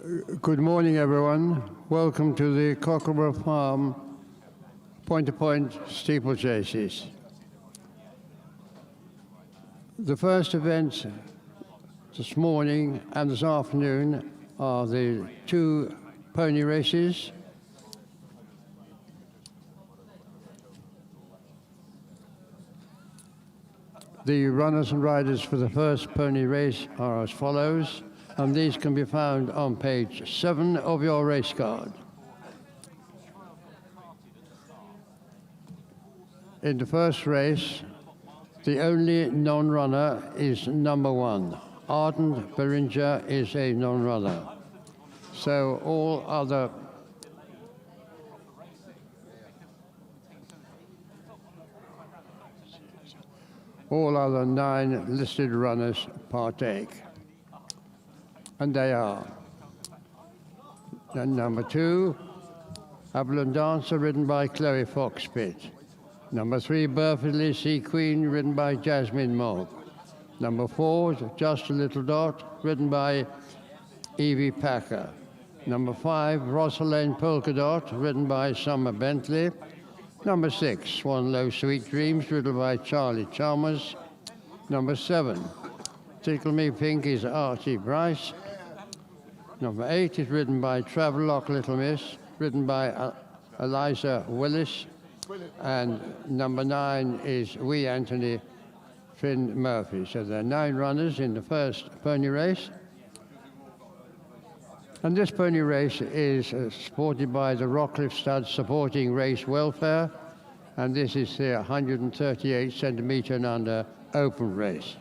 Good morning, everyone. Welcome to the Cocklebarrow Farm point-to-point steeplechases. The first event this morning and this afternoon are the two pony races. The runners and riders for the first pony race are as follows, and these can be found on page 7 of your race card. In the first race, the only non-runner is number 1. Ardent Beringer is a non-runner. So all other All other 9 listed runners partake. And they are number 2, Avalon Dancer, ridden by Chloe Foxpit. Number 3, Burfordley Sea Queen, ridden by Jasmine Mogg. Number 4, Just a Little Dot, ridden by Evie Packer. Number 5, Rosalind Polka Dot, ridden by Summer Bentley. Number 6, Swan Low Sweet Dreams, ridden by Charlie Chalmers. Number 7, Tickle Me Pink is Archie Bryce. Number 8 is ridden by Travelock Little Miss, ridden by Eliza Willis. And number 9 is Wee Anthony Finn Murphy. So there are 9 runners in the first pony race. And this pony race is supported by the Rockcliffe Studs Supporting Race Welfare, and this is the 138 centimetre and under open race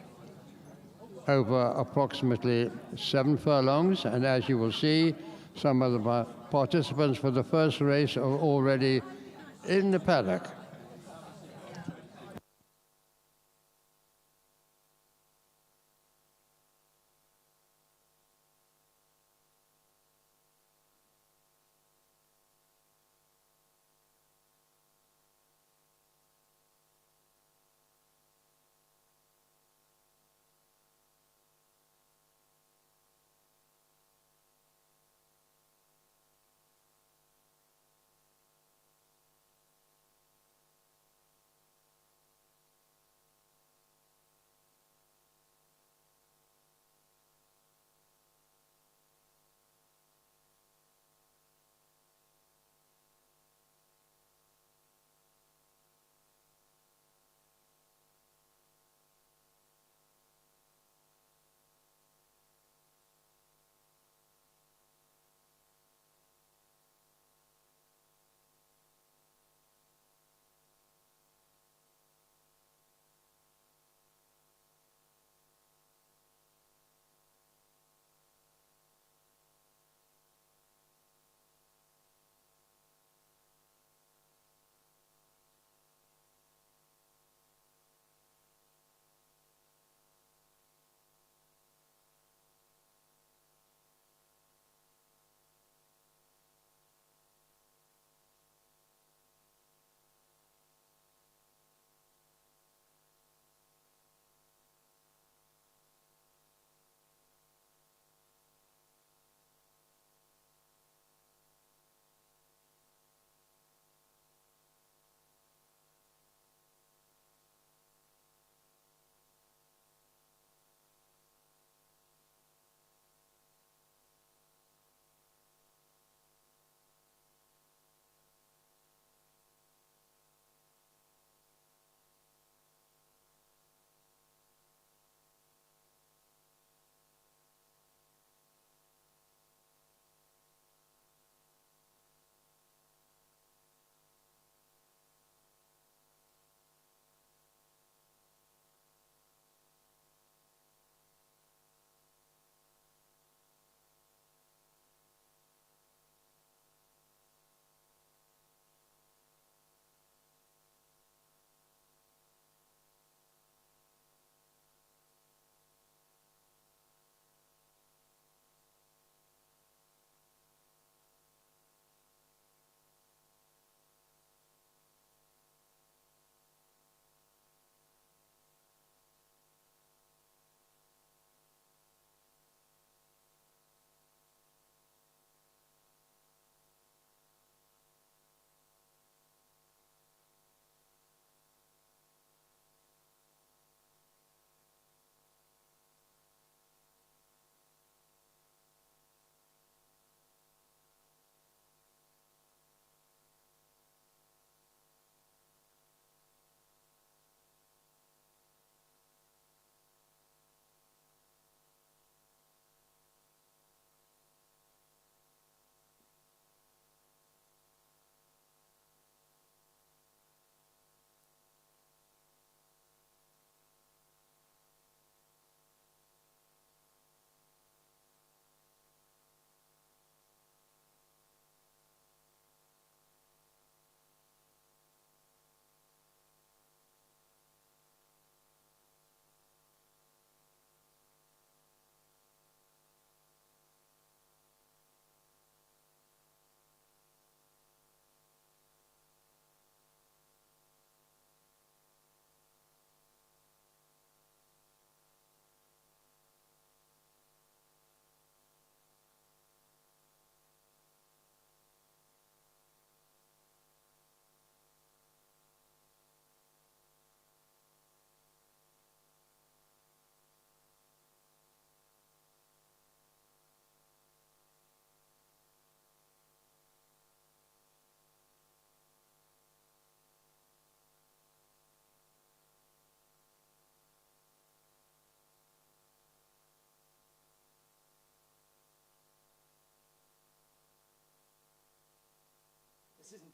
over approximately 7 furlongs. And as you will see, some of the participants for the first race are already in the paddock.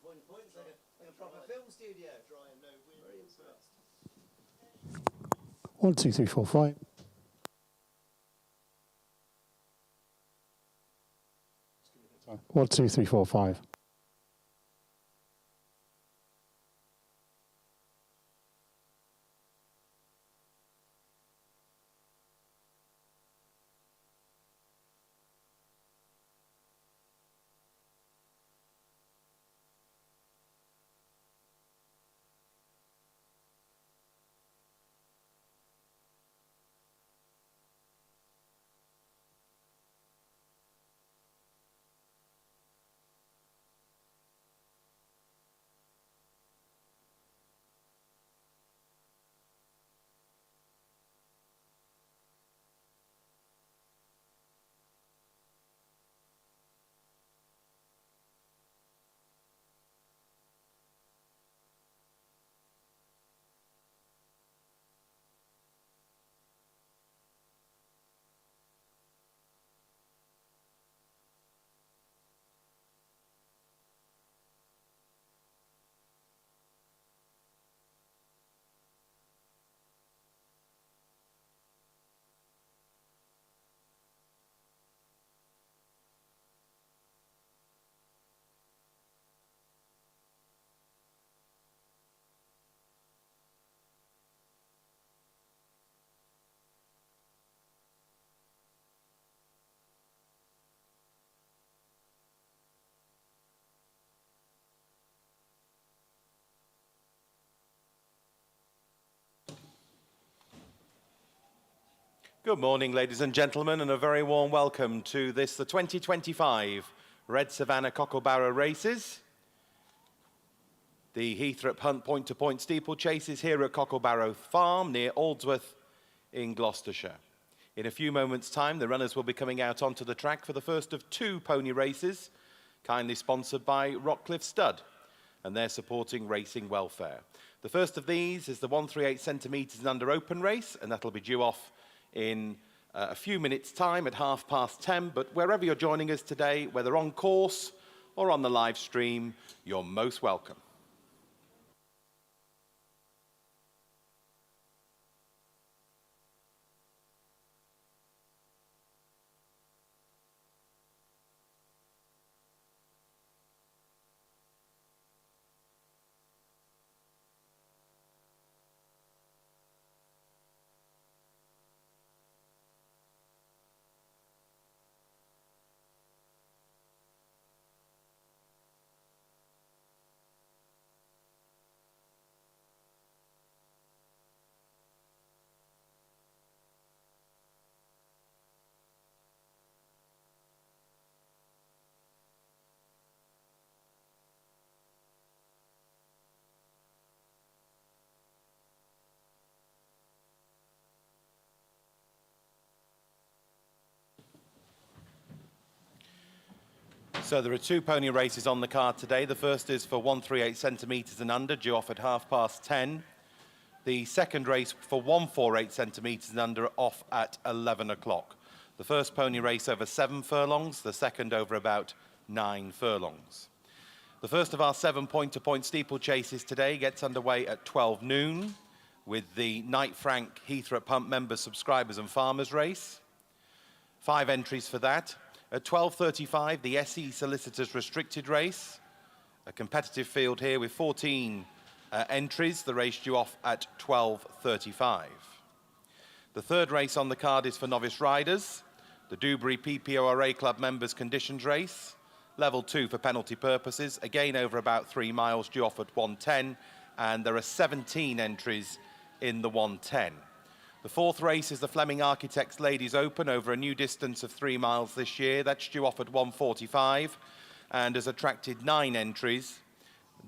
Points like a proper film studio. Dry and no wind. Very impressed. 1, 2, 3, 4, 5. One, two, three, four, five. Good morning, ladies and gentlemen, and a very warm welcome to the 2025 Red Savannah Cocklebarrow races. The Heythrop Hunt point-to-point steeplechase is here at Cocklebarrow Farm near Aldsworth in Gloucestershire. In a few moments' time, the runners will be coming out onto the track for the first of 2 pony races, kindly sponsored by Rockcliffe Stud, and they're supporting racing welfare. The first of these is the 138 centimetres and under open race, and that'll be due off in a few minutes' time at 10:30, but wherever you're joining us today, whether on course or on the live stream, you're most welcome. So there are 2 pony races on the card today. The first is for 138 centimetres and under, due off at 10:30. The second race for 148 centimetres and under, off at 11 o'clock. The first pony race over 7 furlongs, the second over about 9 furlongs. The first of our 7 point-to-point steeplechases today gets underway at 12 noon with the Knight Frank Heythrop Hunt members, subscribers and farmers race. 5 entries for that. At 12:35, the SE Solicitors Restricted Race. A competitive field here with 14 entries. The race due off at 12:35. The third race on the card is for novice riders. The Dewberry PPORA Club Members Conditions Race. Level 2 for penalty purposes. Again over about 3 miles, due off at 1:10. And there are 17 entries in the 1:10. The fourth race is the Fleming Architects Ladies Open over a new distance of 3 miles this year. That's due off at 1:45 and has attracted 9 entries.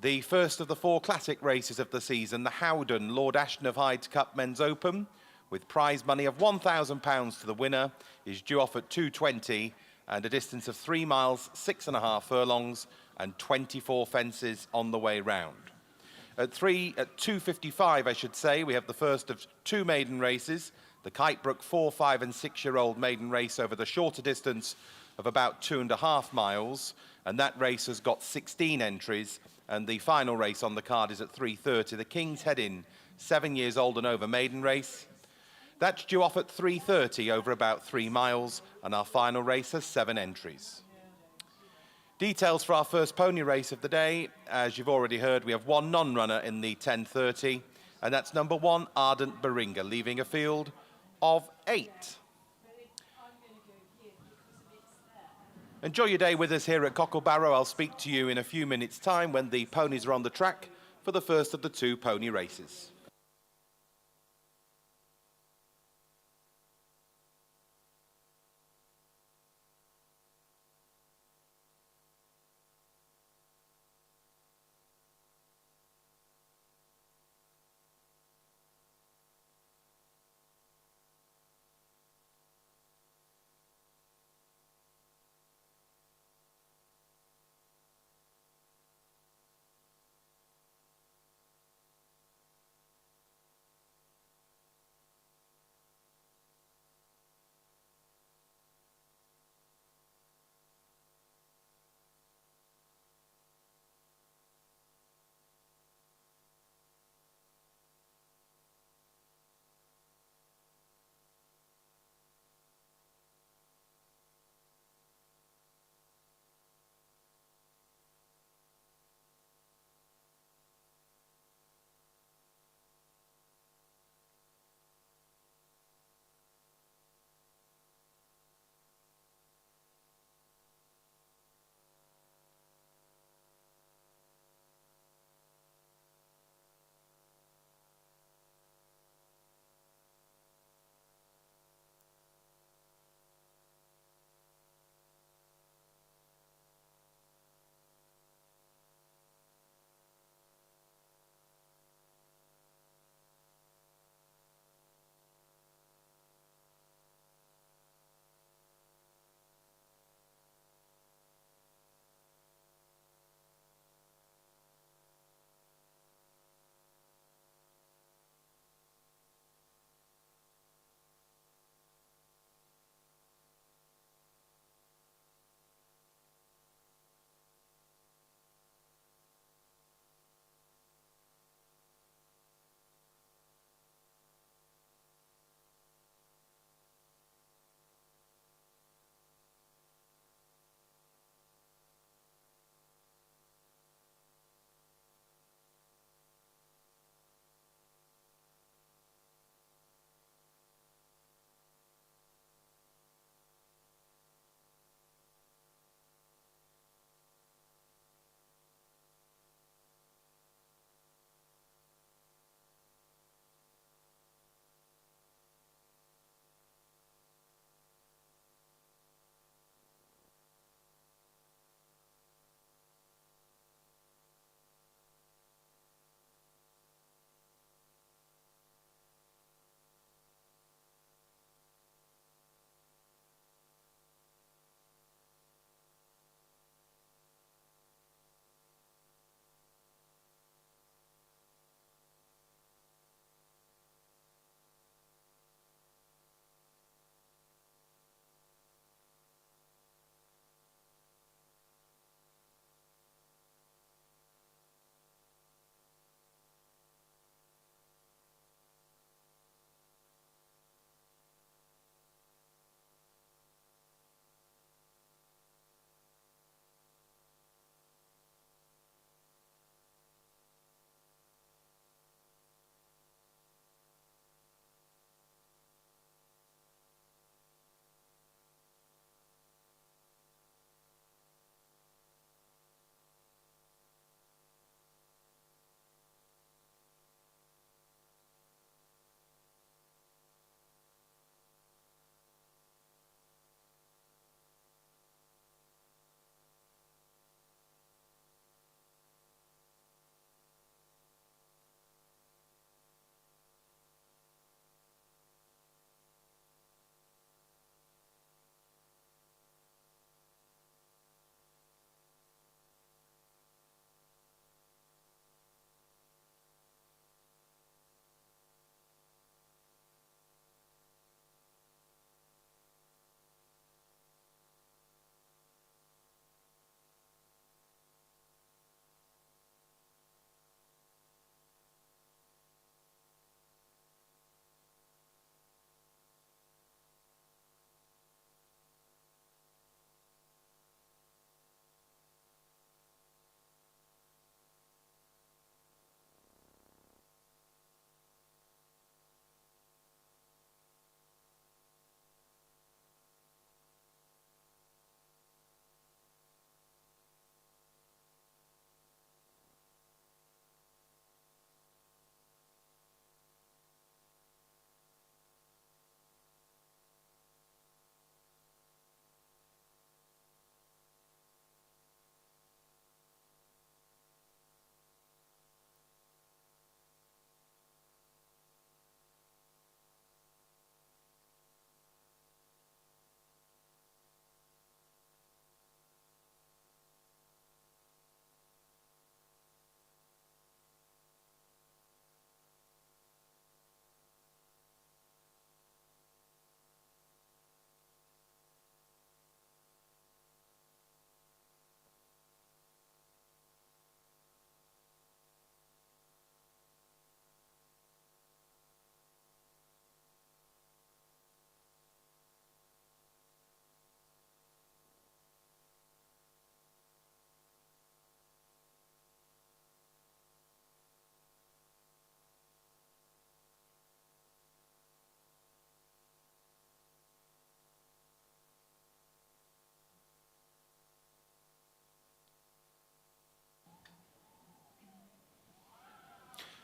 The first of the 4 classic races of the season, the Howden Lord Ashton of Hyde's Cup Men's Open, with prize money of £1,000 to the winner, is due off at 2:20 and a distance of 3 miles, 6.5 furlongs and 24 fences on the way round. At 2:55, I should say, we have the first of 2 maiden races, the Kitebrook 4, 5 and 6-year-old maiden race over the shorter distance of about 2.5 miles, and that race has got 16 entries, And the final race on the card is at 3:30, the King's Head Inn, 7 years old and over maiden race. That's due off at 3:30 over about 3 miles, and our final race has 7 entries. Details for our first pony race of the day. As you've already heard, we have one non-runner in the 10:30, and that's number 1, Ardent Beringa, leaving a field of 8. Enjoy your day with us here at Cocklebarrow. I'll speak to you in a few minutes' time when the ponies are on the track for the first of the 2 pony races.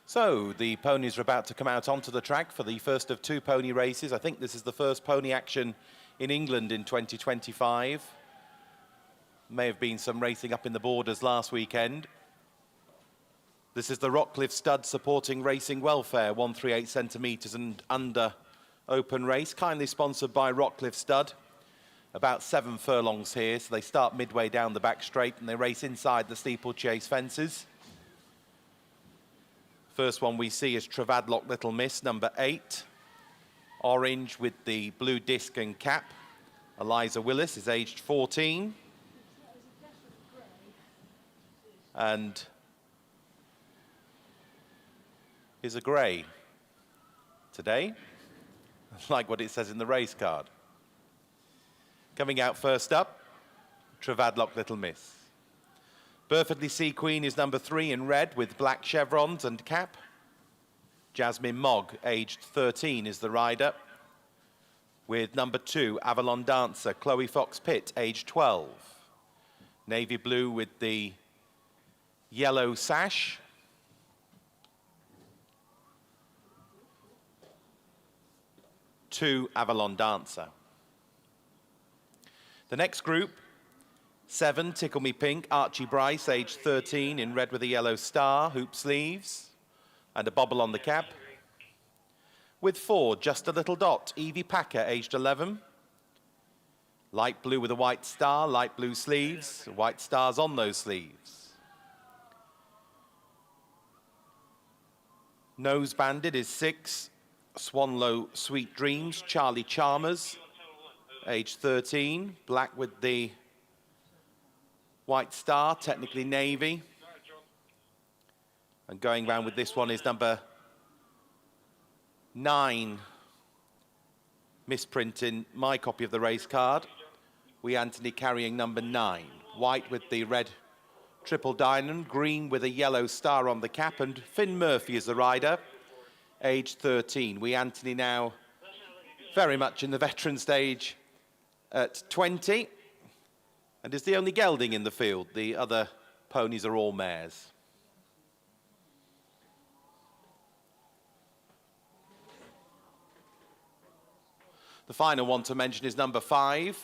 So the ponies are about to come out onto the track for the first of two pony races. I think this is the first pony action in England in 2025. May have been some racing up in the Borders last weekend. This is the Rockcliffe Stud supporting Racing Welfare, 138 centimetres and under open race, kindly sponsored by Rockcliffe Stud. About 7 furlongs here, so they start midway down the back straight and they race inside the Steeplechase fences. First one we see is Travadlock Little Miss, number 8. Orange with the blue disc and cap. Eliza Willis is aged 14. And is a grey today, like what it says in the race card. Coming out first up, Travadlock Little Miss. Burfordley Sea Queen is number 3 in red with black chevrons and cap. Jasmine Mogg, aged 13, is the rider. With number 2, Avalon Dancer, Chloe Fox Pitt, aged 12. Navy blue with the yellow sash. To Avalon Dancer. The next group, 7, Tickle Me Pink, Archie Bryce, aged 13, in red with a yellow star, hoop sleeves, and a bobble on the cap. With 4, Just a Little Dot, Evie Packer, aged 11. Light blue with a white star, light blue sleeves, white stars on those sleeves. Nose banded is 6, Swanlow Sweet Dreams, Charlie Chalmers, age 13, black with the white star, technically navy. And going round with this one is number 9, misprint in my copy of the race card. We Anthony carrying number 9, white with the red triple diamond, green with a yellow star on the cap, and Finn Murphy is the rider. Age 13. We Anthony now very much in the veteran stage at 20 and is the only gelding in the field. The other ponies are all mares. The final one to mention is number 5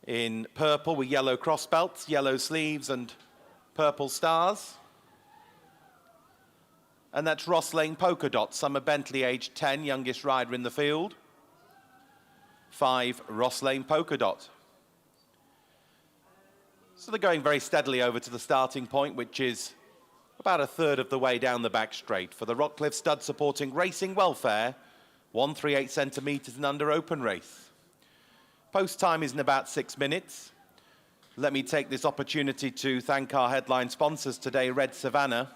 in purple with yellow cross belts, yellow sleeves and purple stars. And that's Ross Lane Polka Dot, Summer Bentley, aged 10, youngest rider in the field. 5, Ross Lane Polka Dot. So they're going very steadily over to the starting point, which is about a third of the way down the back straight for the Rockcliffe Stud supporting Racing Welfare, 138 centimetres and under open race. Post time is in about 6 minutes. Let me take this opportunity to thank our headline sponsors today, Red Savannah.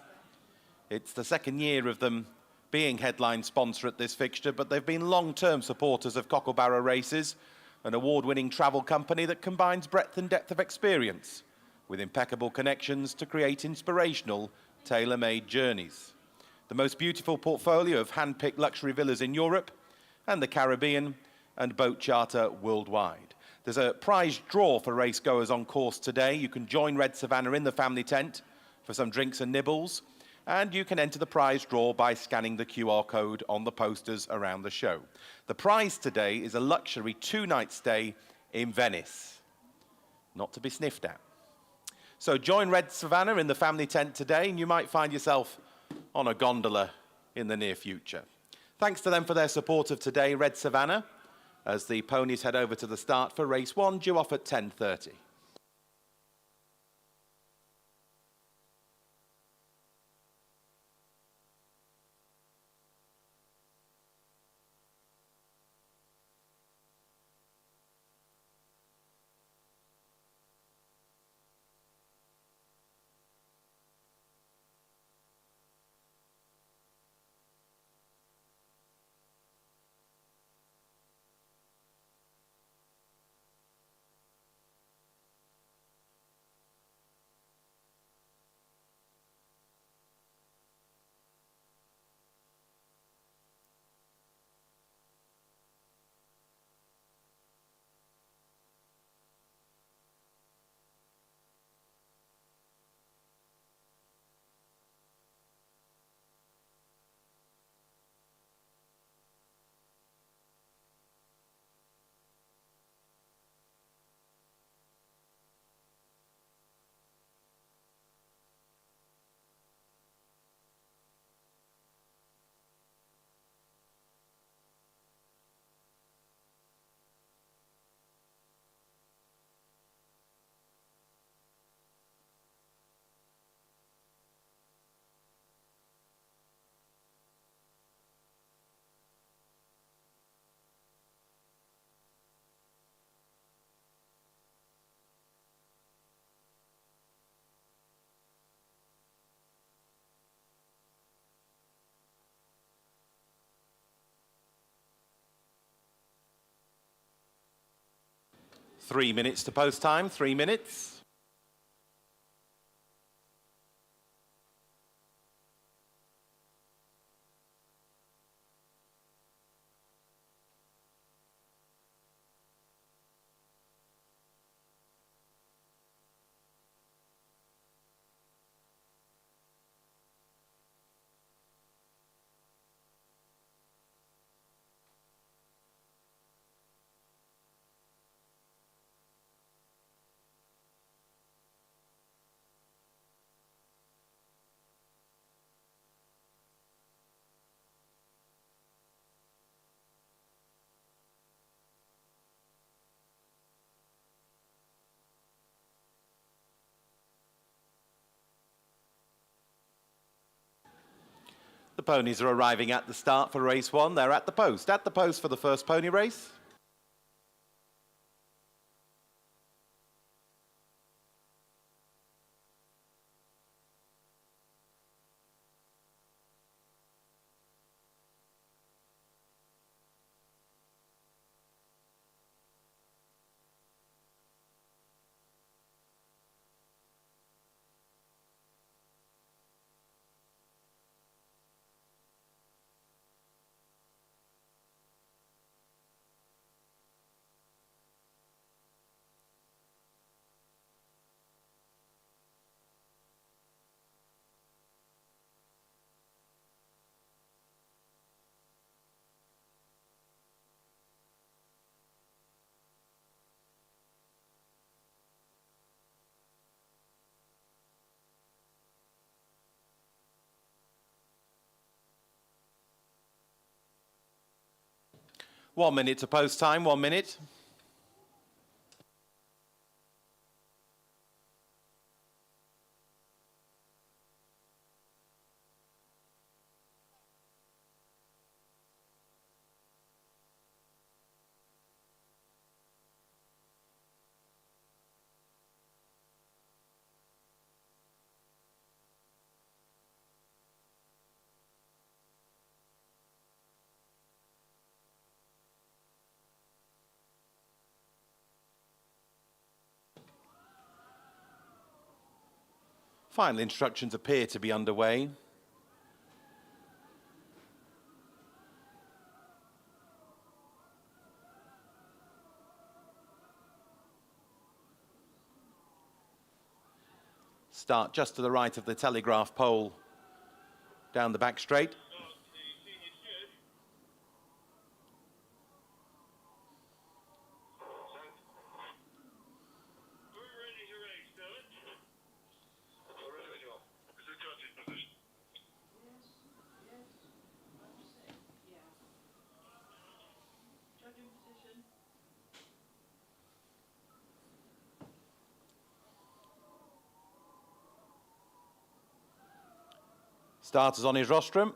It's the second year of them being headline sponsor at this fixture, but they've been long-term supporters of Cocklebarrow races, an award-winning travel company that combines breadth and depth of experience with impeccable connections to create inspirational, tailor-made journeys. The most beautiful portfolio of hand-picked luxury villas in Europe and the Caribbean and boat charter worldwide. There's a prize draw for racegoers on course today. You can join Red Savannah in the family tent for some drinks and nibbles, and you can enter the prize draw by scanning the QR code on the posters around the show. The prize today is a luxury 2-night stay in Venice. Not to be sniffed at. So join Red Savannah in the family tent today, and you might find yourself on a gondola in the near future. Thanks to them for their support of today, Red Savannah, as the ponies head over to the start for race 1, due off at 10:30. 3 minutes to post time, 3 minutes. The ponies are arriving at the start for race 1. They're at the post for the first pony race. One minute to post time, 1 minute. Final instructions appear to be underway. Start just to the right of the telegraph pole down the back straight. Starters on his rostrum.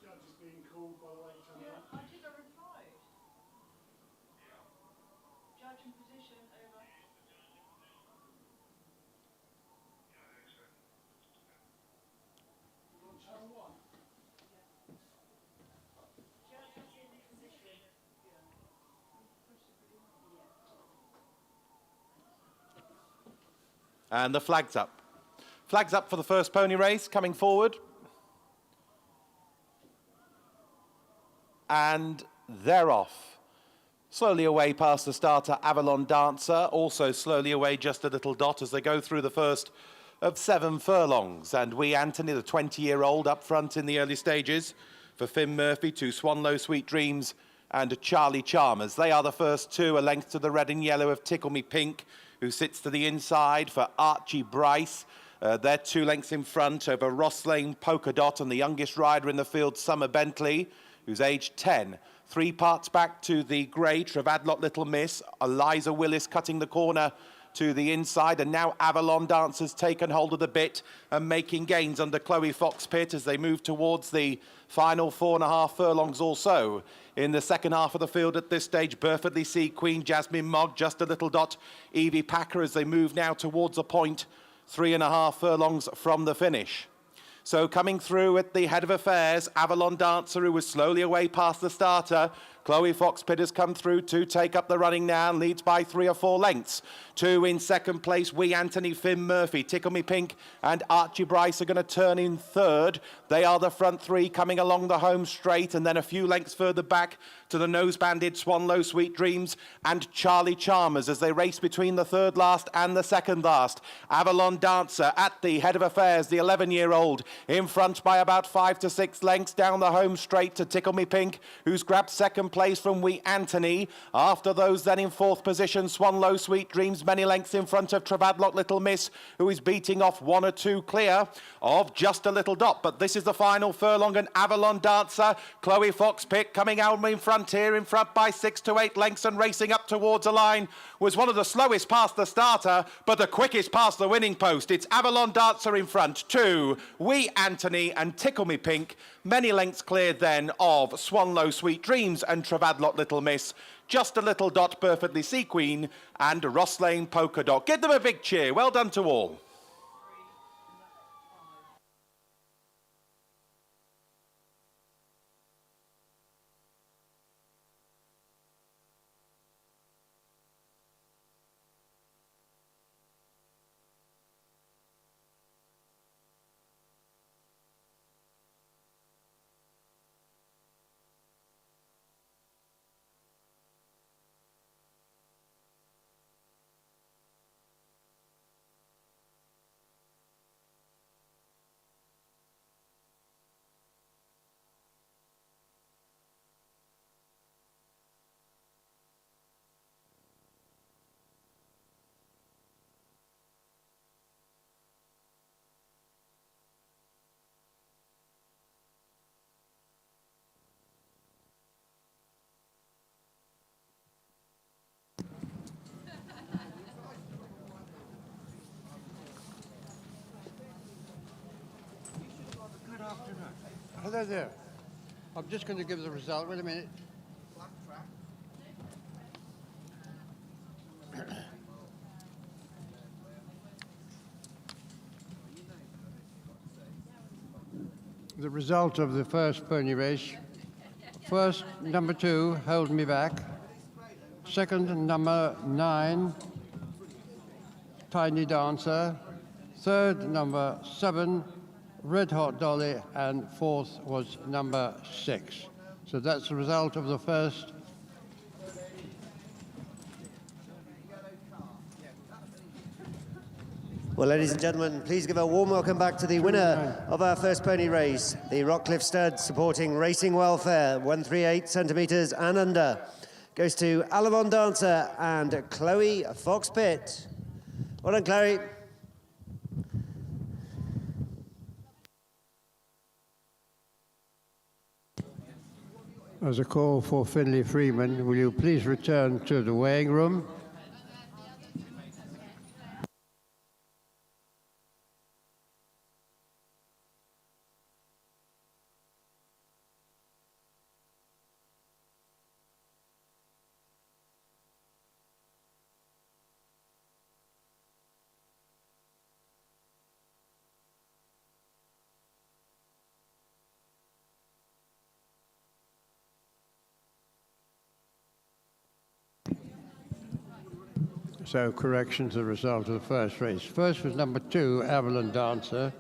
Judges being called, by the way, Yeah, I think I replied. Judge in position, over. Judge is in position. And the flag's up. Flag's up for the first pony race, coming forward. And they're off. Slowly away past the starter, Avalon Dancer. Also slowly away just a little dot as they go through the first of 7 furlongs. And Wee Anthony, the 20-year-old, up front in the early stages for Finn Murphy, 2 Swanlow Sweet Dreams and Charlie Chalmers. They are the first 2, a length to the red and yellow of Tickle Me Pink, who sits to the inside for Archie Bryce. They're 2 lengths in front over Ross Lane Polka Dot and the youngest rider in the field, Summer Bentley, who's aged 10. 3 parts back to the grey, Travadlot Little Miss, Eliza Willis cutting the corner to the inside, and now Avalon Dancer's taken hold of the bit and making gains under Chloe Fox-Pitt as they move towards the final 4.5 furlongs or so. In the second half of the field at this stage, Perfectly See Queen, Jasmine Mogg, Just a Little Dot, Evie Packer as they move now towards a point 3.5 furlongs from the finish. So coming through at the head of affairs, Avalon Dancer, who was slowly away past the starter. Chloe Fox-Pitt has come through to take up the running now and leads by 3 or 4 lengths. 2 in second place, Wee Anthony, Finn Murphy, Tickle Me Pink and Archie Bryce are going to turn in third. They are the front 3 coming along the home straight, and then a few lengths further back to the nose-banded Swanlow Sweet Dreams and Charlie Chalmers as they race between the third last and the second last. Avalon Dancer at the head of affairs, the 11-year-old, in front by about 5 to 6 lengths down the home straight to Tickle Me Pink, who's grabbed second place from Wee Anthony. After those, then in fourth position, Swanlow Sweet Dreams, many lengths in front of Travadlock Little Miss, who is beating off 1 or 2 clear of Just a Little Dot. But this is the final furlong, and Avalon Dancer, Chloe Fox-Pitt coming out in front here, in front by 6 to 8 lengths and racing up towards a line, was one of the slowest past the starter, but the quickest past the winning post. It's Avalon Dancer in front, 2, Wee Anthony and Tickle Me Pink, many lengths cleared then of Swanlow Sweet Dreams and Travadlock Little Miss, Just a Little Dot, Perfectly See Queen and Ross Lane Polka Dot. Give them a big cheer. Well done to all. Hello there. I'm just going to give the result. Wait a minute. The result of the first pony race. First, number 2, Hold Me Back. Second, number 9, Tiny Dancer. Third, number 7, Red Hot Dolly, and fourth was number 6. So that's the result of the first. Well, ladies and gentlemen, please give a warm welcome back to the winner of our first pony race, the Rockcliffe Stud, supporting racing welfare, 138 centimetres and under. Goes to Avalon Dancer and Chloe Fox-Pitt. Well done, Chloe. As a call for Finlay Freeman, will you please return to the weighing room? So correction to the result of the first race. First was number 2, Avalon Dancer.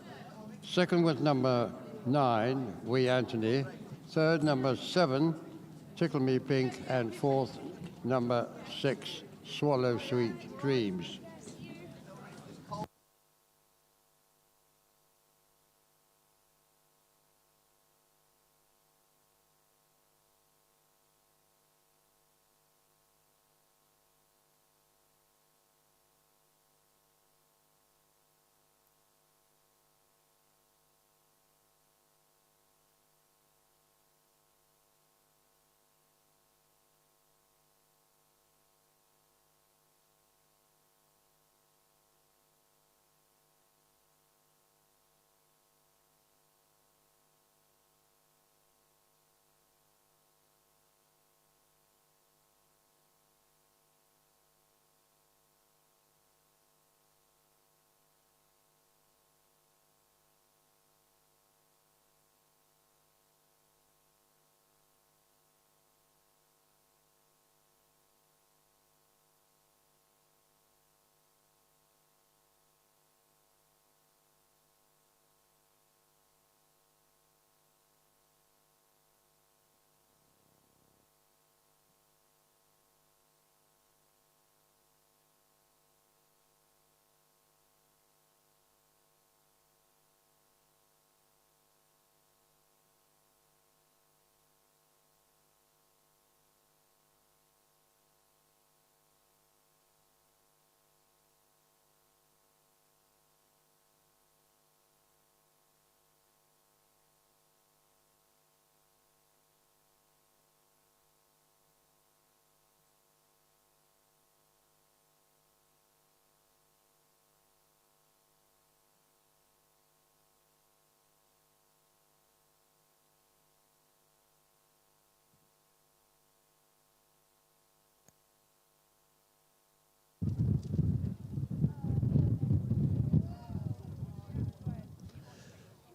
Second was number 9, Wee Anthony. Third, number 7, Tickle Me Pink. And fourth, number 6, Swallow Sweet Dreams.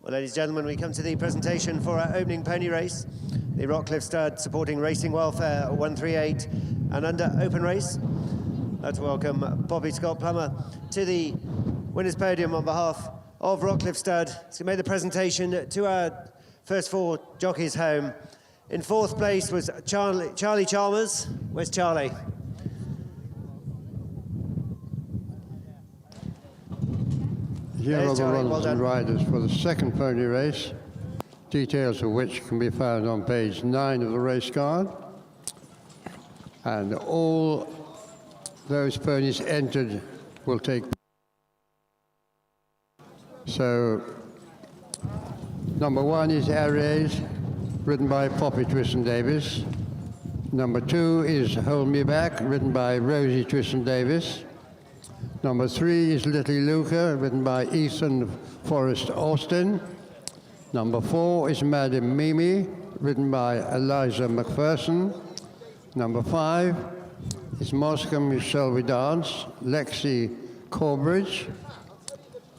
Well, ladies and gentlemen, we come to the presentation for our opening pony race. The Rockcliffe Stud supporting Racing Welfare 138 and under open race. Let's welcome Bobby Scott Plummer to the winner's podium on behalf of Rockcliffe Stud. He's made the presentation to our first four jockeys home. In fourth place was Charlie Chalmers. Where's Charlie? Here are the Charlie, runners well done. and riders for the second pony race, details of which can be found on page 9 of the race card. And all those ponies entered will take. So, number 1 is Aries, ridden by Poppy Twiston-Davis. Number 2 is Hold Me Back, ridden by Rosie Twiston-Davis. Number 3 is Little Luca, ridden by Ethan Forrest Austin. Number 4 is Madam Mimi, ridden by Eliza McPherson. Number 5 is Moscombe Shall We Dance, Lexi Corbridge.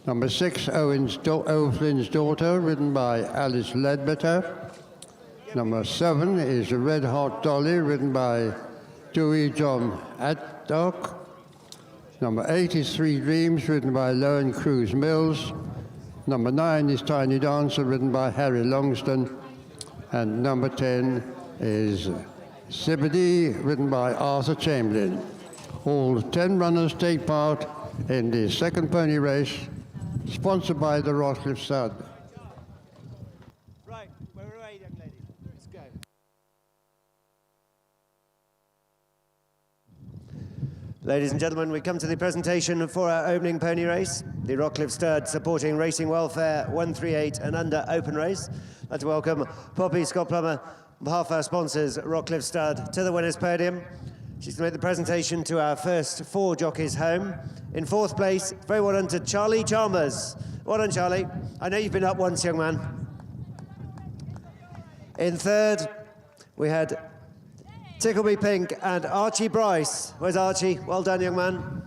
Number 6, O'Flynn's Daughter, ridden by Alice Ledbetter. Number 7 is Red Hot Dolly, ridden by Dewey John Addock. Number 8 is Three Dreams, ridden by Lowen Cruz Mills. Number 9 is Tiny Dancer, ridden by Harry Longston. And number 10 is Zebedee, ridden by Arthur Chamberlain. All 10 runners take part in the second pony race, sponsored by the Rockcliffe Stud. Right, we're away, young lady. Let's go. Ladies and gentlemen, we come to the presentation for our opening pony race. The Rockcliffe Stud supporting Racing Welfare 138 and under open race. I'd like to welcome Poppy Scott Plummer on behalf of our sponsors, Rockcliffe Stud, to the winner's podium. She's going to make the presentation to our first four jockeys home. In fourth place, very well done to Charlie Chalmers. Well done, Charlie. I know you've been up once, young man. In third, we had Tickle Me Pink and Archie Bryce. Where's Archie? Well done, young man.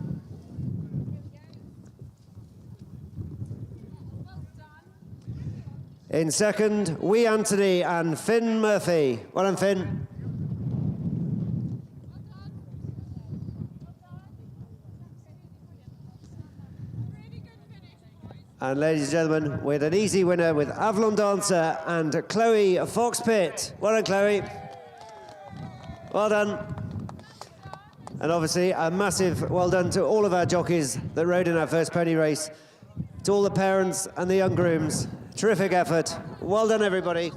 In second, Wee Anthony and Finn Murphy. Well done, Finn. And ladies and gentlemen, with an easy winner with Avalon Dancer and Chloe Foxpit. Well done, Chloe. Well done. And obviously, a massive well done to all of our jockeys that rode in our first pony race. To all the parents and the young grooms. Terrific effort. Well done, everybody.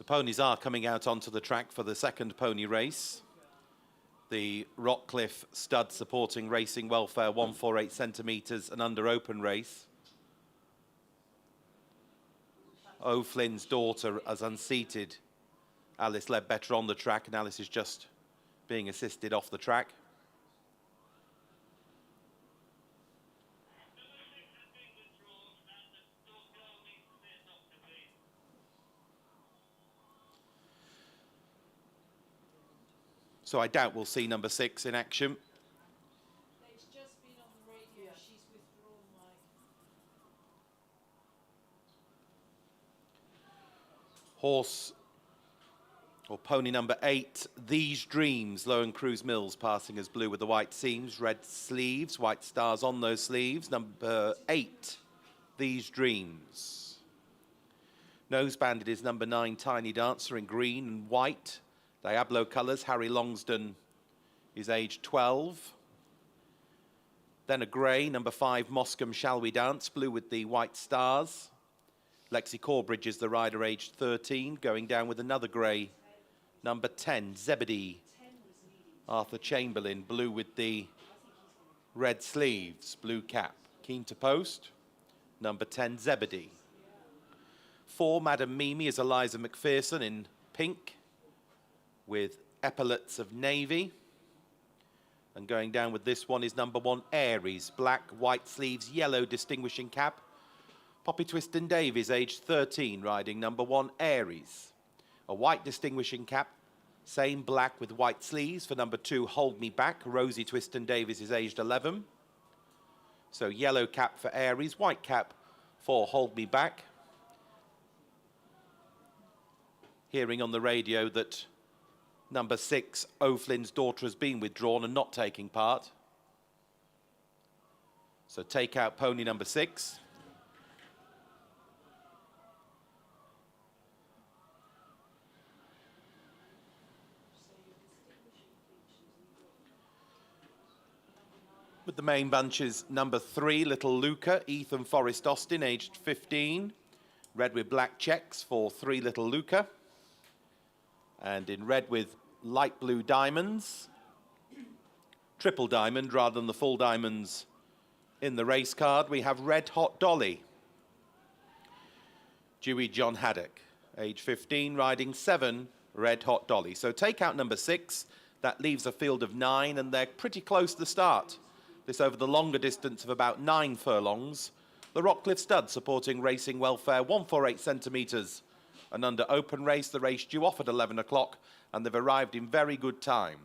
ponies are coming out onto the track for the second pony race. The Rockcliffe stud supporting Racing Welfare 148 centimetres and under open race. O'Flynn's daughter has unseated Alice Ledbetter on the track, and Alice is just being assisted off the track. So I doubt we'll see number 6 in action. It's just been on the radio. She's withdrawn, Mike. Horse or pony number 8, These Dreams, Lowen Cruise Mills, passing as blue with the white seams, red sleeves, white stars on those sleeves. Number 8, These Dreams. Nose banded is number 9, Tiny Dancer, in green and white. Diablo colours. Harry Longsdon is aged 12. Then a grey, number 5, Moscombe Shall We Dance, blue with the white stars. Lexi Corbridge is the rider, aged 13, going down with another grey, number 10, Zebedee. Arthur Chamberlain, blue with the red sleeves, blue cap. Keen to post, number 10, Zebedee. 4, Madam Mimi, is Eliza McPherson in pink with epaulets of navy. And going down with this one is number 1, Aries, black, white sleeves, yellow distinguishing cap. Poppy Twiston Davies, aged 13, riding number 1, Aries. A white distinguishing cap, same black with white sleeves for number 2, Hold Me Back. Rosie Twiston Davies is aged 11. So yellow cap for Aries, white cap for Hold Me Back. Hearing on the radio that number 6, O'Flynn's daughter, has been withdrawn and not taking part. So take out pony number 6. With the main bunches, number 3, Little Luca, Ethan Forrest Austin, aged 15. Red with black checks for 3 Little Luca. And in red with light blue diamonds. Triple diamond rather than the full diamonds in the race card. We have Red Hot Dolly. Dewey John Haddock, age 15, riding 7, Red Hot Dolly. So take out number 6. That leaves a field of 9, and they're pretty close to the start. This over the longer distance of about 9 furlongs. The Rockcliffe stud supporting Racing Welfare 148 centimetres. And under open race, the race due off at 11 o'clock, and they've arrived in very good time.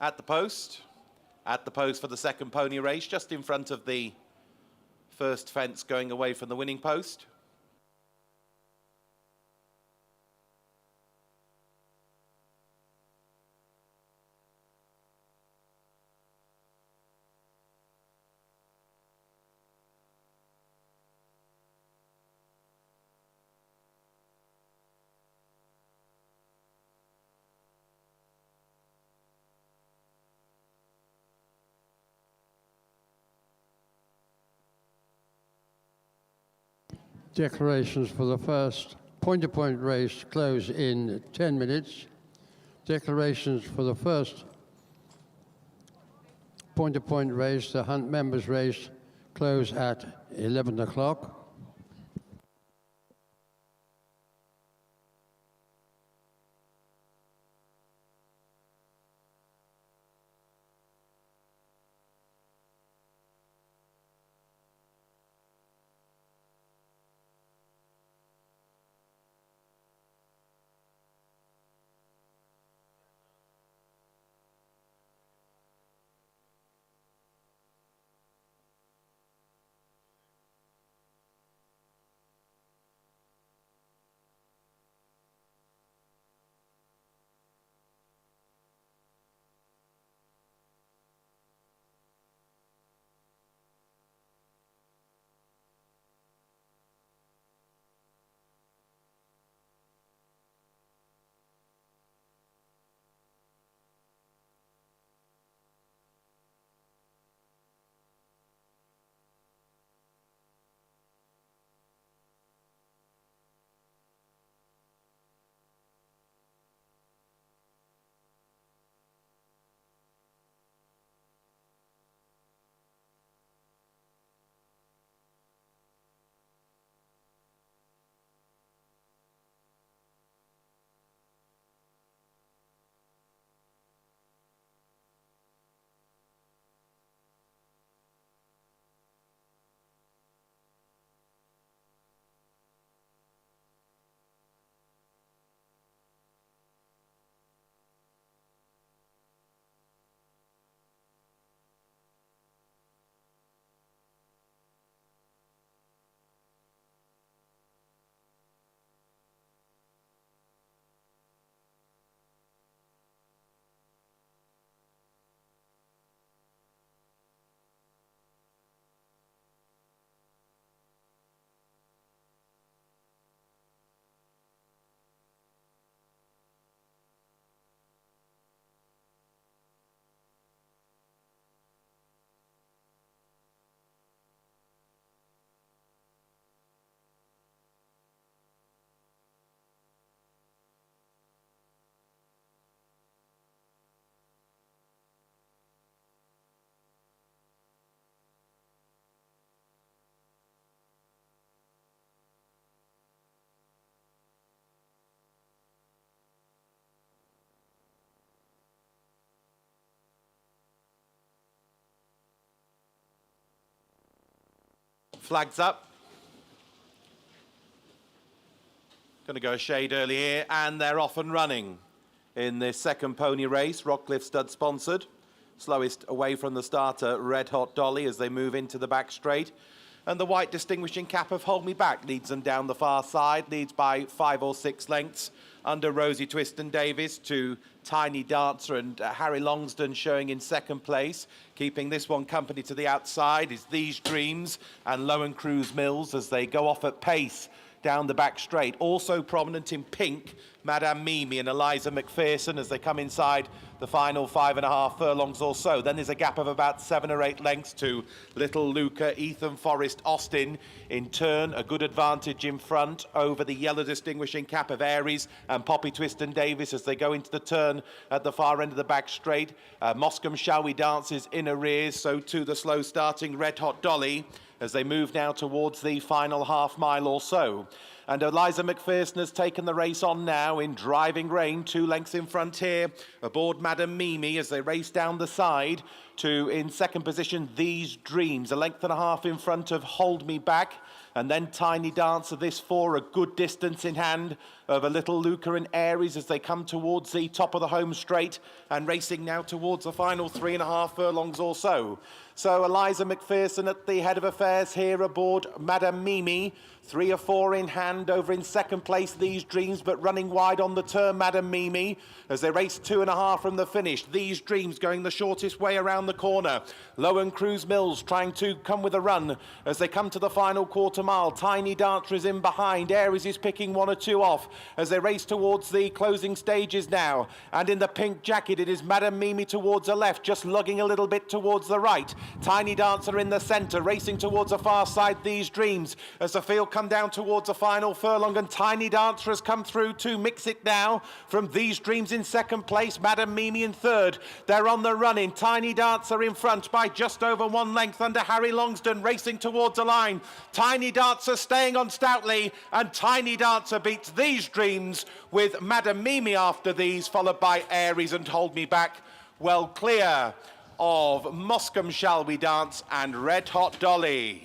At the post for the second pony race, just in front of the first fence going away from the winning post. Declarations for the first point-to-point race close in 10 minutes. Declarations for the first point-to-point race, the Hunt members race, close at 11 o'clock. Flags up. Going to go a shade early here, and they're off and running in this second pony race, Rockcliffe Stud sponsored. Slowest away from the starter, Red Hot Dolly, as they move into the back straight. And the white distinguishing cap of Hold Me Back leads them down the far side, leads by 5 or 6 lengths. Under Rosie Twiston Davis to Tiny Dancer and Harry Longsdon showing in second place. Keeping this one company to the outside is These Dreams and Lowen Cruise Mills as they go off at pace down the back straight. Also prominent in pink, Madame Mimi and Eliza McPherson as they come inside the final 5.5 furlongs or so. Then there's a gap of about 7 or 8 lengths to Little Luca, Ethan Forrest, Austin. In turn, a good advantage in front over the yellow distinguishing cap of Aries and Poppy Twiston Davis as they go into the turn at the far end of the back straight. Moscombe Shall We Dance is in arrears, so too the slow starting Red Hot Dolly as they move now towards the final half mile or so. And Eliza McPherson has taken the race on now in driving rain, 2 lengths in front here, aboard Madame Mimi as they race down the side to, in second position, These Dreams, 1.5 lengths in front of Hold Me Back. And then Tiny Dancer, this for a good distance in hand of a Little Luca and Aries as they come towards the top of the home straight and racing now towards the final 3.5 furlongs or so. So Eliza McPherson at the head of affairs here aboard Madame Mimi. 3 or 4 in hand over in second place, These Dreams, but running wide on the turn, Madame Mimi, as they race 2.5 from the finish. These Dreams going the shortest way around the corner. Lowen Cruise Mills trying to come with a run as they come to the final quarter mile. Tiny Dancer is in behind. Aries is picking one or two off as they race towards the closing stages now. And in the pink jacket, it is Madame Mimi towards the left, just lugging a little bit towards the right. Tiny Dancer in the centre, racing towards the far side, These Dreams, as the field come down towards the final furlong, and Tiny Dancer has come through to mix it now from These Dreams in second place, Madame Mimi in third. They're on the run in. Tiny Dancer in front by just over 1 length under Harry Longsdon, racing towards the line. Tiny Dancer staying on stoutly, and Tiny Dancer beats These Dreams with Madame Mimi after these, followed by Aries and Hold Me Back, well clear of Moscombe Shall We Dance and Red Hot Dolly.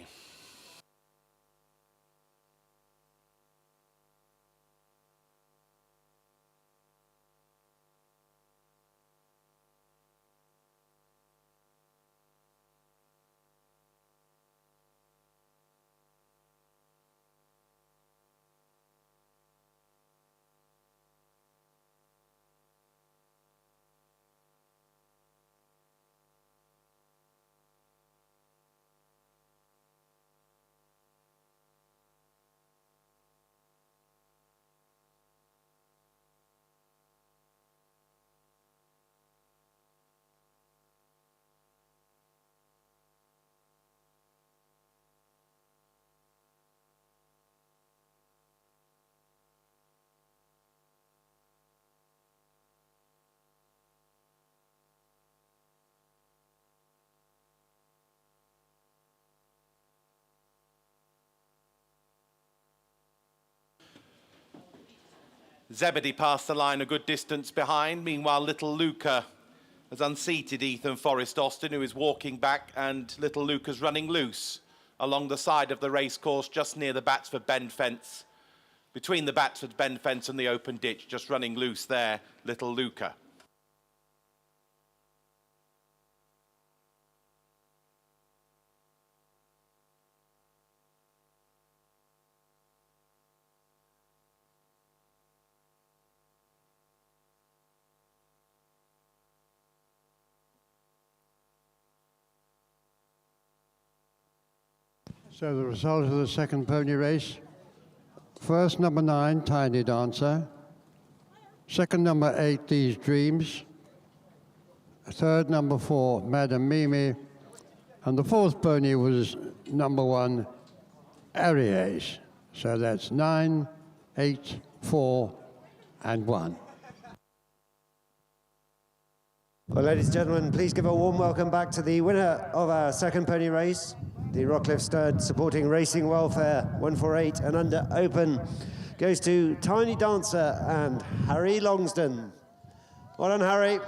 Zebedee passed the line a good distance behind. Meanwhile, Little Luca has unseated Ethan Forrest Austin, who is walking back, and Little Luca's running loose along the side of the racecourse, just near the Batsford Bend fence. Between the Batsford Bend fence and the open ditch, just running loose there, Little Luca. So the result of the second pony race. First, number 9, Tiny Dancer. Second, number 8, These Dreams. Third, number 4, Madame Mimi. And the fourth pony was number 1, Aries. So that's 9, 8, 4, and 1. Well, ladies and gentlemen, please give a warm welcome back to the winner of our second pony race, the Rockcliffe Stud supporting Racing Welfare, 148 and under open, goes to Tiny Dancer and Harry Longsdon. Well done, Harry.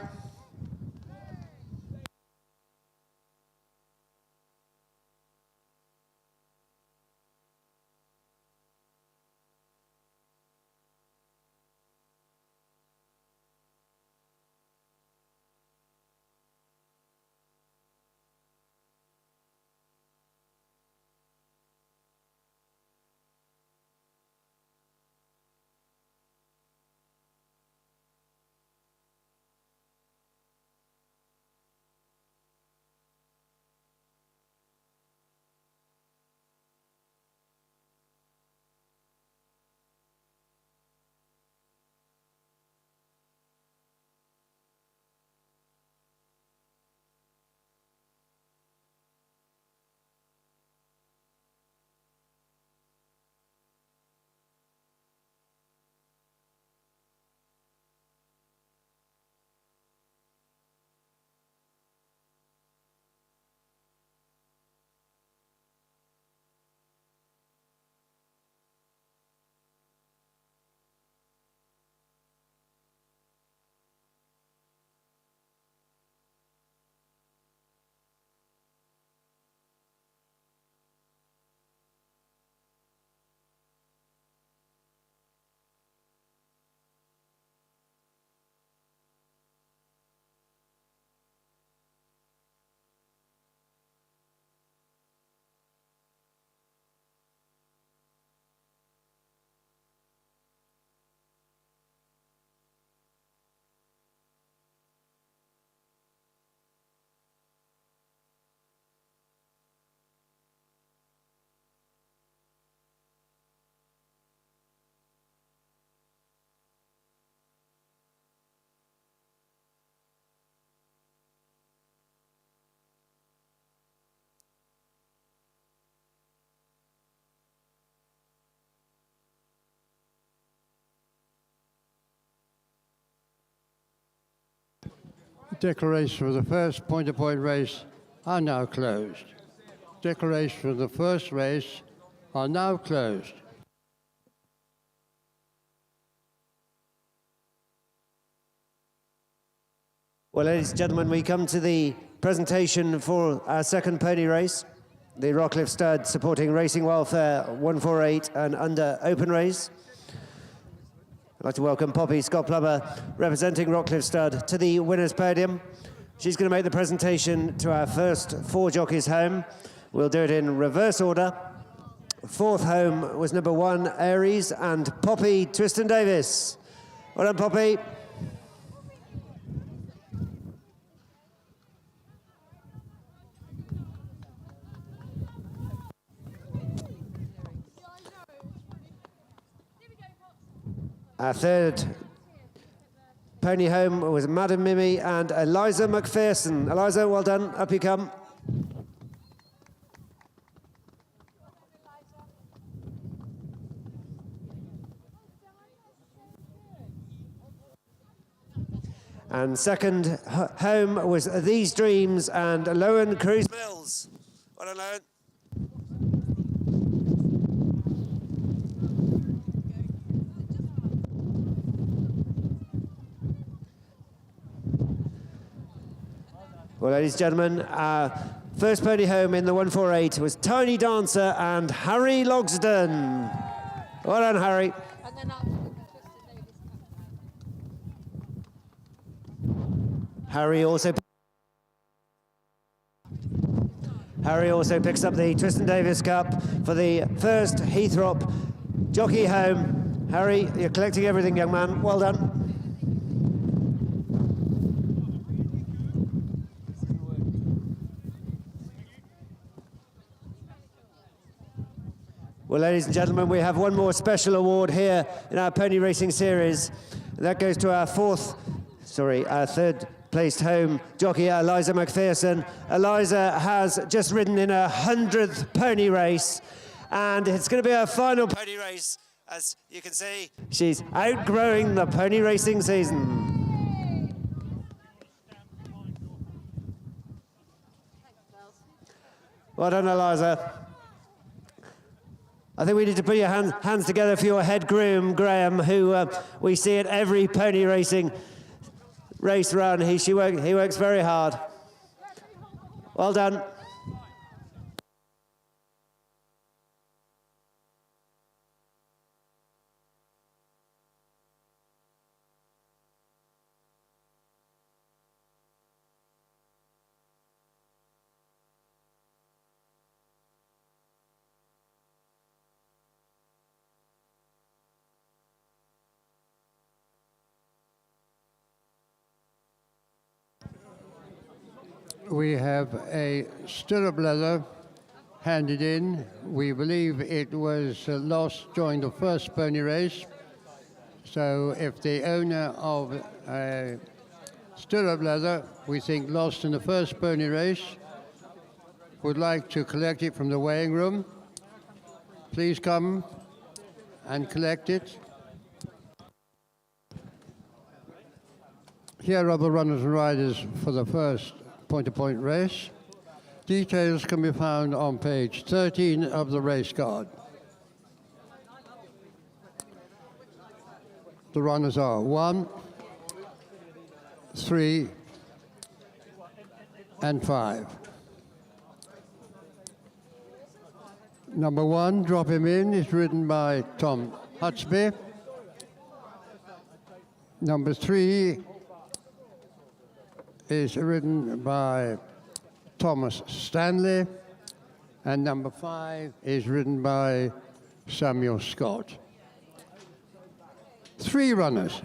Declarations for the first point-to-point race are now closed. Declarations for the first race are now closed. Well, ladies and gentlemen, we come to the presentation for our second pony race, the Rockcliffe Stud supporting Racing Welfare 148 and under open race. I'd like to welcome Poppy Scott Plummer, representing Rockcliffe Stud, to the winner's podium. She's going to make the presentation to our first 4 jockeys home. We'll do it in reverse order. 4th home was number 1, Aries, and Poppy Twiston Davis. Well done, Poppy. Our 3rd pony home was Madam Mimi and Eliza McPherson. Eliza, well done. Up you come. And 2nd home was These Dreams and Lowen Cruz Mills. Well done, Lowen. Well, ladies and gentlemen, our first pony home in the 148 was Tiny Dancer and Harry Logsden. Well done, Harry. And then up to Twiston Davis. Harry also picks up the Twiston Davis Cup for the first Heythrop jockey home. Harry, you're collecting everything, young man. Well done. Well, ladies and gentlemen, we have one more special award here in our pony racing series. That goes to our 3rd placed home jockey, Eliza McPherson. Eliza has just ridden in her 100th pony race, and it's going to be her final pony race. As you can see, she's outgrowing the pony racing season. Well done, Eliza. I think we need to put your hands together for your head groom, Graham, who we see at every pony racing race run. He works very hard. Well done. We have a stirrup leather handed in. We believe it was lost during the first pony race. So if the owner of a stirrup leather, we think lost in the first pony race, would like to collect it from the weighing room, please come and collect it. Here are the runners and riders for the first point-to-point race. Details can be found on page 13 of the race card. The runners are 1, 3, and 5. Number 1, Drop Him In, is ridden by Tom Hutsby. Number 3 is ridden by Thomas Stanley, and number 5 is ridden by Samuel Scott. 3 runners.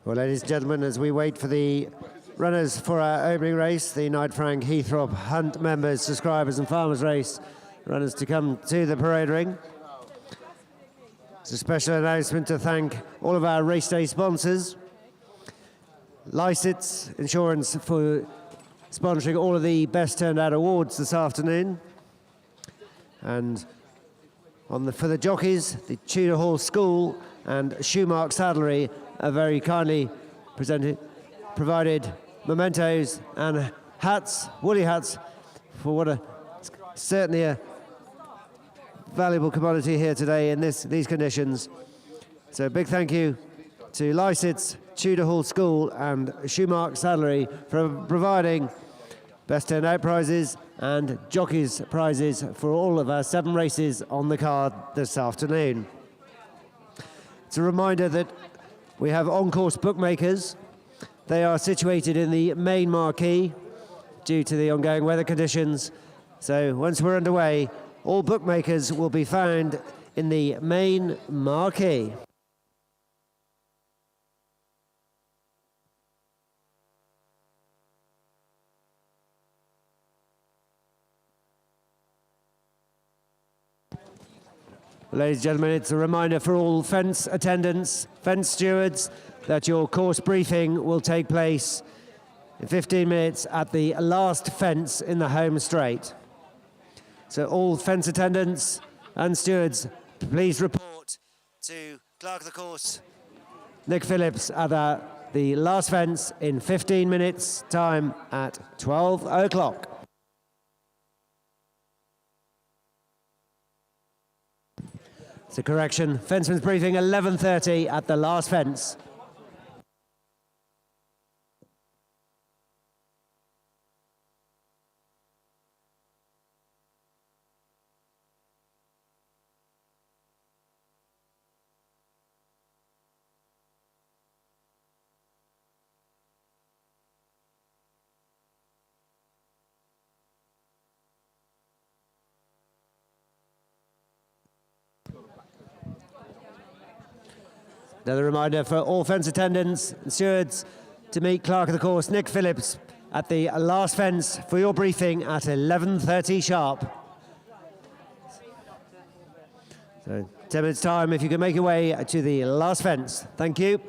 Well, ladies and gentlemen, as we wait for the runners for our opening race, the Knight Frank Heythrop Hunt members, subscribers and farmers race runners to come to the parade ring. It's a special announcement to thank all of our race day sponsors. Lysit's Insurance for sponsoring all of the best turned out awards this afternoon. And for the jockeys, the Tudor Hall School and Shoemark Saddlery are very kindly provided mementos and hats, woolly hats, for what certainly a valuable commodity here today in these conditions. So a big thank you to Lysit's, Tudor Hall School and Shoemark Saddlery for providing best turned out prizes and jockeys prizes for all of our 7 races on the card this afternoon. It's a reminder that we have on-course bookmakers. They are situated in the main marquee due to the ongoing weather conditions. So once we're underway, all bookmakers will be found in the main marquee. Ladies and gentlemen, it's a reminder for all fence attendants, fence stewards, that your course briefing will take place in 15 minutes at the last fence in the home straight. So all fence attendants and stewards, please report to Clerk of the Course, Nick Phillips, at the last fence in 15 minutes time at 12 o'clock. It's a correction. Fenceman's briefing 11:30 at the last fence. Another reminder for all fence attendants and stewards to meet Clerk of the Course Nick Phillips at the last fence for your briefing at 11:30 sharp. So 10 minutes time if you can make your way to the last fence. Thank you.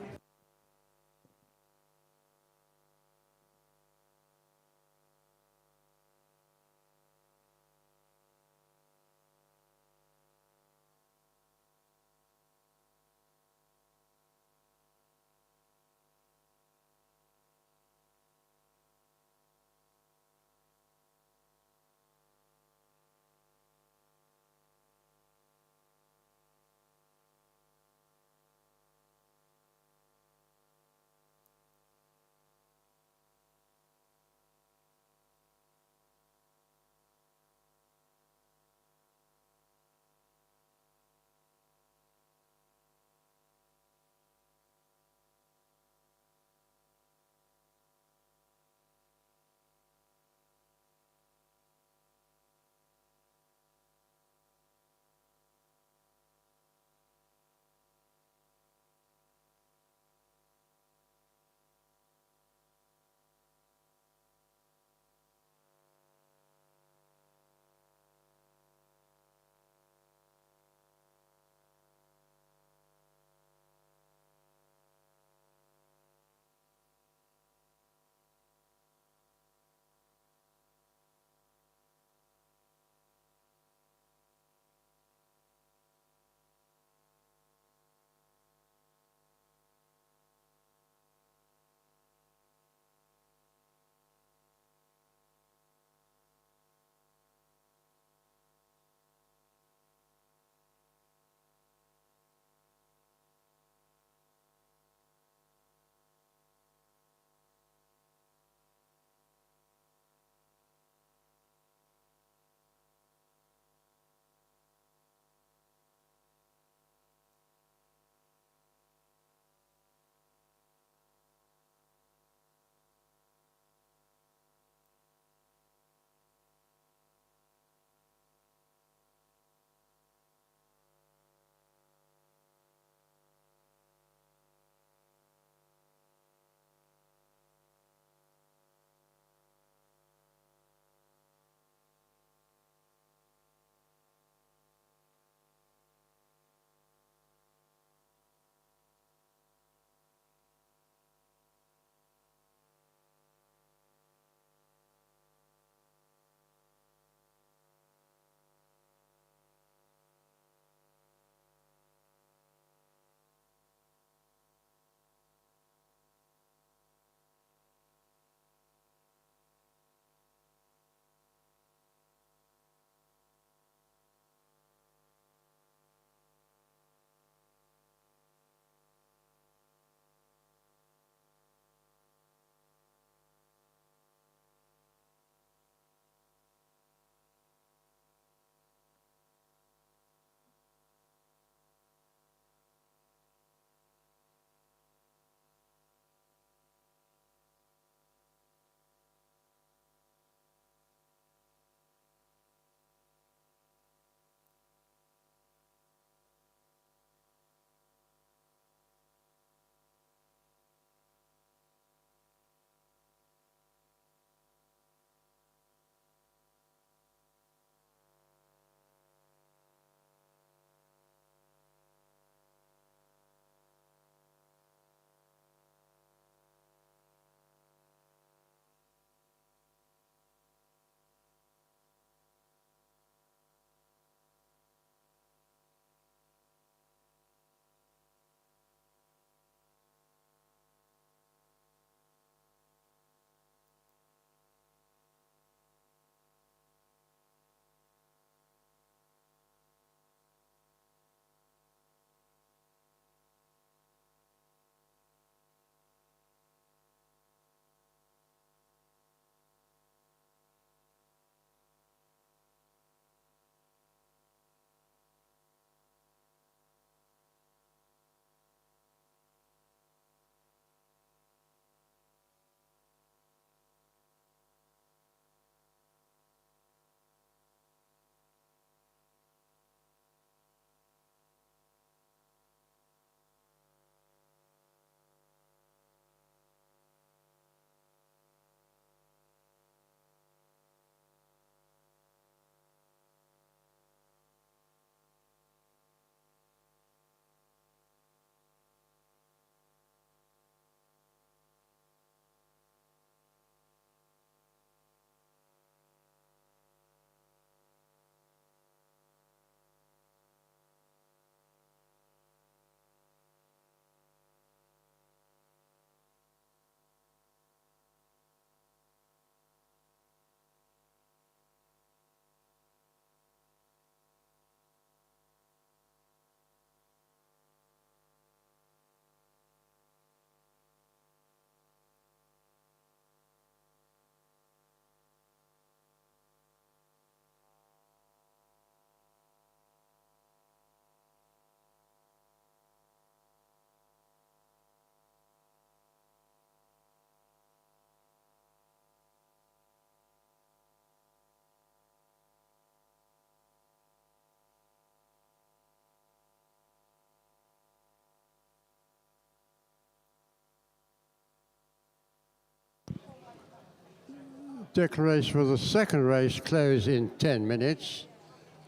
Declaration for the second race close in 10 minutes.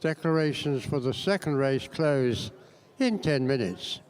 Declarations for the second race close in 10 minutes.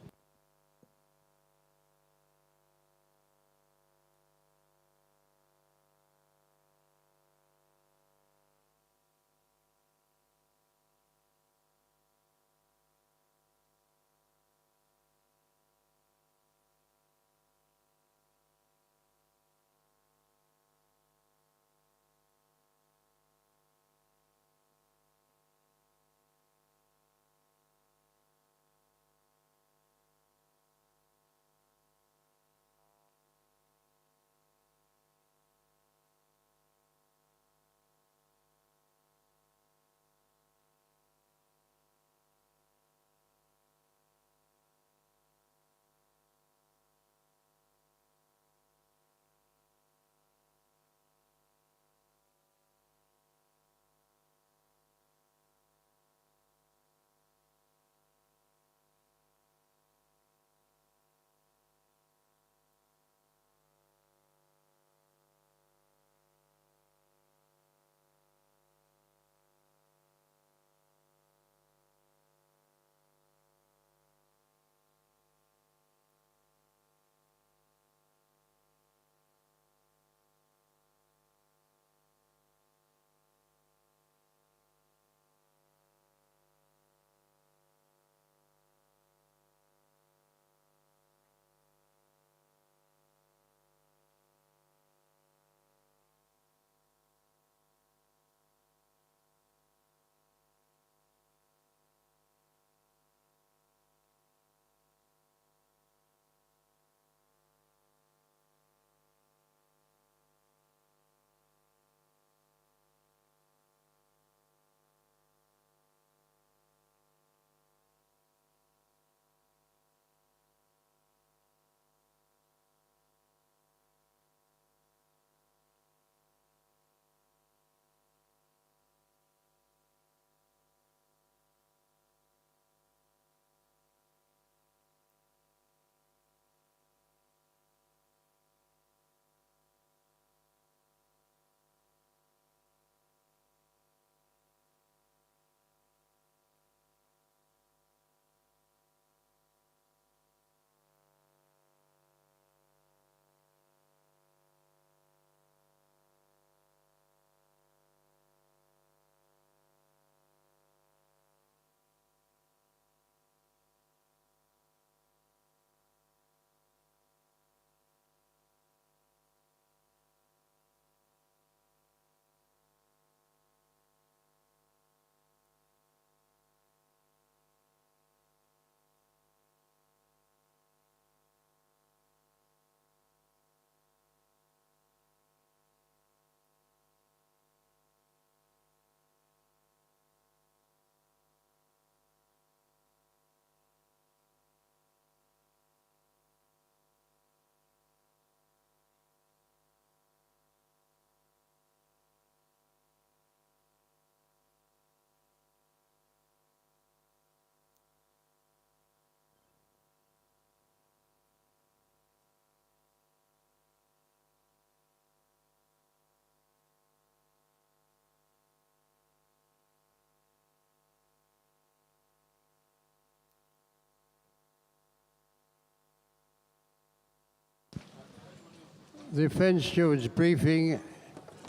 The fence steward's briefing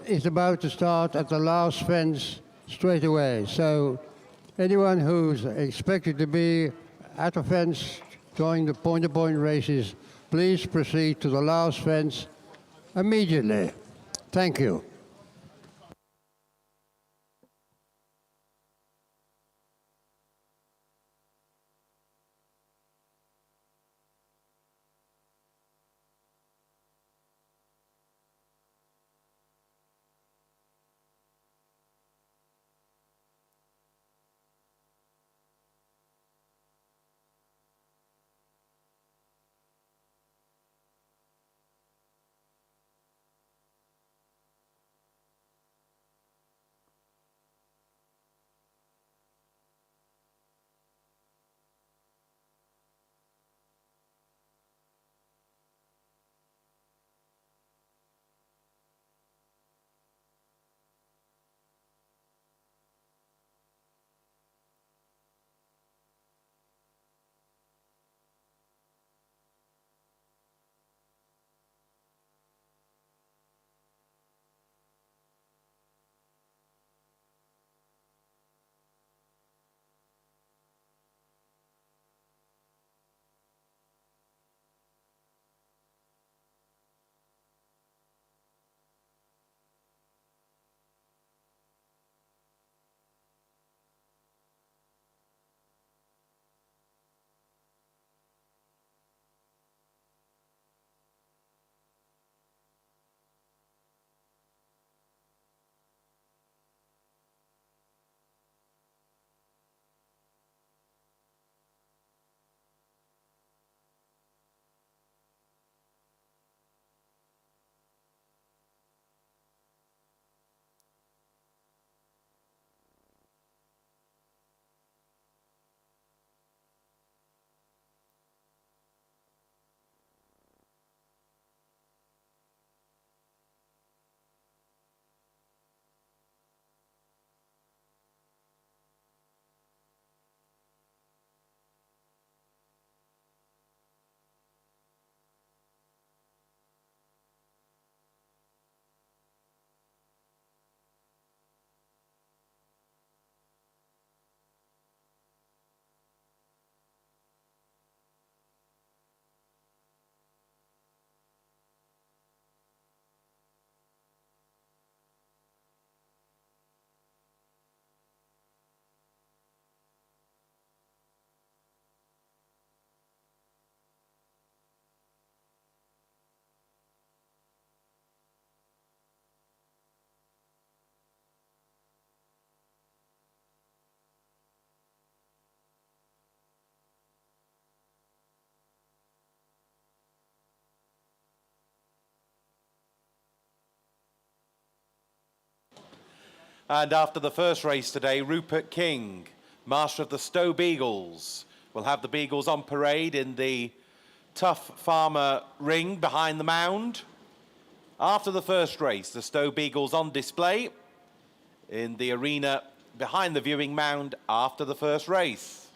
is about to start at the last fence straight away. So anyone who's expected to be at a fence during the point-to-point races, please proceed to the last fence immediately. Thank you. And after the first race today, Rupert King, master of the Stowe Beagles, will have the Beagles on parade in the Tough Farmer ring behind the mound. After the first race, the Stowe Beagles on display in the arena behind the viewing mound after the first race.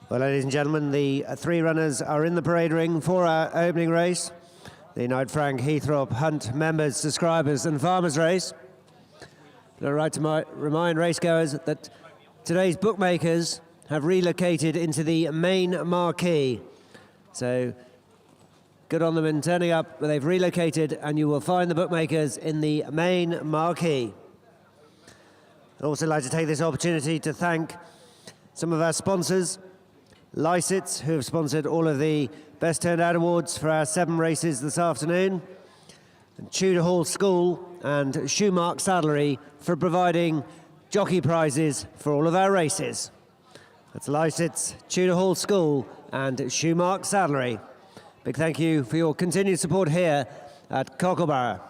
Well, ladies and gentlemen, the three runners are in the parade ring for our opening race. The Knight Frank, Heythrop, Hunt members, subscribers and farmers race. I'd like to remind racegoers that today's bookmakers have relocated into the main marquee. So good on them in turning up, but they've relocated and you will find the bookmakers in the main marquee. I'd also like to take this opportunity to thank some of our sponsors, Lysits, who have sponsored all of the Best Turned Out Awards for our 7 races this afternoon, and Tudor Hall School and Shoemark Saddlery for providing jockey prizes for all of our races. That's Lysits, Tudor Hall School and Shoemark Saddlery. Big thank you for your continued support here at Cocklebarrow.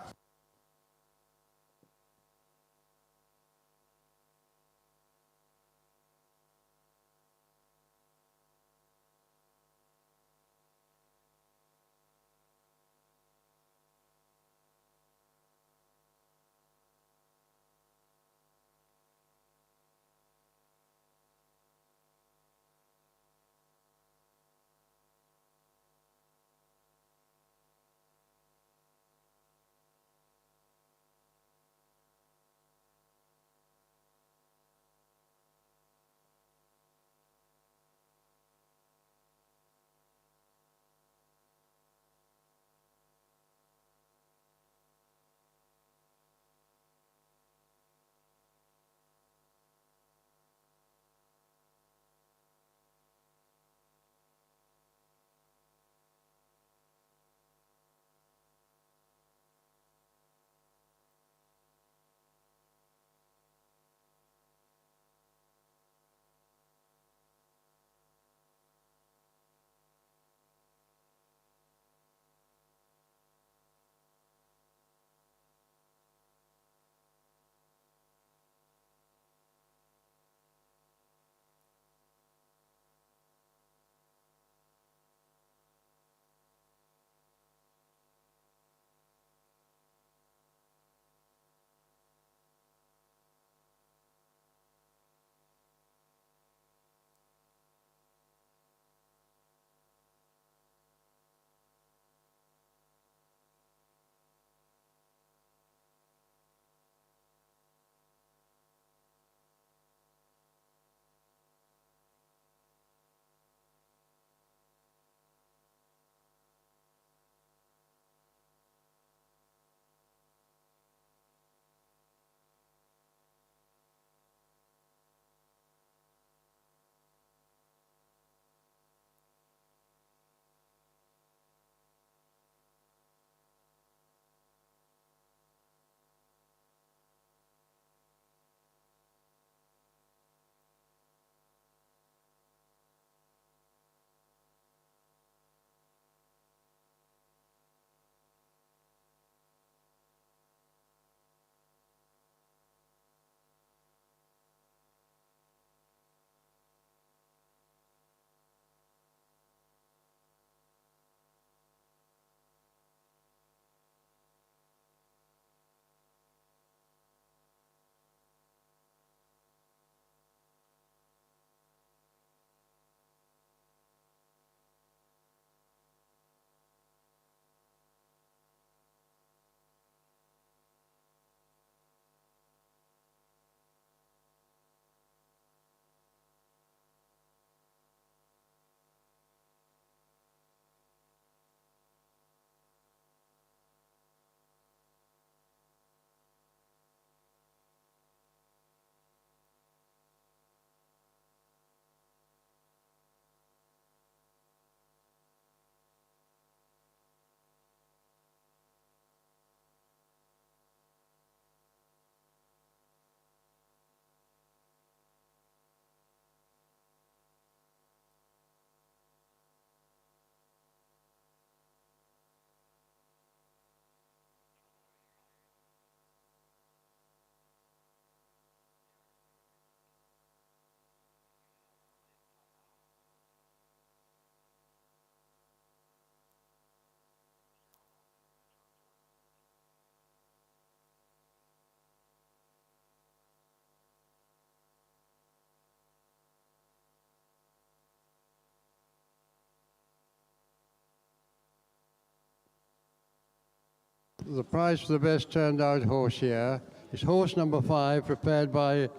The prize for the best turned out horse here is horse number 5, prepared by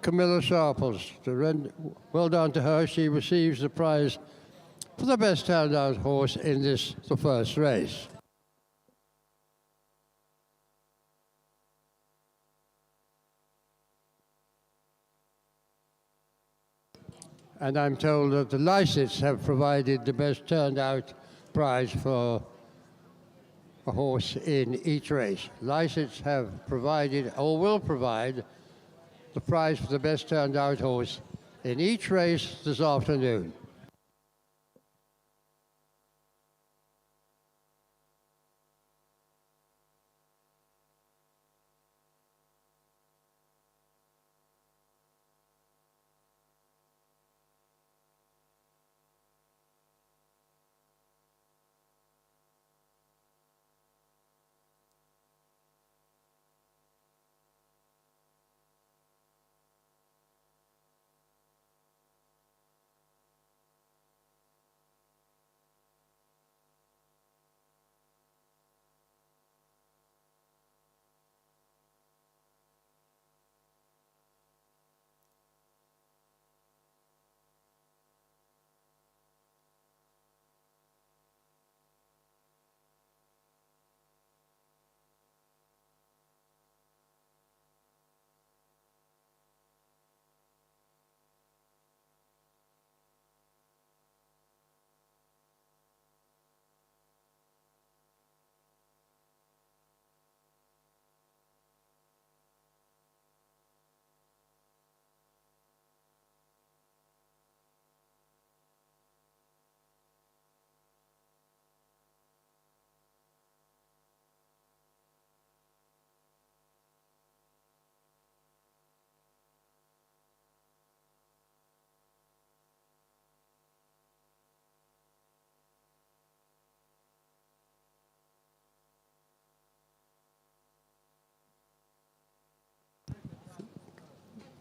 Camilla Sharples. Well done to her. She receives the prize for the best turned out horse in the first race. And I'm told that the Lysits have provided the best turned out prize for a horse in each race. Lysits have provided, or will provide, the prize for the best turned out horse in each race this afternoon.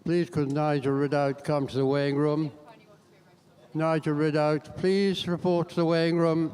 Please could Nigel Ridout come to the weighing room? Nigel Ridout, please report to the weighing room.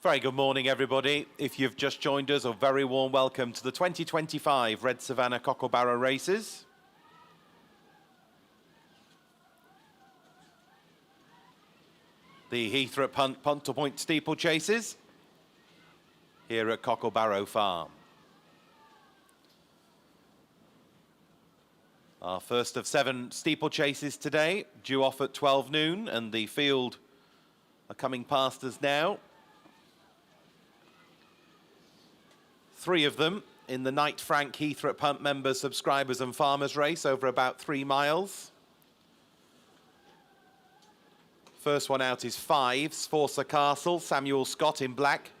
Very good morning, everybody. If you've just joined us, a very warm welcome to the 2025 Red Savannah Cocklebarrow races. The Heythrop punt to point steeplechases here at Cocklebarrow Farm. Our first of 7 steeplechases today, due off at 12 noon, and the field are coming past us now. 3 of them in the Knight Frank Heythrop Hunt members, subscribers and farmers race over about 3 miles. First one out is 5, Sforza Castle, Samuel Scott in black,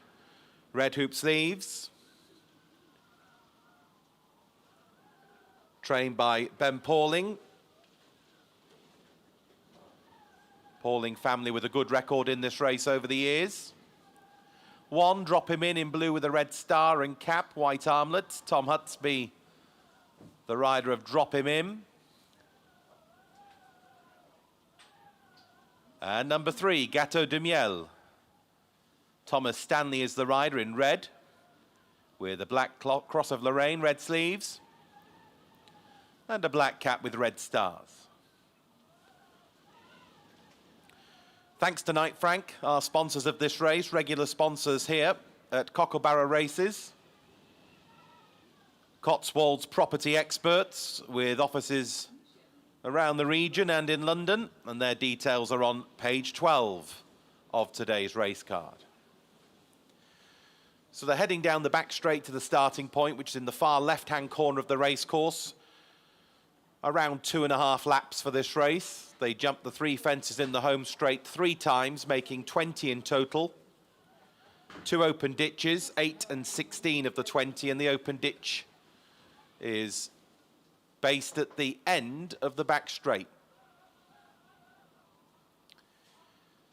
red hoop sleeves. Trained by Ben Pauling. Pauling family with a good record in this race over the years. 1, Drop Him in blue with a red star and cap, white armlet. Tom Hutsby, the rider of Drop Him In. And number 3, Gateau de Miel. Thomas Stanley is the rider in red, with a black cross of Lorraine, red sleeves, and a black cap with red stars. Thanks to Knight Frank, our sponsors of this race, regular sponsors here at Cocklebarrow Races. Cotswolds property experts with offices around the region and in London, and their details are on page 12 of today's race card. So they're heading down the back straight to the starting point, which is in the far left-hand corner of the race course. Around 2.5 laps for this race. They jumped the 3 fences in the home straight 3 times, making 20 in total. 2 open ditches, 8 and 16 of the 20, and the open ditch is based at the end of the back straight.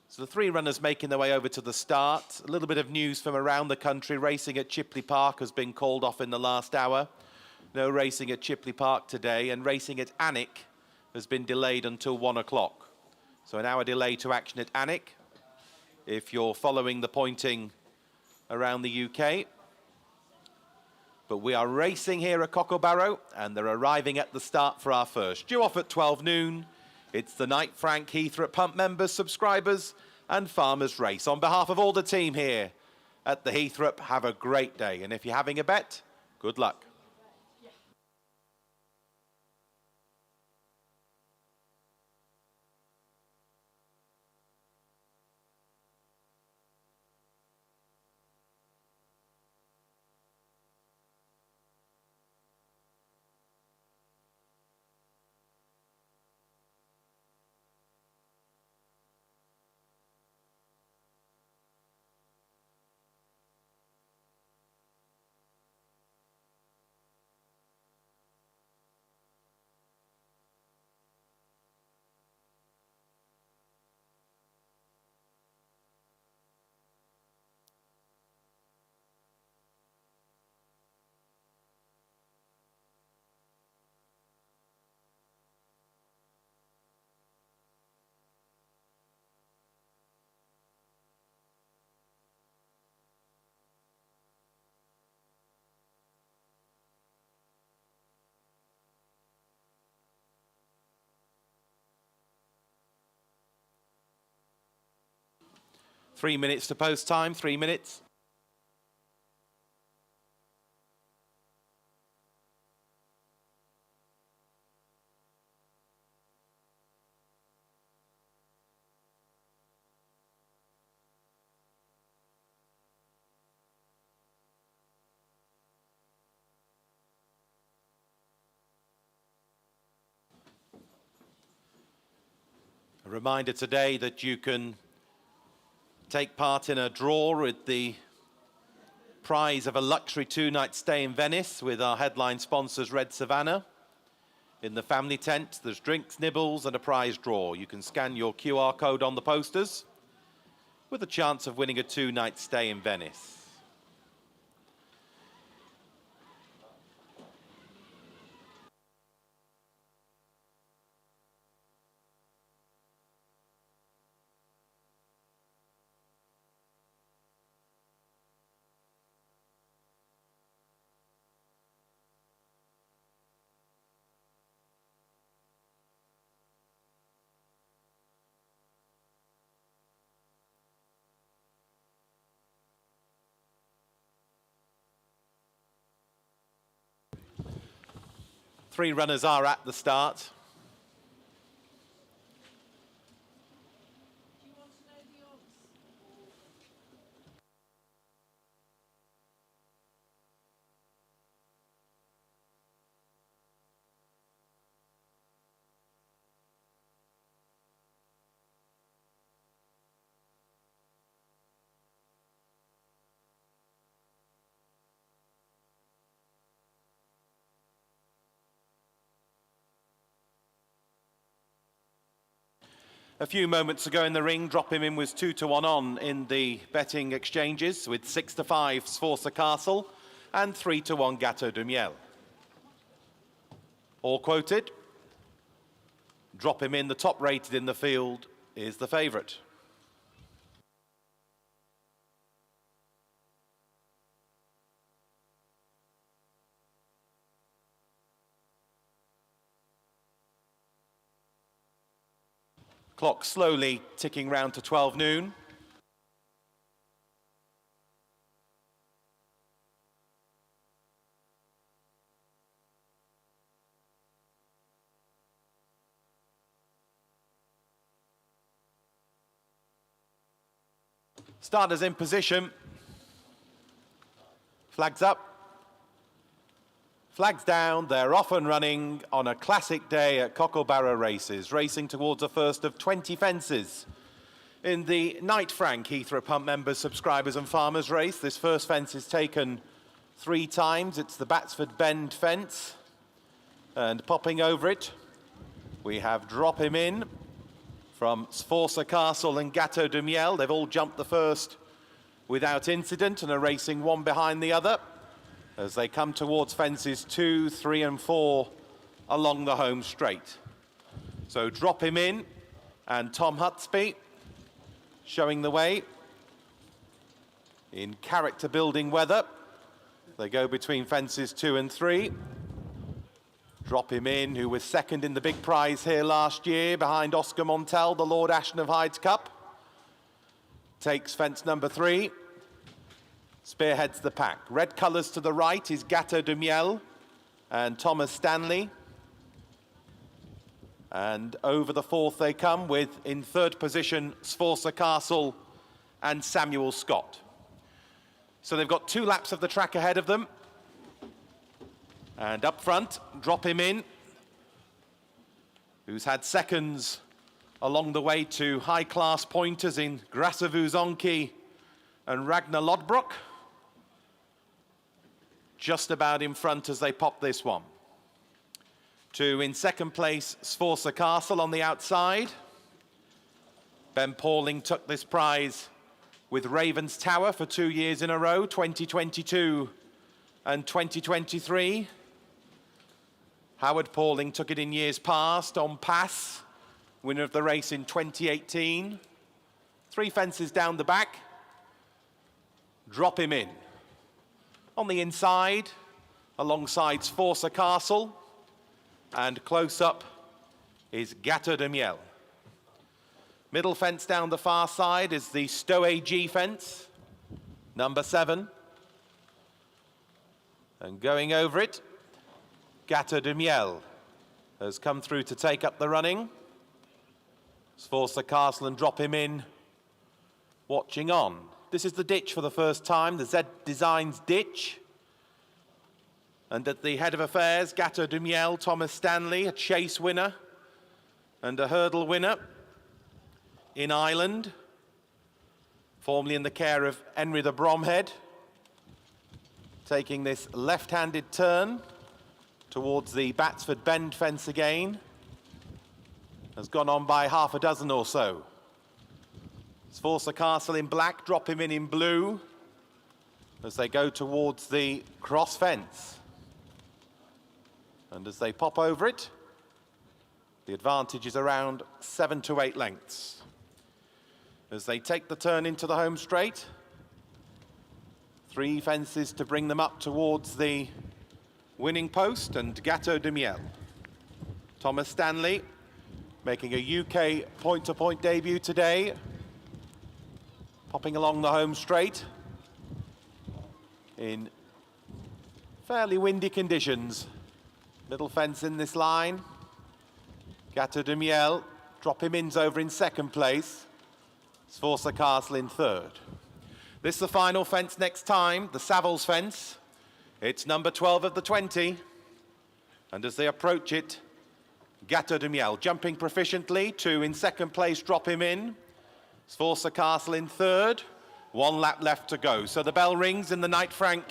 So the 3 runners making their way over to the start. A little bit of news from around the country. Racing at Chipley Park has been called off in the last hour. No racing at Chipley Park today, and racing at Alnwick has been delayed until 1 o'clock. So an hour delay to action at Alnwick, if you're following the pointing around the UK. But we are racing here at Cocklebarrow, and they're arriving at the start for our first. Due off at 12 noon, it's the Knight Frank Heythrop Hunt members, subscribers and farmers race. On behalf of all the team here at the Heythrop, have a great day. And if you're having a bet, good luck. Three minutes to post time, 3 minutes. A reminder today that you can take part in a draw with the prize of a luxury 2-night stay in Venice with our headline sponsors Red Savannah. In the family tent, there's drinks, nibbles and a prize draw. You can scan your QR code on the posters with a chance of winning a 2-night stay in Venice. Three runners are at the start. Do you want to know the odds? Or... 1 A few moments ago in the ring, Drop Him In was 2-1 on in the betting exchanges with 6-5 Sforza Castle and 3-1 Gateau de Miel. All quoted. Drop Him In, the top rated in the field, is the favourite. Clock slowly ticking round to 12 noon. Starters in position. Flags up. Flags down, they're off and running on a classic day at Cocklebarrow races, racing towards a first of 20 fences. In the Knight Frank Heythrop Pump members, subscribers and farmers race, this first fence is taken 3 times. It's the Batsford Bend fence. And popping over it, we have Drop Him In from Sforza Castle and Gateau de Miel. They've all jumped the first without incident and are racing one behind the other as they come towards fences 2, 3 and 4 along the home straight. So Drop Him In and Tom Hutsby showing the way in character building weather. They go between fences 2 and 3. Drop Him In, who was second in the big prize here last year behind Oscar Montel, the Lord Ashton of Hyde's Cup, takes fence number 3. Spearheads the pack. Red colours to the right is Gateau de Miel and Thomas Stanley. And over the 4th they come with, in 3rd position, Sforza Castle and Samuel Scott. So they've got 2 laps of the track ahead of them. And up front, Drop Him In, who's had seconds along the way to high-class pointers in Grasavoo Zonki and Ragnar Lodbrok. Just about in front as they pop this one. 2 in 2nd place, Sforza Castle on the outside. Ben Pauling took this prize with Ravens Tower for 2 years in a row, 2022 and 2023. Howard Pauling took it in years past on Pass, winner of the race in 2018. 3 fences down the back. Drop Him In. On the inside, alongside Sforza Castle, and close up is Gateau de Miel. Middle fence down the far side is the Stowe AG fence, number 7. And going over it, Gateau de Miel has come through to take up the running. Sforza Castle and Drop Him In watching on. This is the ditch for the first time, the Z Designs ditch. And at the head of affairs, Gateau de Miel, Thomas Stanley, a chase winner and a hurdle winner in Ireland, formerly in the care of Henry the Bromhead, taking this left-handed turn towards the Batsford Bend fence again. Has gone on by half a dozen or so. Sforza Castle in black, Drop Him In blue, as they go towards the cross fence. And as they pop over it, the advantage is around 7 to 8 lengths. As they take the turn into the home straight, 3 fences to bring them up towards the winning post and Gateau de Miel. Thomas Stanley making a UK point-to-point debut today, popping along the home straight in fairly windy conditions. Middle fence in this line. Gateau de Miel, Drop Him In's over in 2nd place. Sforza Castle in 3rd. This is the final fence next time, the Savills fence. It's number 12 of the 20. And as they approach it, Gateau de Miel jumping proficiently. 2 in 2nd place, Drop Him In. Sforza Castle in 3rd. 1 lap left to go. So the bell rings in the Knight Frank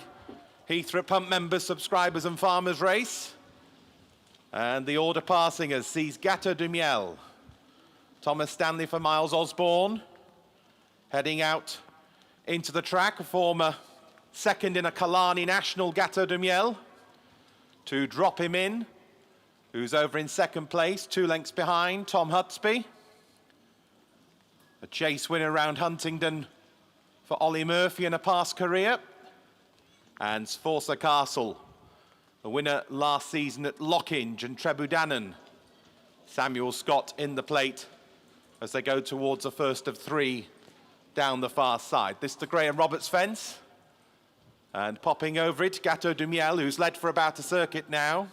Heythrop Pump members, subscribers and farmers race. And the order passing as sees Gateau de Miel, Thomas Stanley for Miles Osborne. Heading out into the track, a former second in a Kalani National, Gateau de Miel. To drop him in, who's over in second place, 2 lengths behind, Tom Hutsby. A chase winner around Huntingdon for Ollie Murphy in a past career. And Sforza Castle, a winner last season at Lockinge and Trebudanon. Samuel Scott in the plate as they go towards the first of 3 down the far side. This is the Graham Roberts fence. And popping over it, Gateau de Miel, who's led for about a circuit now.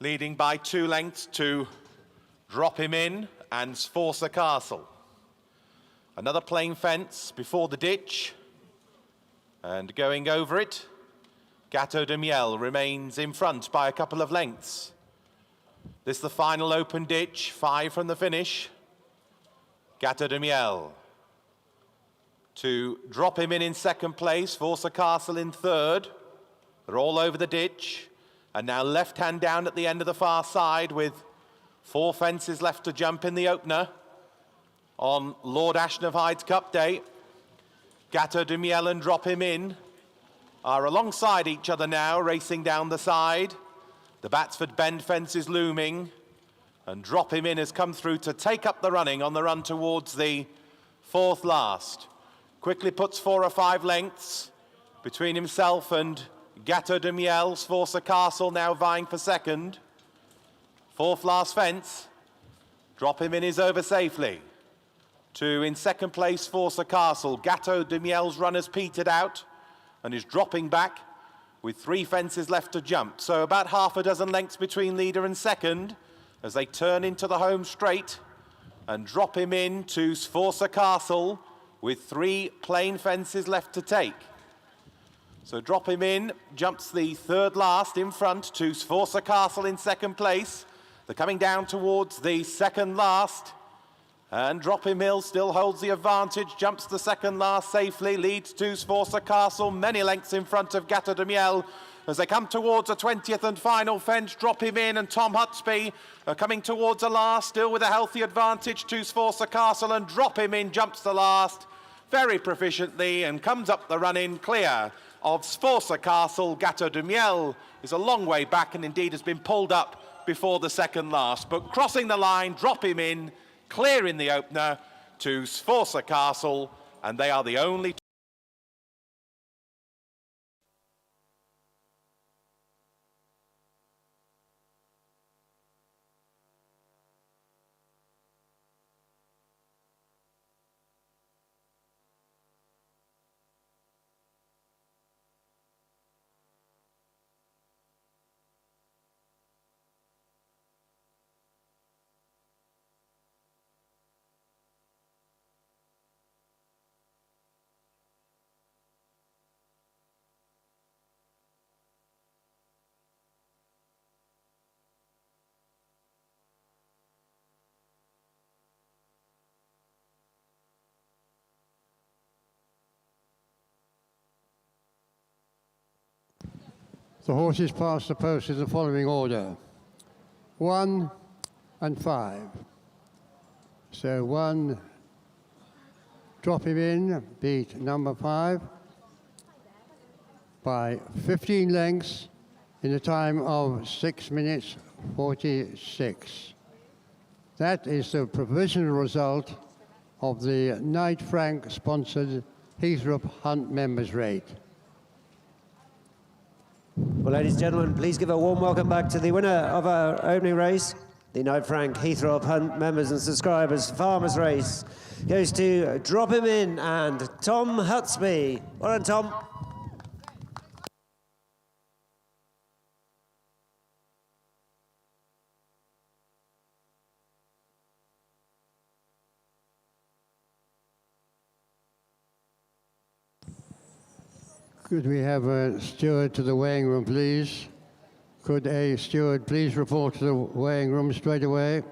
Leading by 2 lengths to drop him in, and Sforza Castle. Another plain fence before the ditch. And going over it, Gateau de Miel remains in front by a couple of lengths. This is the final open ditch, 5 from the finish. Gateau de Miel. To drop him in second place, Sforza Castle in third. They're all over the ditch. And now left hand down at the end of the far side with 4 fences left to jump in the opener on Lord Ashton of Hyde's Cup Day. Gateau de Miel and Drop Him In are alongside each other now, racing down the side. The Batsford Bend fence is looming, and Drop Him In has come through to take up the running on the run towards the 4th last. Quickly puts 4 or 5 lengths between himself and Gateau de Miel. Sforza Castle now vying for second. 4th last fence. Drop Him In is over safely. To in second place, Sforza Castle. Gateau de Miel's run has petered out and is dropping back with 3 fences left to jump. So about half a dozen lengths between leader and second as they turn into the home straight, and Drop Him In to Sforza Castle with 3 plain fences left to take. So Drop Him In jumps the 3rd last in front to Sforza Castle in second place. They're coming down towards the 2nd last. And Drop Him In still holds the advantage, jumps the 2nd last safely, leads to Sforza Castle, many lengths in front of Gateau de Miel. As they come towards the 20th and final fence, Drop Him In and Tom Hutsby are coming towards the last, still with a healthy advantage to Sforza Castle, and Drop Him In jumps the last very proficiently and comes up the run-in clear of Sforza Castle. Gateau de Miel is a long way back and indeed has been pulled up before the 2nd last, but crossing the line, Drop Him In, clear in the opener to Sforza Castle, and they are the only The horses past the post in the following order: 1 and 5. So 1, Drop Him In, beat number 5 by 15 lengths in a time of 6 minutes 46. That is the provisional result of the Knight Frank sponsored Heythrop Hunt members rate. Well, ladies and gentlemen, please give a warm welcome back to the winner of our opening race. The Knight Frank Heythrop Hunt members and subscribers farmers race goes to Drop Him In and Tom Hutsby. Well done, Tom. Could we have a steward to the weighing room, please? Could a steward please report to the weighing room straight away?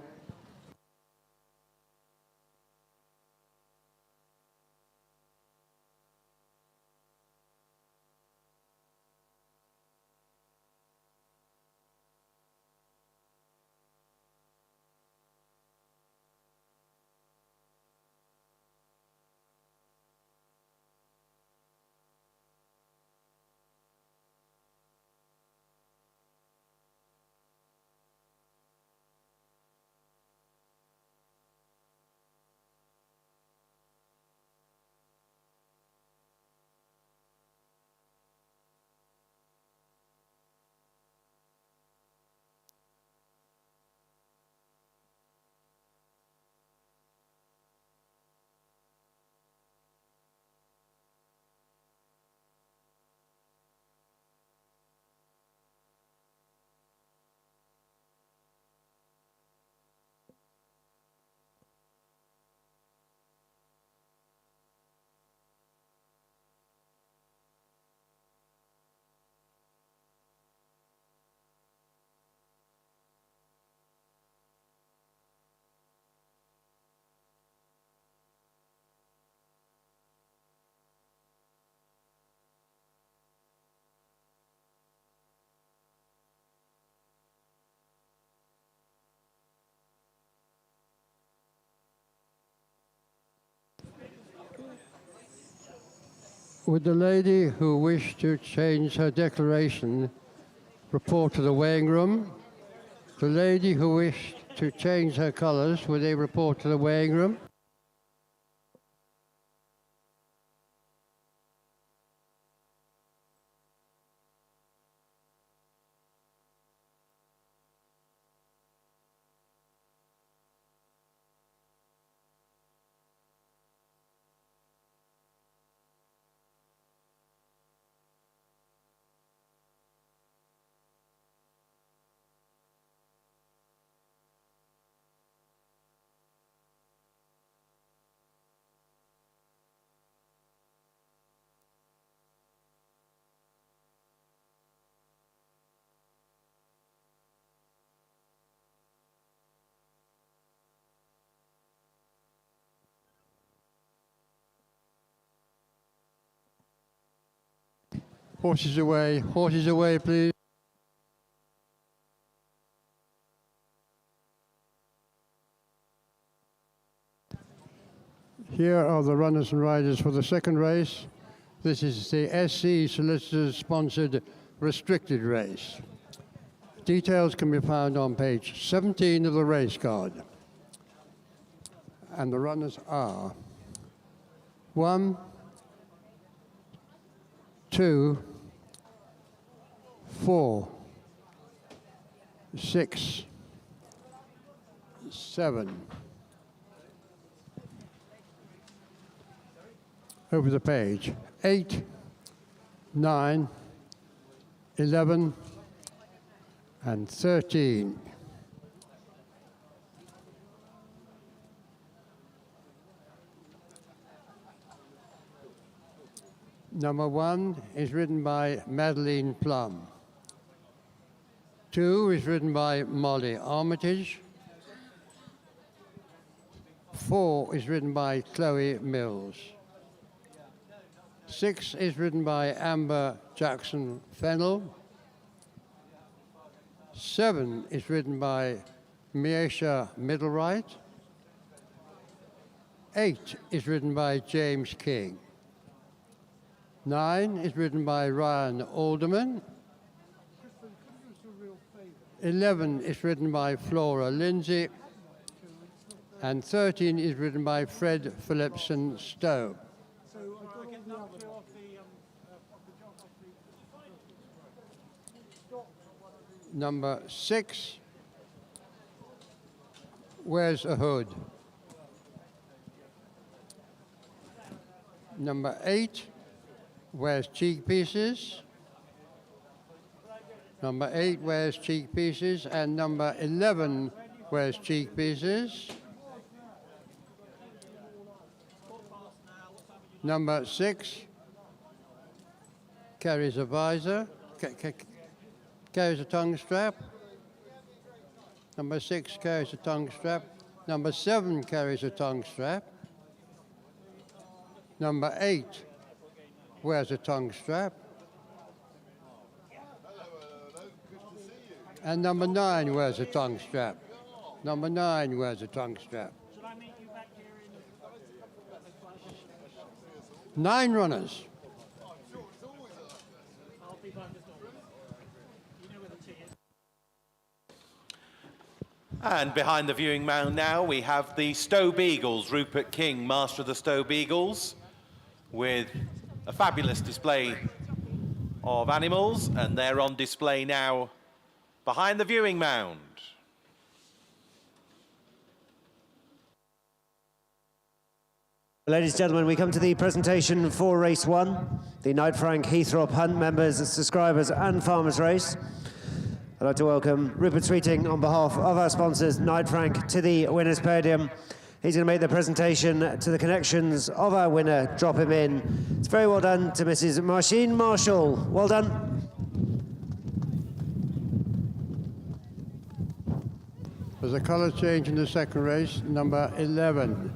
Would the lady who wished to change her declaration report to the weighing room? The lady who wished to change her colours, would they report to the weighing room? Horses away, please. Here are the runners and riders for the second race. This is the SC Solicitors sponsored restricted race. Details can be found on page 17 of the race card. And the runners are 1, 2, 4, 6, 7. Over the page. 8, 9, 11, and 13. Number 1 is ridden by Madeline Plum. 2 is ridden by Molly Armitage. 4 is ridden by Chloe Mills. 6 is ridden by Amber Jackson Fennell. 7 is ridden by Miesha Middlewright. 8 is ridden by James King. 9 is ridden by Ryan Alderman. 11 is ridden by Flora Lindsay. And 13 is ridden by Fred Phillipson Stowe. Number 6 wears a hood. Number 8 wears cheek pieces. Number 8 wears cheek pieces, and number 11 wears cheek pieces. Number 6 carries a visor, carries a tongue strap. Number 6 carries a tongue strap. Number 7 carries a tongue strap. Number 8 wears a tongue strap. And number 9 wears a tongue strap. Number 9 wears a tongue strap. 9 runners. And behind the viewing mound now, we have the Stowe Beagles, Rupert King, master of the Stowe Beagles, with a fabulous display of animals, and they're on display now behind the viewing mound. Ladies and gentlemen, we come to the presentation for race 1, the Knight Frank Heythrop Hunt members, subscribers and farmers race. I'd like to welcome Rupert Sweeting on behalf of our sponsors, Knight Frank, to the winner's podium. He's going to make the presentation to the connections of our winner, drop him in. It's very well done to Mrs. Marcine Marshall. Well done. There's a colour change in the second race. Number 11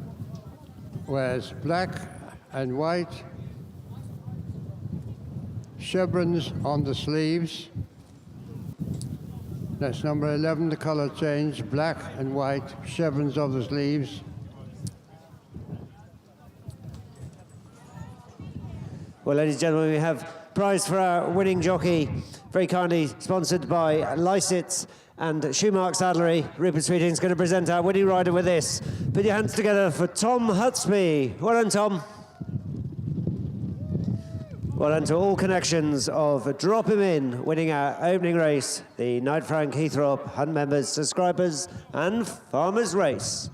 wears black and white, chevrons on the sleeves. That's number 11, the colour change, black and white, chevrons of the sleeves. Well, ladies and gentlemen, we have prize for our winning jockey, very kindly sponsored by Lysitz and Schumark Saddlery. Rupert Sweeting's going to present our winning rider with this. Put your hands together for Tom Hutsby. Well done, Tom. Well done to all connections of Drop Him In, winning our opening race, the Knight Frank Heythrop Hunt Members, Subscribers and Farmers Race.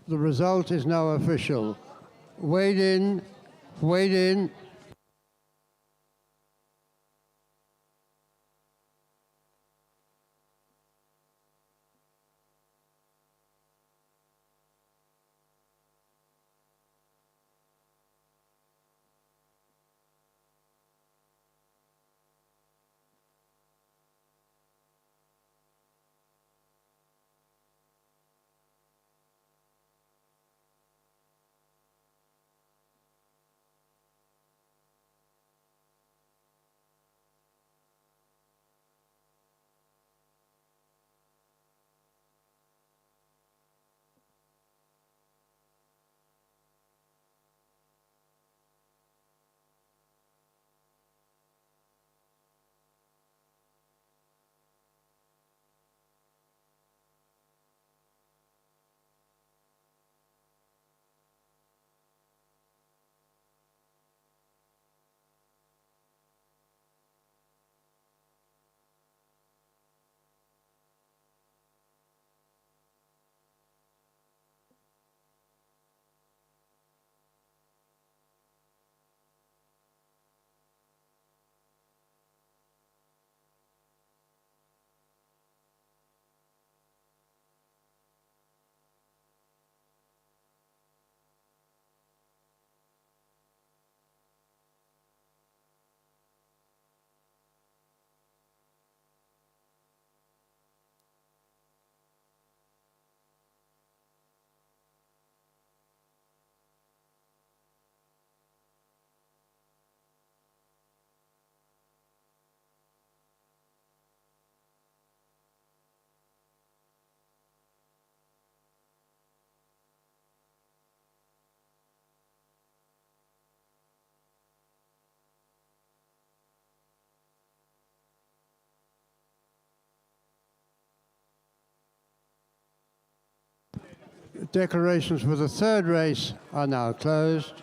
The result is now official. Weighed in, weighed in. Declarations for the third race are now closed.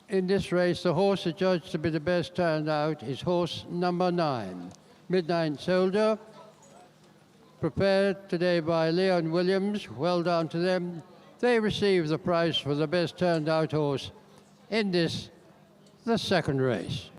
In this race, the horse adjudged to be the best turned out is horse number 9, Midnight Soldier, prepared today by Leon Williams. Well done to them. They receive the prize for the best turned out horse in this, the second race.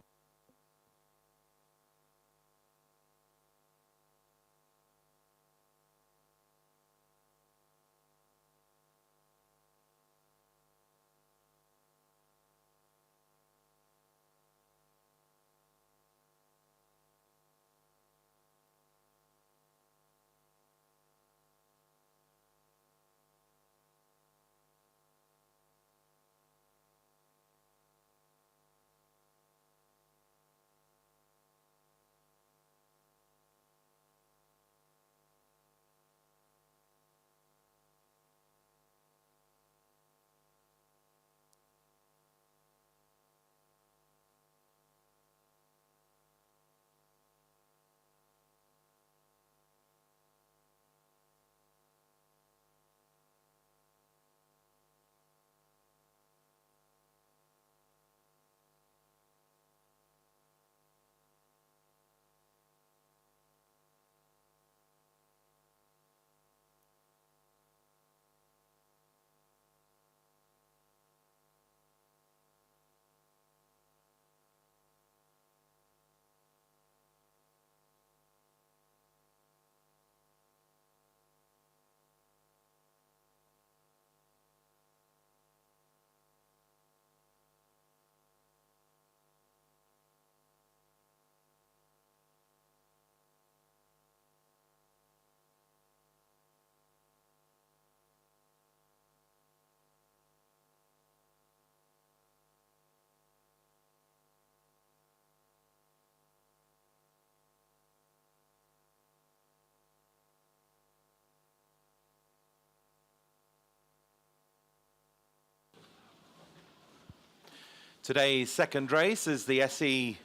Today's second race is the SE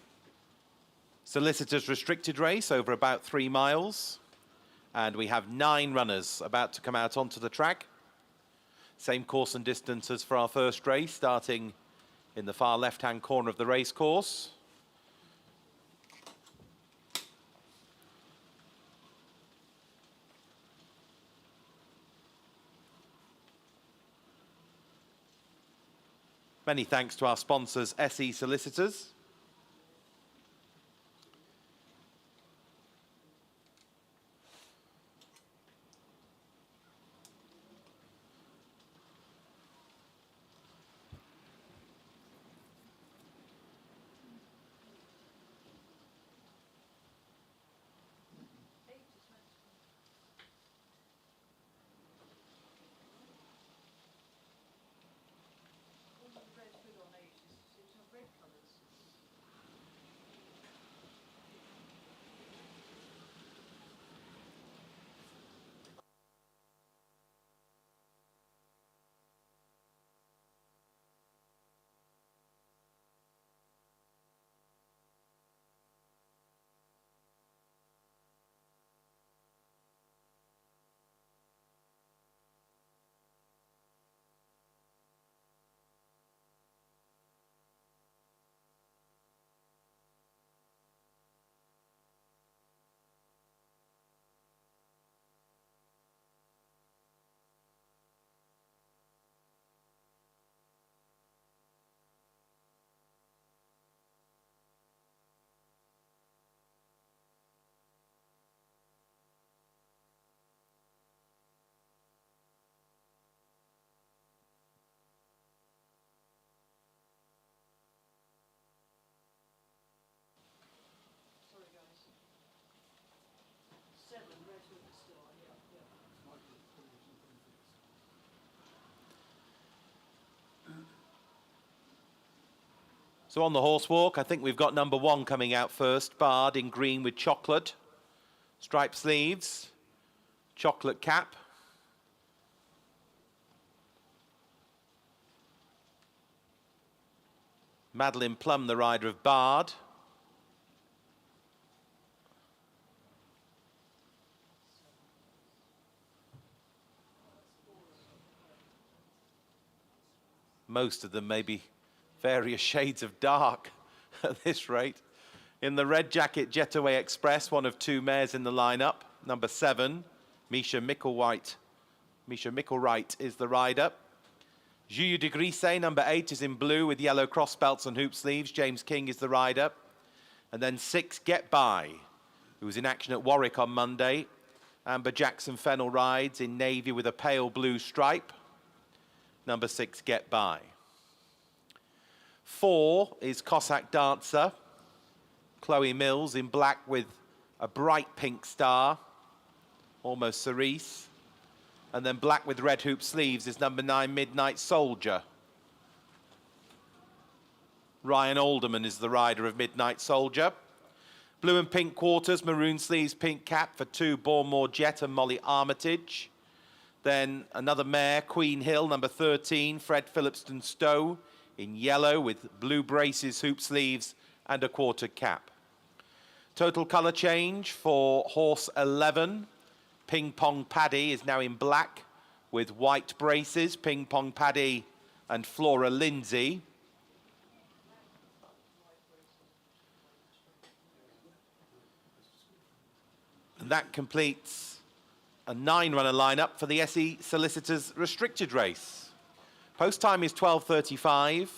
Solicitors Restricted Race over about 3 miles. And we have 9 runners about to come out onto the track. Same course and distance as for our first race, starting in the far left-hand corner of the race course. Many thanks to our sponsors, SE Solicitors. So on the horse walk, I think we've got number 1 coming out first, Bard in green with chocolate, striped sleeves, chocolate cap. Madeline Plum, the rider of Bard. Most of them maybe various shades of dark at this rate. In the red jacket, Jetaway Express, one of 2 mares in the lineup. Number 7, Misha Micklewright. Misha Micklewright is the rider. Jules de Grisey, number 8, is in blue with yellow cross belts and hoop sleeves. James King is the rider. And then 6, Get By, who was in action at Warwick on Monday. Amber Jackson Fennell rides in navy with a pale blue stripe. Number 6, Get By. 4 is Cossack Dancer. Chloe Mills in black with a bright pink star, almost cerise. And then black with red hoop sleeves is number 9, Midnight Soldier. Ryan Alderman is the rider of Midnight Soldier. Blue and pink quarters, maroon sleeves, pink cap for 2, Bournemore Jet and Molly Armitage. Then another mare, Queen Hill, number 13, Fred Phillipston Stowe, in yellow with blue braces, hoop sleeves, and a quartered cap. Total colour change for horse 11. Ping Pong Paddy is now in black with white braces. Ping Pong Paddy and Flora Lindsay. And that completes a 9-runner lineup for the SE Solicitors Restricted Race. Post time is 12:35.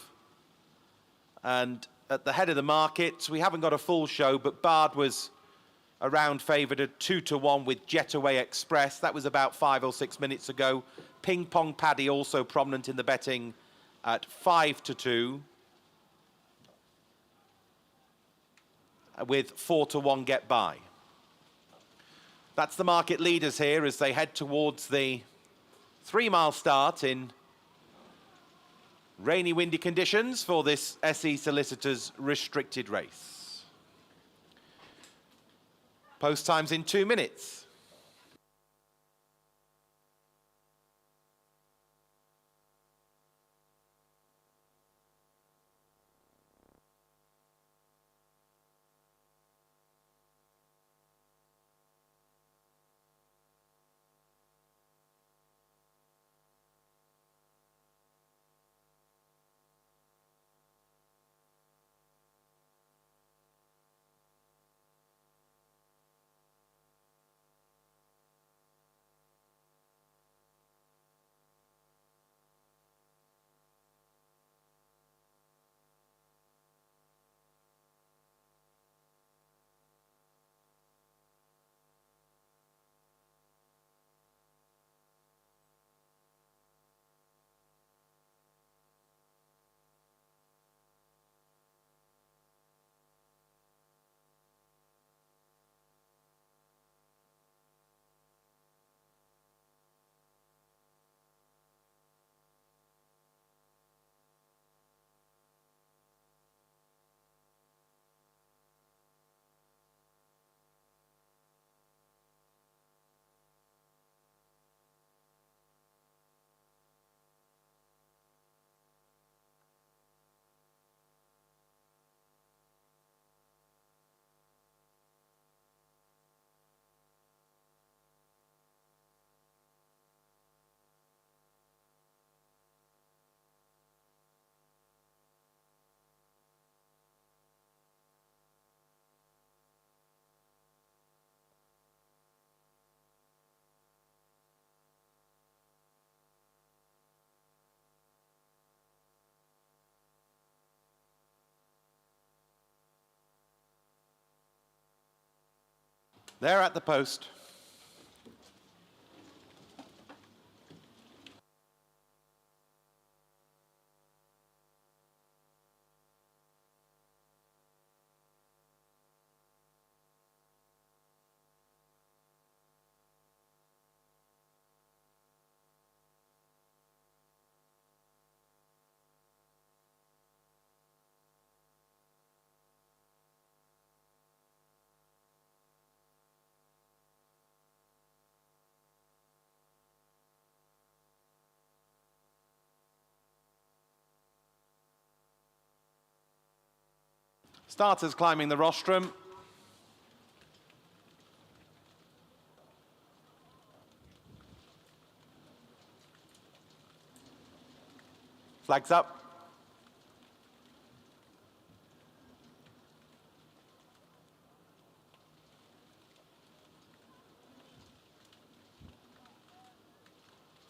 And at the head of the market, we haven't got a full show, but Bard was around favoured at 2-1 with Jetaway Express. That was about 5 or 6 minutes ago. Ping Pong Paddy also prominent in the betting at 5-2. With 4-1 Get By. That's the market leaders here as they head towards the 3-mile start in rainy, windy conditions for this SE Solicitors Restricted Race. Post time's in 2 minutes. They're at the post. Starters climbing the rostrum. Flags up.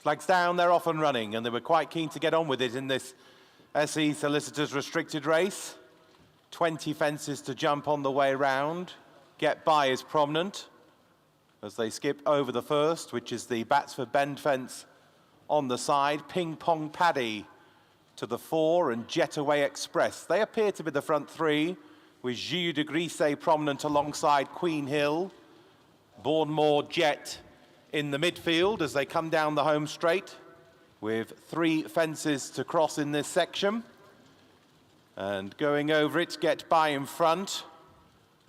Flags down, they're off and running, and they were quite keen to get on with it in this SE Solicitors restricted race. 20 fences to jump on the way round. Get By is prominent as they skip over the first, which is the Batsford Bend fence on the side. Ping Pong Paddy to the 4 and Jetaway Express. They appear to be the front 3, with Gilles de Grisey prominent alongside Queen Hill. Bournemore Jet in the midfield as they come down the home straight, with 3 fences to cross in this section. And going over it, Get By in front.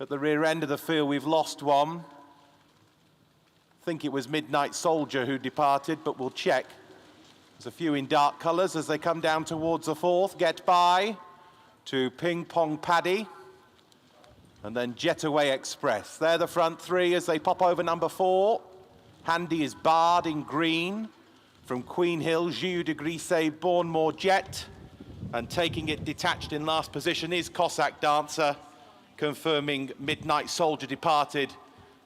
At the rear end of the field, we've lost one. I think it was Midnight Soldier who departed, but we'll check. There's a few in dark colours as they come down towards the 4th. Get By to Ping Pong Paddy. And then Jetaway Express. They're the front 3 as they pop over number 4. Handy is barred in green. From Queen Hill, Gilles de Grisey, Bournemore Jet. And taking it detached in last position is Cossack Dancer, confirming Midnight Soldier departed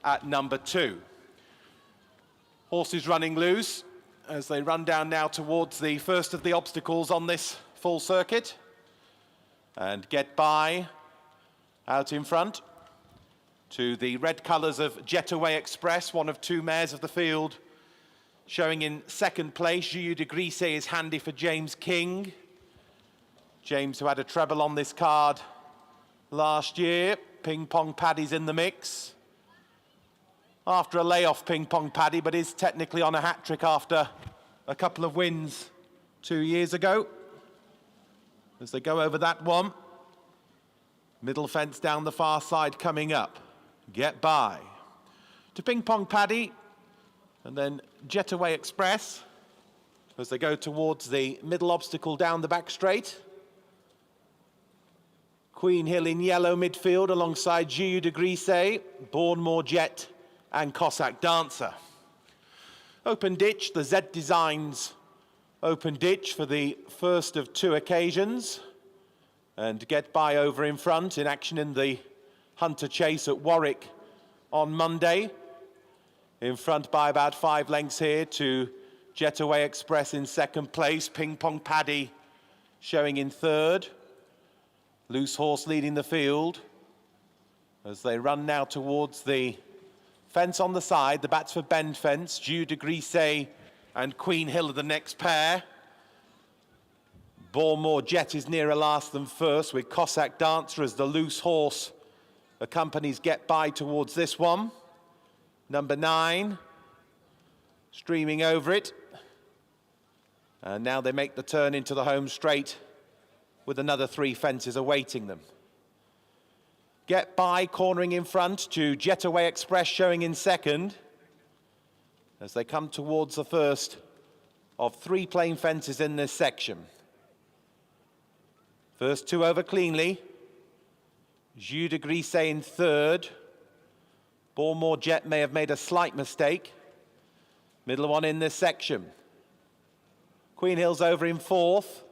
at number 2. Horses running loose as they run down now towards the first of the obstacles on this full circuit. And Get By out in front to the red colours of Jetaway Express, one of 2 mares of the field. Showing in second place, Gilles de Grisey is handy for James King. James, who had a treble on this card last year. Ping Pong Paddy's in the mix. After a layoff, Ping Pong Paddy, but is technically on a hat-trick after a couple of wins 2 years ago. As they go over that one. Middle fence down the far side coming up. Get By to Ping Pong Paddy, and then Jetaway Express as they go towards the middle obstacle down the back straight. Queen Hill in yellow midfield alongside Gilles de Grisey, Bournemore Jet and Cossack Dancer. Open ditch, the Z Designs open ditch for the first of 2 occasions. And Get By over in front, in action in the Hunter Chase at Warwick on Monday. In front by about 5 lengths here to Jetaway Express in second place. Ping Pong Paddy showing in third. Loose Horse leading the field as they run now towards the fence on the side, the Batsford Bend fence. Gilles de Grisey and Queen Hill are the next pair. Bournemore Jet is nearer last than first, with Cossack Dancer as the Loose Horse accompanies Get By towards this one. Number 9, streaming over it. And now they make the turn into the home straight with another 3 fences awaiting them. Get By cornering in front to Jetaway Express showing in second as they come towards the first of 3 plain fences in this section. First 2 over cleanly. Gilles de Grisey in third. Bournemore Jet may have made a slight mistake. Middle one in this section. Queen Hill's over in 4th.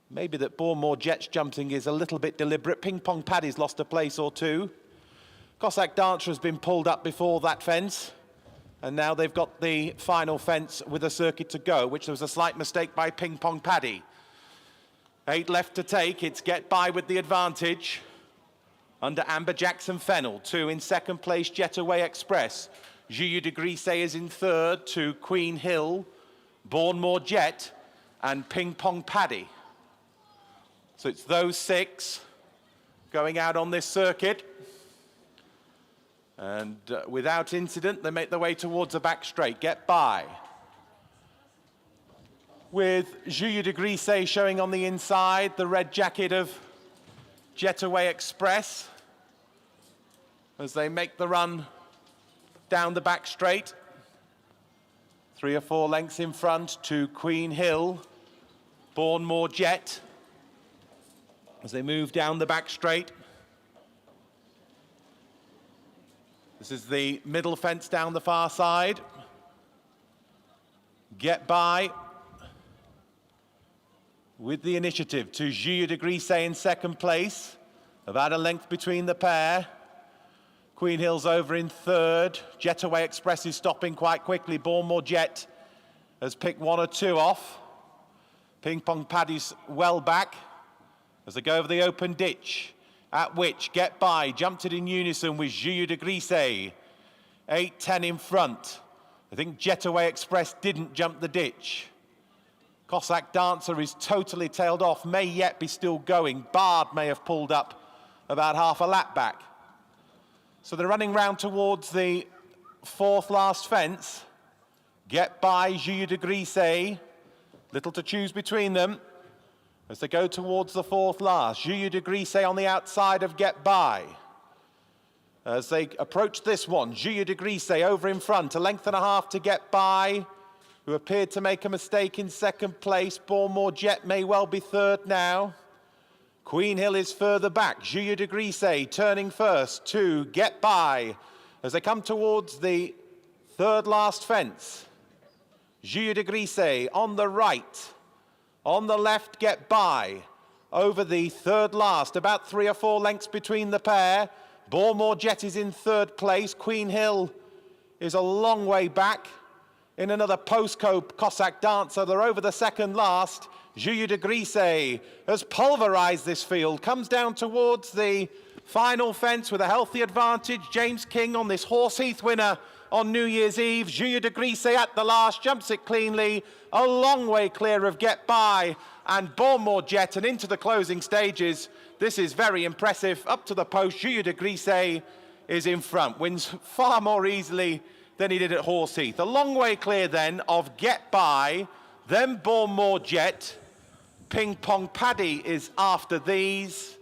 Maybe that Bournemore Jet's jumping is a little bit deliberate. Ping Pong Paddy's lost a place or 2. Cossack Dancer has been pulled up before that fence. And now they've got the final fence with a circuit to go, which was a slight mistake by Ping Pong Paddy. 8 left to take. It's Get By with the advantage under Amber Jackson Fennell. 2 in second place, Jetaway Express. Gilles de Grisey is in third to Queen Hill, Bournemore Jet and Ping Pong Paddy. So it's those 6 going out on this circuit. And without incident, they make their way towards the back straight. Get By with Gilles de Grisey showing on the inside, the red jacket of Jetaway Express as they make the run down the back straight. 3 or 4 lengths in front to Queen Hill, Bournemore Jet as they move down the back straight. This is the middle fence down the far side. Get By with the initiative to Gilles de Grisey in second place. About a length between the pair. Queen Hill's over in third. Jetaway Express is stopping quite quickly. Bournemore Jet has picked 1 or 2 off. Ping Pong Paddy's well back as they go over the open ditch, at which Get By jumped it in unison with Juju de Grisey. 8-10 in front. I think Jetaway Express didn't jump the ditch. Cossack Dancer is totally tailed off, may yet be still going. Bard may have pulled up about half a lap back. So they're running round towards the 4th last fence. Get By, Juju de Grisey. Little to choose between them as they go towards the 4th last. Juju de Grisey on the outside of Get By. As they approach this one, Juju de Grisey over in front, a length and a half to Get By, who appeared to make a mistake in 2nd place. Bournemore Jet may well be 3rd now. Queen Hill is further back. Juju de Grisey turning first to Get By as they come towards the 3rd last fence. Juju de Grisey on the right. On the left, Get By. Over the 3rd last, about 3 or 4 lengths between the pair. Bournemore Jet is in 3rd place. Queen Hill is a long way back. In another postcode, Cossack Dancer, they're over the 2nd last. Juju de Grisey has pulverised this field, comes down towards the final fence with a healthy advantage. James King on this Horse Heath winner on New Year's Eve. Juju de Grisey at the last, jumps it cleanly, a long way clear of Get By and Bournemore Jet, and into the closing stages. This is very impressive. Up to the post, Juju de Grisey is in front, wins far more easily than he did at Horse Heath. A long way clear then of Get By, then Bournemore Jet. Ping Pong Paddy is after these,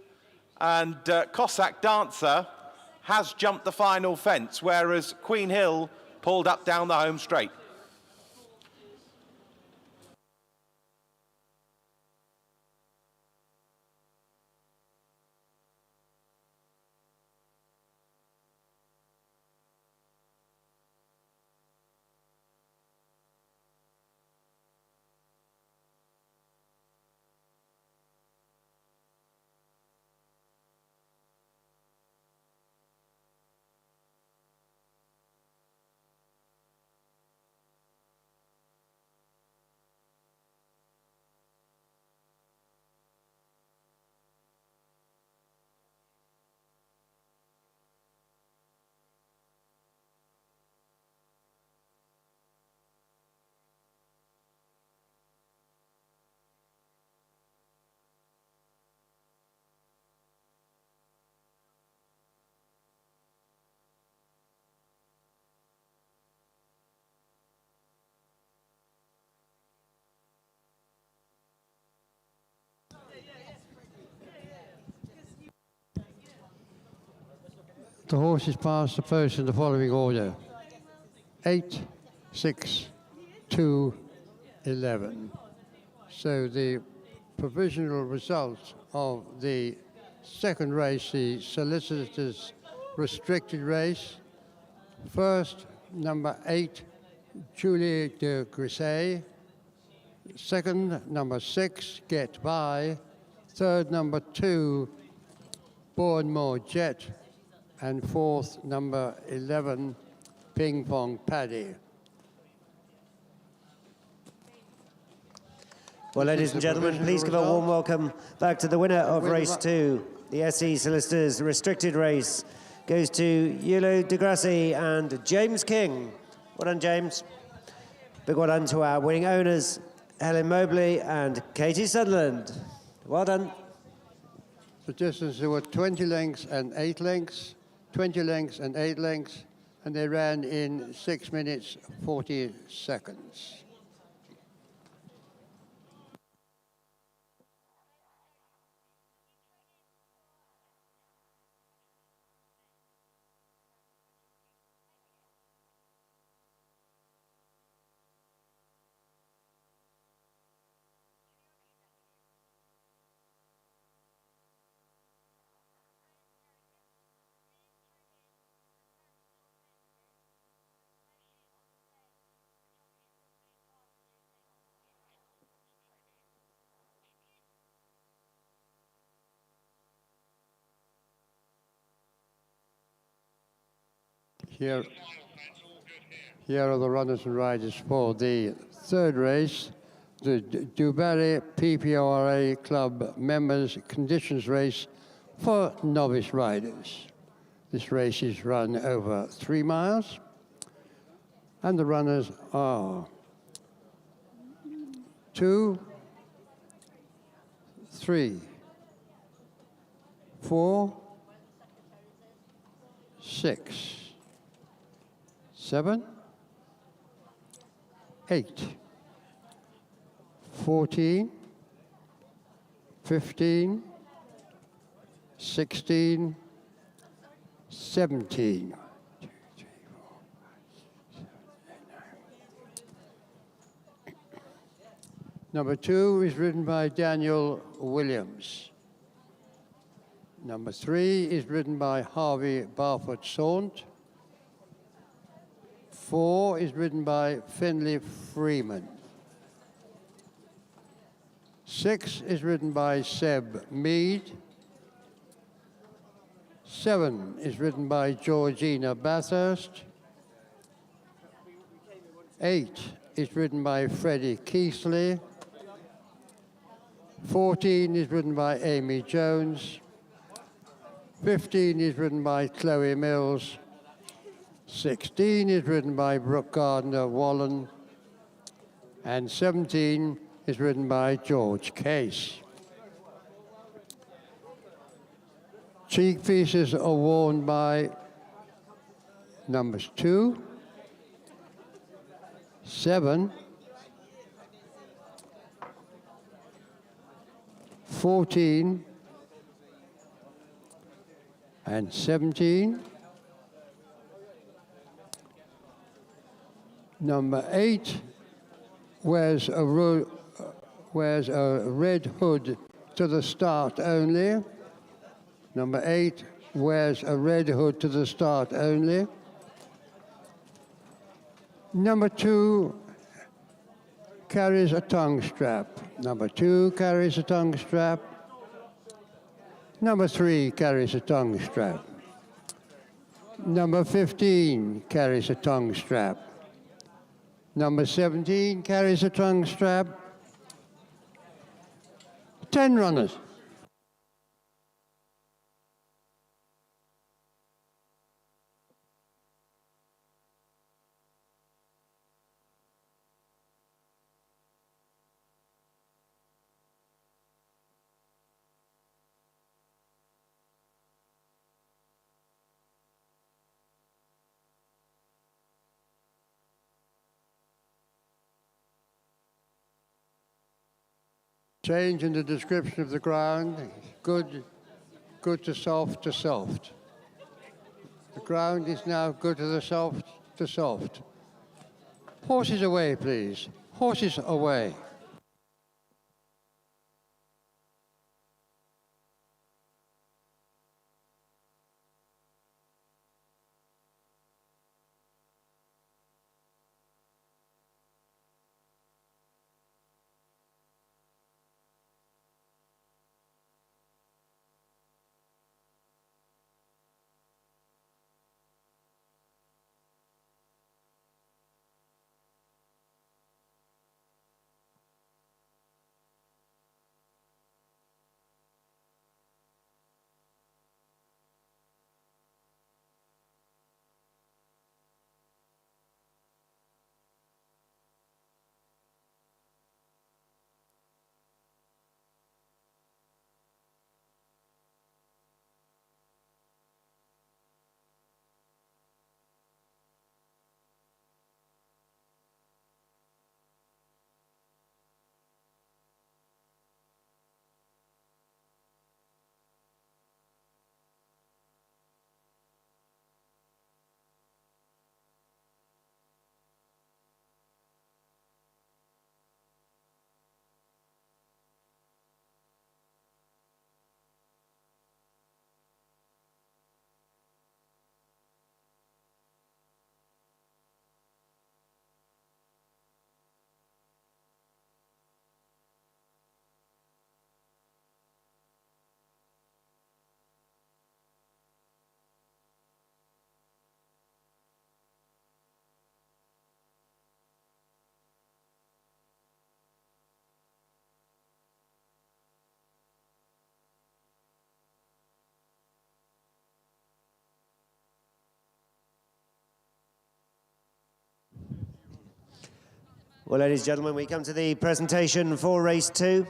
and Cossack Dancer has jumped the final fence, whereas Queen Hill pulled up down the home straight. The horses pass the post in the following order: 8, 6, 2, 11. So the provisional result of the 2nd race, the Solicitors Restricted Race. First, number 8, Julie de Grisey. 2nd, number 6, Get By. 3rd, number 2, Bournemore Jet. And 4th, number 11, Ping Pong Paddy. Well, ladies and gentlemen, please give a warm welcome back to the winner of race 2. The SE Solicitors Restricted Race goes to Julie de Grisey and James King. Well done, James. Big well done to our winning owners, Helen Mobley and Katie Sutherland. Well done. The distance, there were 20 lengths and 8 lengths, 20 lengths and 8 lengths, and they ran in 6 minutes, 40 seconds. Here, here are the runners and riders for the third race, the Dubarry PPORA Club Members Conditions Race for novice riders. This race is run over 3 miles, and the runners are 2, 3, 4, 6, 7, 8, 14, 15, 16, 17. Number 2 is ridden by Daniel Williams. Number 3 is ridden by Harvey Barfoot-Saunt. 4 is ridden by Finley Freeman. 6 is ridden by Seb Mead. 7 is ridden by Georgina Bathurst. 8 is ridden by Freddie Keithley. 14 is ridden by Amy Jones. 15 is ridden by Chloe Mills. 16 is ridden by Brooke Gardner-Wallen. And 17 is ridden by George Case. Cheek pieces are worn by numbers 2, 7, 14, and 17. Number 8 wears a red hood to the start only. Number 8 wears a red hood to the start only. Number 2 carries a tongue strap. Number 2 carries a tongue strap. Number 3 carries a tongue strap. Number 15 carries a tongue strap. Number 17 carries a tongue strap. 10 runners. Change in the description of the ground, good to soft to soft. The ground is now good to the soft to soft. Horses away, please. Horses away. Well, ladies and gentlemen, we come to the presentation for race 2,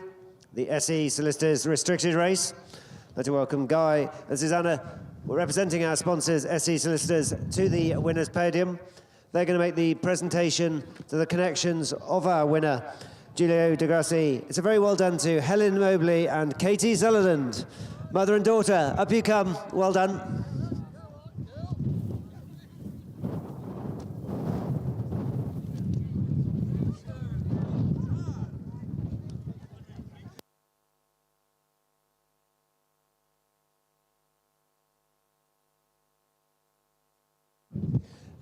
the SE Solicitors Restricted Race. I'd like to welcome Guy and Susanna. We're representing our sponsors, SE Solicitors, to the winner's podium. They're going to make the presentation to the connections of our winner, Giulio De Grassi. It's a very well done to Helen Mobley and Katie Sutherland. Mother and daughter, up you come. Well done.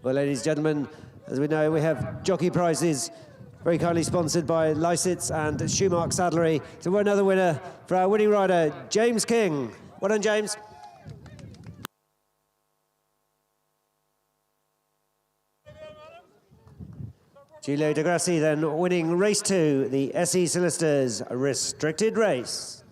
Well, ladies and gentlemen, as we know, we have jockey prizes very kindly sponsored by Lysitz and Schumark Saddlery. So we're another winner for our winning rider, James King. Well done, James. Giulio De Grassi then winning race 2, the SE Solicitors Restricted Race.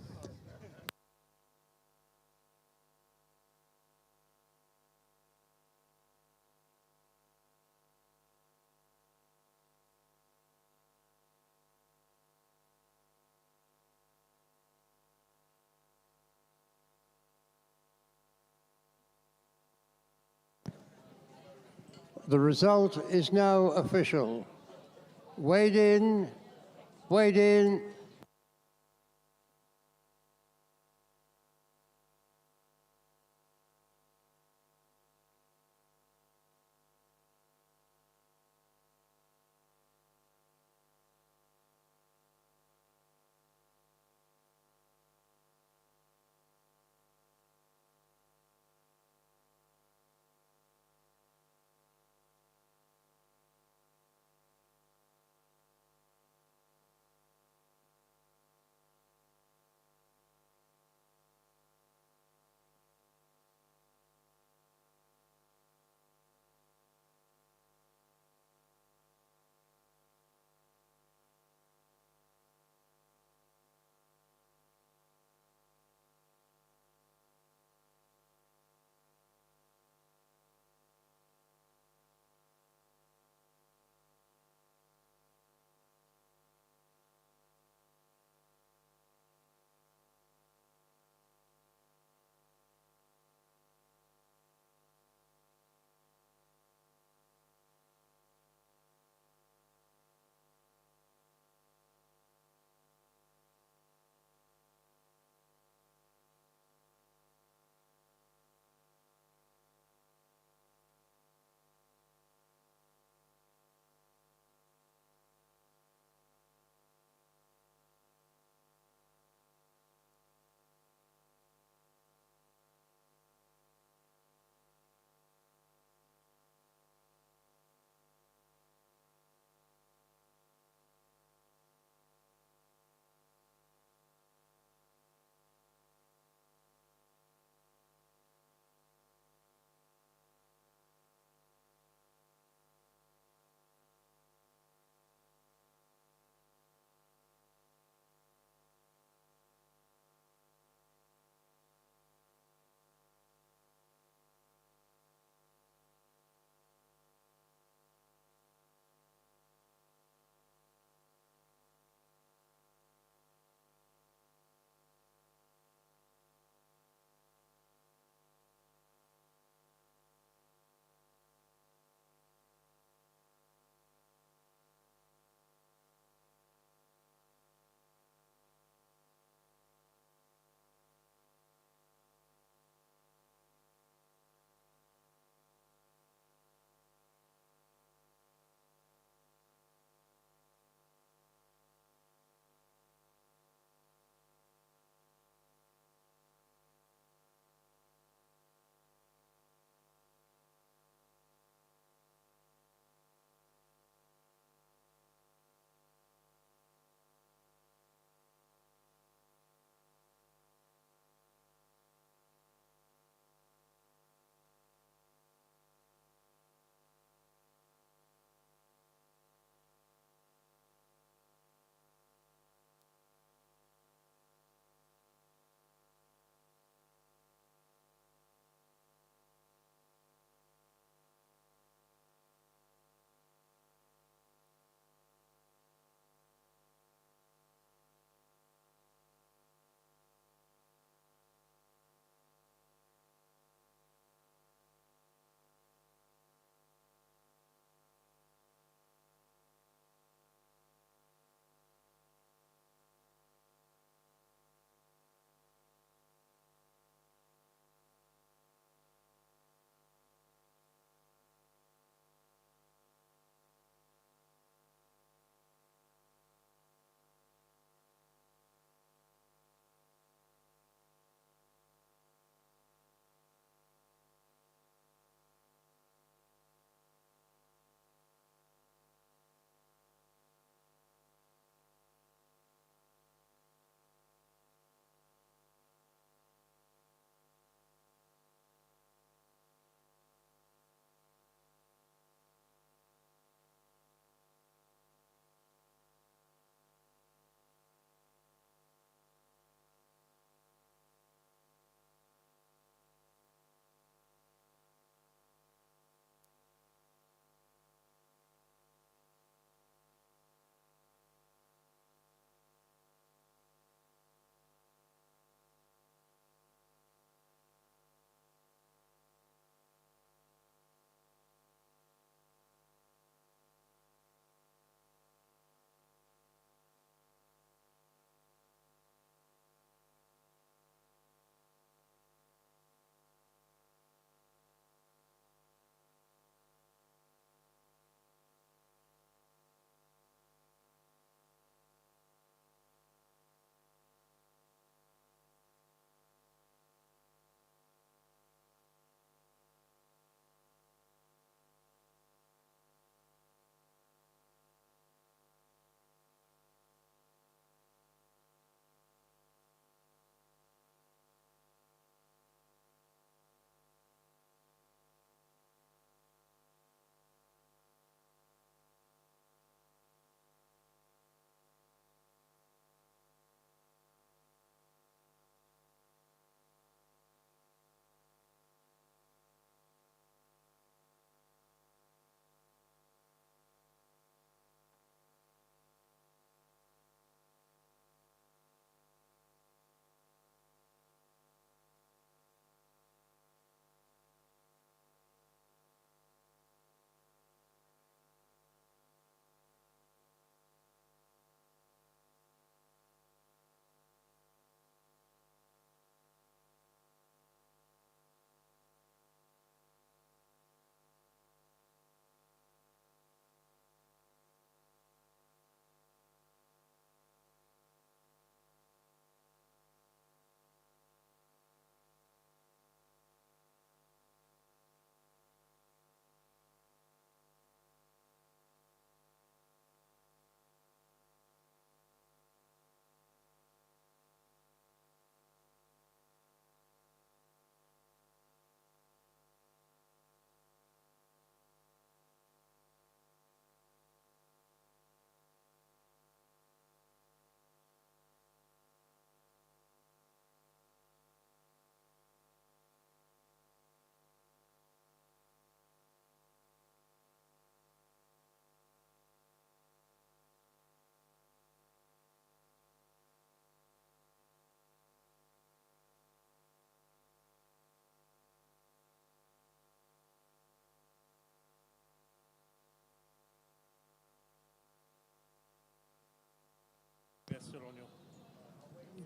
The result is now official. Weighed in, weighed in.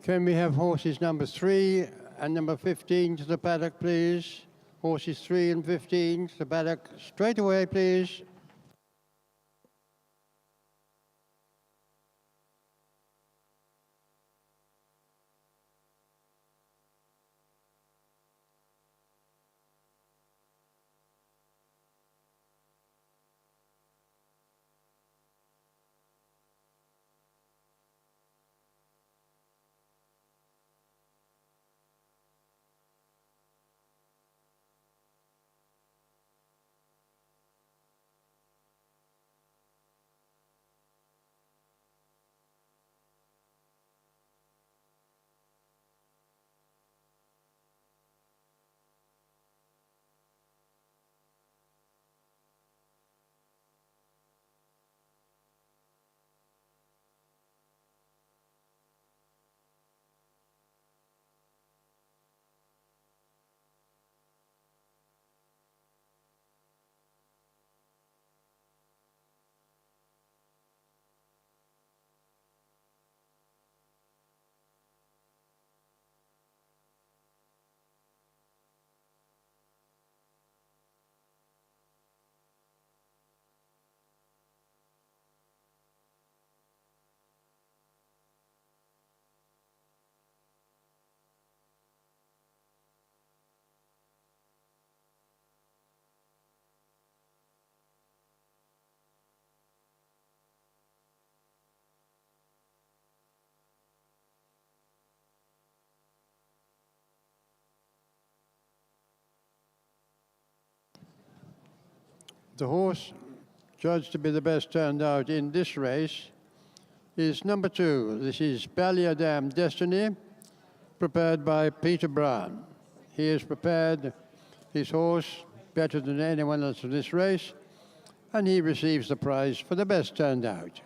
Can we have horses number 3 and number 15 to the paddock, please? Horses 3 and 15 to the paddock. Straight away, please. The horse judged to be the best turned out in this race is number 2. This is Balliadam Destiny, prepared by Peter Brown. He has prepared his horse better than anyone else in this race, and he receives the prize for the best turned out.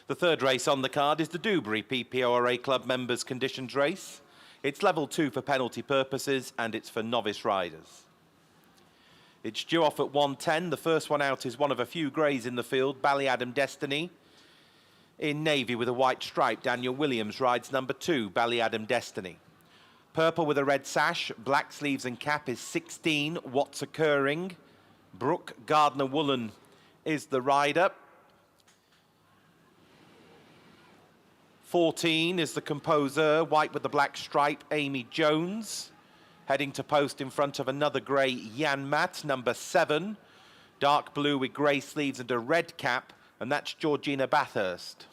The third race on the card is the Dewberry PPORA Club Members Conditions Race. It's level 2 for penalty purposes and it's for novice riders. It's due off at 1:10. The first one out is one of a few greys in the field, Ballyadam Destiny. In navy with a white stripe, Daniel Williams rides number 2, Ballyadam Destiny. Purple with a red sash, black sleeves and cap is 16, What's Occurring. Brooke Gardner-Woolen is the rider. 14 is the composer, white with the black stripe, Amy Jones. Heading to post in front of another grey, Jan Matt, number 7. Dark blue with grey sleeves and a red cap, and that's Georgina Bathurst.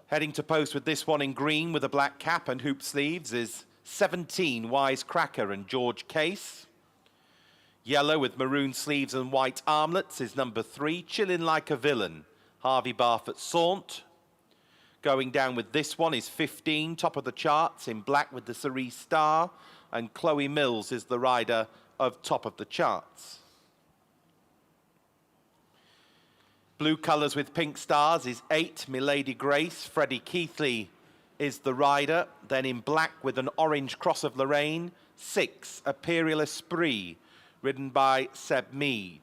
Heading to post with this one in green with a black cap and hoop sleeves is 17, Wisecracker and George Case. Yellow with maroon sleeves and white armlets is number 3, Chillin' Like a Villain, Harvey Barfoot Saunt. Going down with this one is 15, top of the charts in black with the Cerise Star, and Chloe Mills is the rider of top of the charts. Blue colours with pink stars is 8, Milady Grace, Freddie Keithley is the rider. Then in black with an orange cross of Lorraine, 6, Imperial Esprit, ridden by Seb Mead.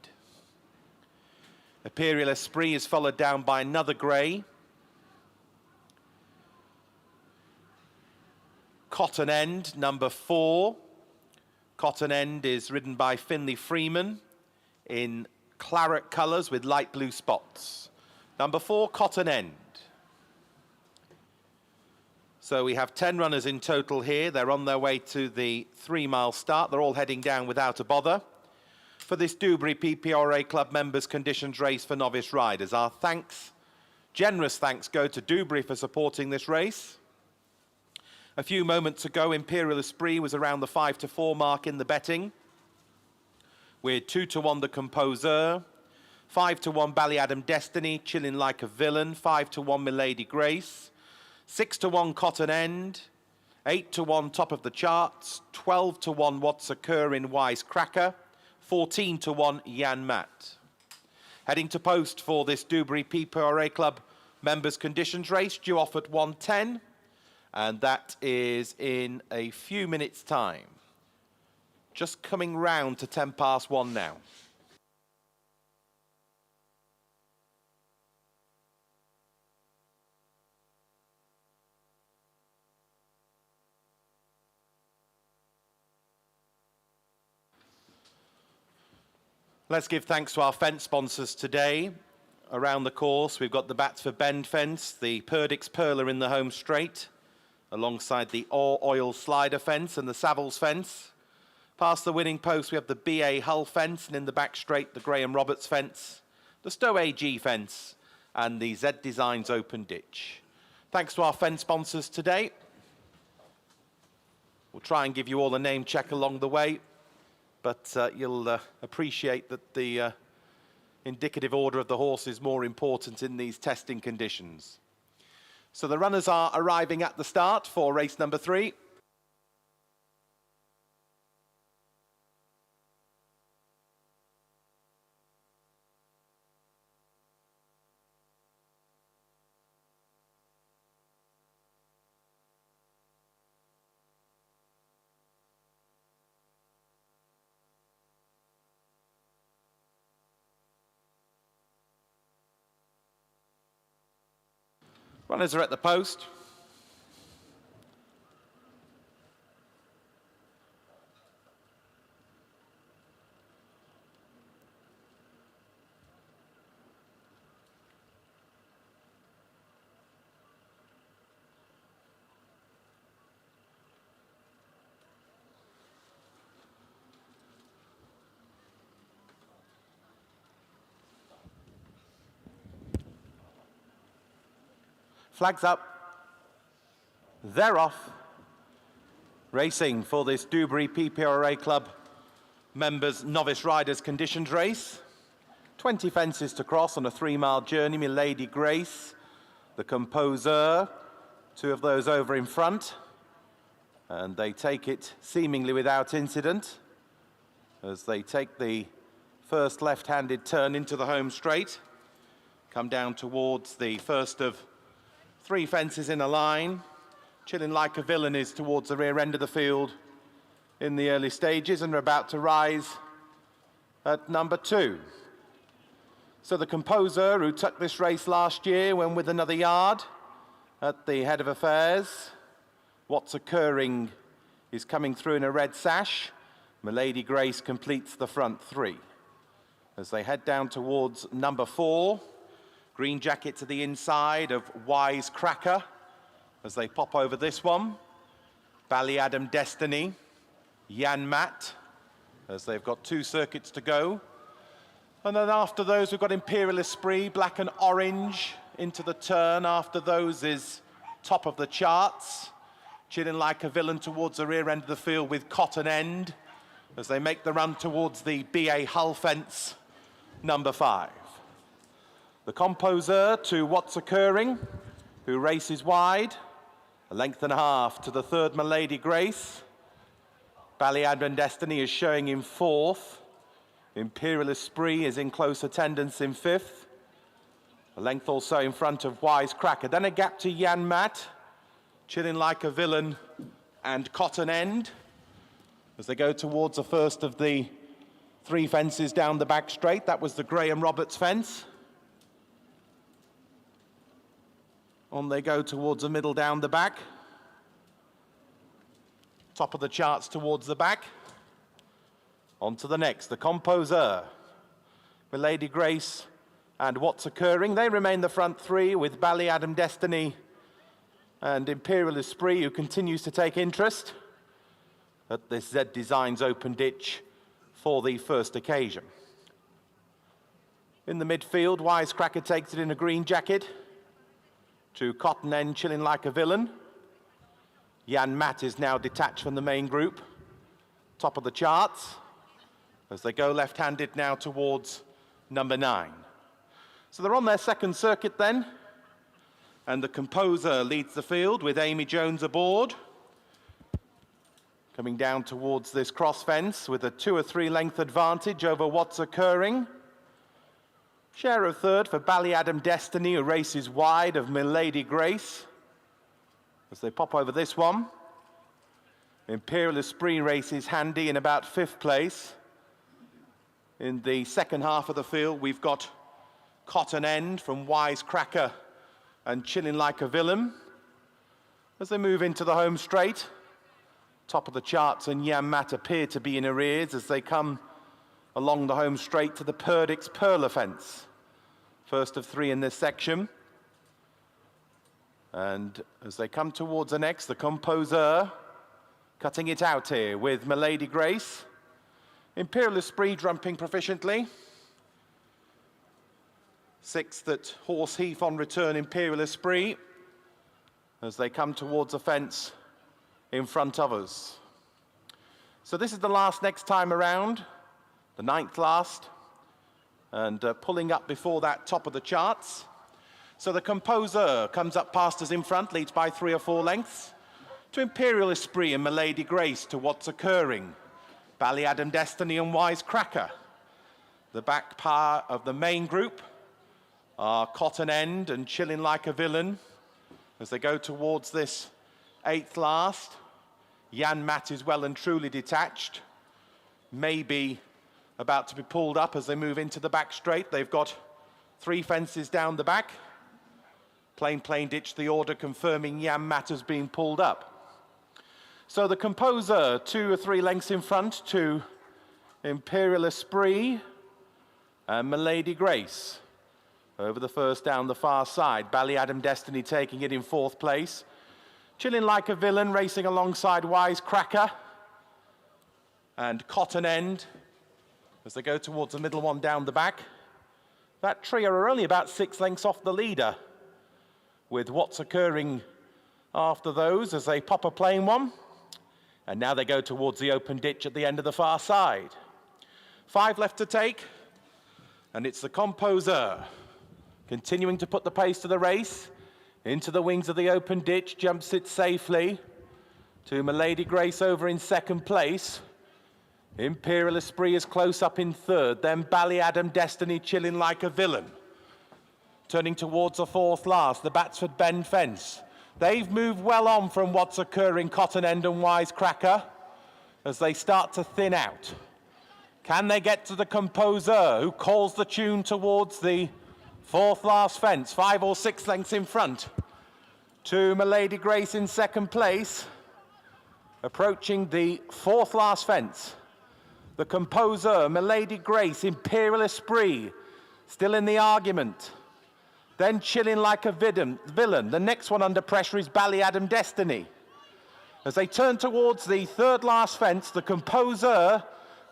Imperial Esprit is followed down by another grey, Cotton End, number 4. Cotton End is ridden by Finley Freeman in claret colours with light blue spots. Number 4, Cotton End. So we have 10 runners in total here. They're on their way to the 3-mile start. They're all heading down without a bother for this Dewberry PPRA Club Members Conditions Race for novice riders. Our thanks, generous thanks, go to Dewberry for supporting this race. A few moments ago, Imperial Esprit was around the 5-4 mark in the betting. We're 2-1 the composer, 5-1 Ballyadam Destiny, Chillin' Like a Villain, 5-1 Milady Grace, 6-1 Cotton End, 8-1 top of the charts, 12-1 What's Occurring Wisecracker, 14-1 Jan Matt. Heading to post for this Dewberry PPRA Club Members Conditions Race, due off at 1:10. And that is in a few minutes' time. Just coming round to 1:10 now. Let's give thanks to our fence sponsors today. Around the course, we've got the Batsford Bend fence, the Perdix Perler in the home straight, alongside the Oil Slider fence and the Savills fence. Past the winning post, we have the BA Hull fence, and in the back straight, the Graham Roberts fence, the Stowe AG fence, and the Z Designs open ditch. Thanks to our fence sponsors today. We'll try and give you all a name check along the way, but you'll appreciate that the indicative order of the horse is more important in these testing conditions. So the runners are arriving at the start for race number 3. Runners are at the post. Flags up. They're off. Racing for this Dewberry PPRA Club Members Novice Riders Conditions Race. 20 fences to cross on a 3-mile journey. Milady Grace, the composer, 2 of those over in front. And they take it seemingly without incident as they take the first left-handed turn into the home straight. Come down towards the first of 3 fences in a line. Chilling Like a Villain is towards the rear end of the field in the early stages and are about to rise at number 2. So the Composer, who took this race last year, went with another yard at the head of affairs. What's Occurring is coming through in a red sash. Milady Grace completes the front 3. As they head down towards number 4, green jacket to the inside of Wise Cracker. As they pop over this one, Ballyadam Destiny, Jan Matt, as they've got 2 circuits to go. And then after those, we've got Imperial Esprit, black and orange, into the turn. After those is Top of the Charts. Chilling Like a Villain towards the rear end of the field with Cotton End, as they make the run towards the BA Hull fence, number 5. The Composer to What's Occurring, who races wide, a length and a half to the third Milady Grace. Ballyadam Destiny is showing in 4th. Imperial Esprit is in close attendance in 5th. A length also in front of Wise Cracker. Then a gap to Jan Matt, Chilling Like a Villain and Cotton End, as they go towards the first of the 3 fences down the back straight. That was the Graham Roberts fence. On they go towards the middle down the back. Top of the Charts towards the back. On to the next, the Composer, Milady Grace and What's Occurring. They remain the front 3 with Ballyadam Destiny and Imperial Esprit, who continues to take interest at this Z Designs open ditch for the first occasion. In the midfield, Wisecracker takes it in a green jacket to Cotton End, Chilling Like a Villain. Jan Matt is now detached from the main group. Top of the Charts, as they go left-handed now towards number 9. So they're on their second circuit then, and the Composer leads the field with Amy Jones aboard. Coming down towards this cross fence with a 2 or 3 length advantage over What's Occurring. Share of third for Ballyadam Destiny, who races wide of Milady Grace. As they pop over this one, Imperial Esprit races handy in about 5th place. In the second half of the field, we've got Cotton End from Wisecracker and Chilling Like a Villain. As they move into the home straight, Top of the Charts and Jan Matt appear to be in arrears as they come along the home straight to the Perdix Perla fence. First of 3 in this section. And as they come towards the next, the Composer cutting it out here with Milady Grace. Imperial Esprit jumping proficiently. 6th at Horse Heath on return, Imperial Esprit, as they come towards the fence in front of us. So this is the last next time around, the 9th last, and pulling up before that Top of the Charts. So the Composer comes up past us in front, leads by 3 or 4 lengths, to Imperial Esprit and Milady Grace to What's Occurring, Ballyadam Destiny and Wisecracker. The back par of the main group are Cotton End and Chilling Like a Villain as they go towards this 8th last. Jan Matt is well and truly detached, maybe about to be pulled up as they move into the back straight. They've got 3 fences down the back. Plain ditch, the order confirming Jan Matt has been pulled up. So the Composer, 2 or 3 lengths in front to Imperial Esprit and Milady Grace. Over the first down the far side, Ballyadam Destiny taking it in 4th place. Chilling Like a Villain racing alongside Wisecracker and Cotton End as they go towards the middle one down the back. That trio are only about 6 lengths off the leader, with What's Occurring after those as they pop a plain one. And now they go towards the open ditch at the end of the far side. 5 left to take, and it's the Composer continuing to put the pace to the race. Into the wings of the open ditch, jumps it safely to Milady Grace over in 2nd place. Imperial Esprit is close up in third, then Ballyadam Destiny chilling like a villain. Turning towards the fourth last, the Batsford Bend Fence. They've moved well on from what's occurring Cotton End and Wisecracker as they start to thin out. Can they get to the Composer, who calls the tune towards the fourth last fence, 5 or 6 lengths in front? To Milady Grace in second place, approaching the fourth last fence. The Composer, Milady Grace, Imperial Esprit, still in the argument. Then chilling like a villain. The next one under pressure is Ballyadam Destiny. As they turn towards the third last fence, the Composer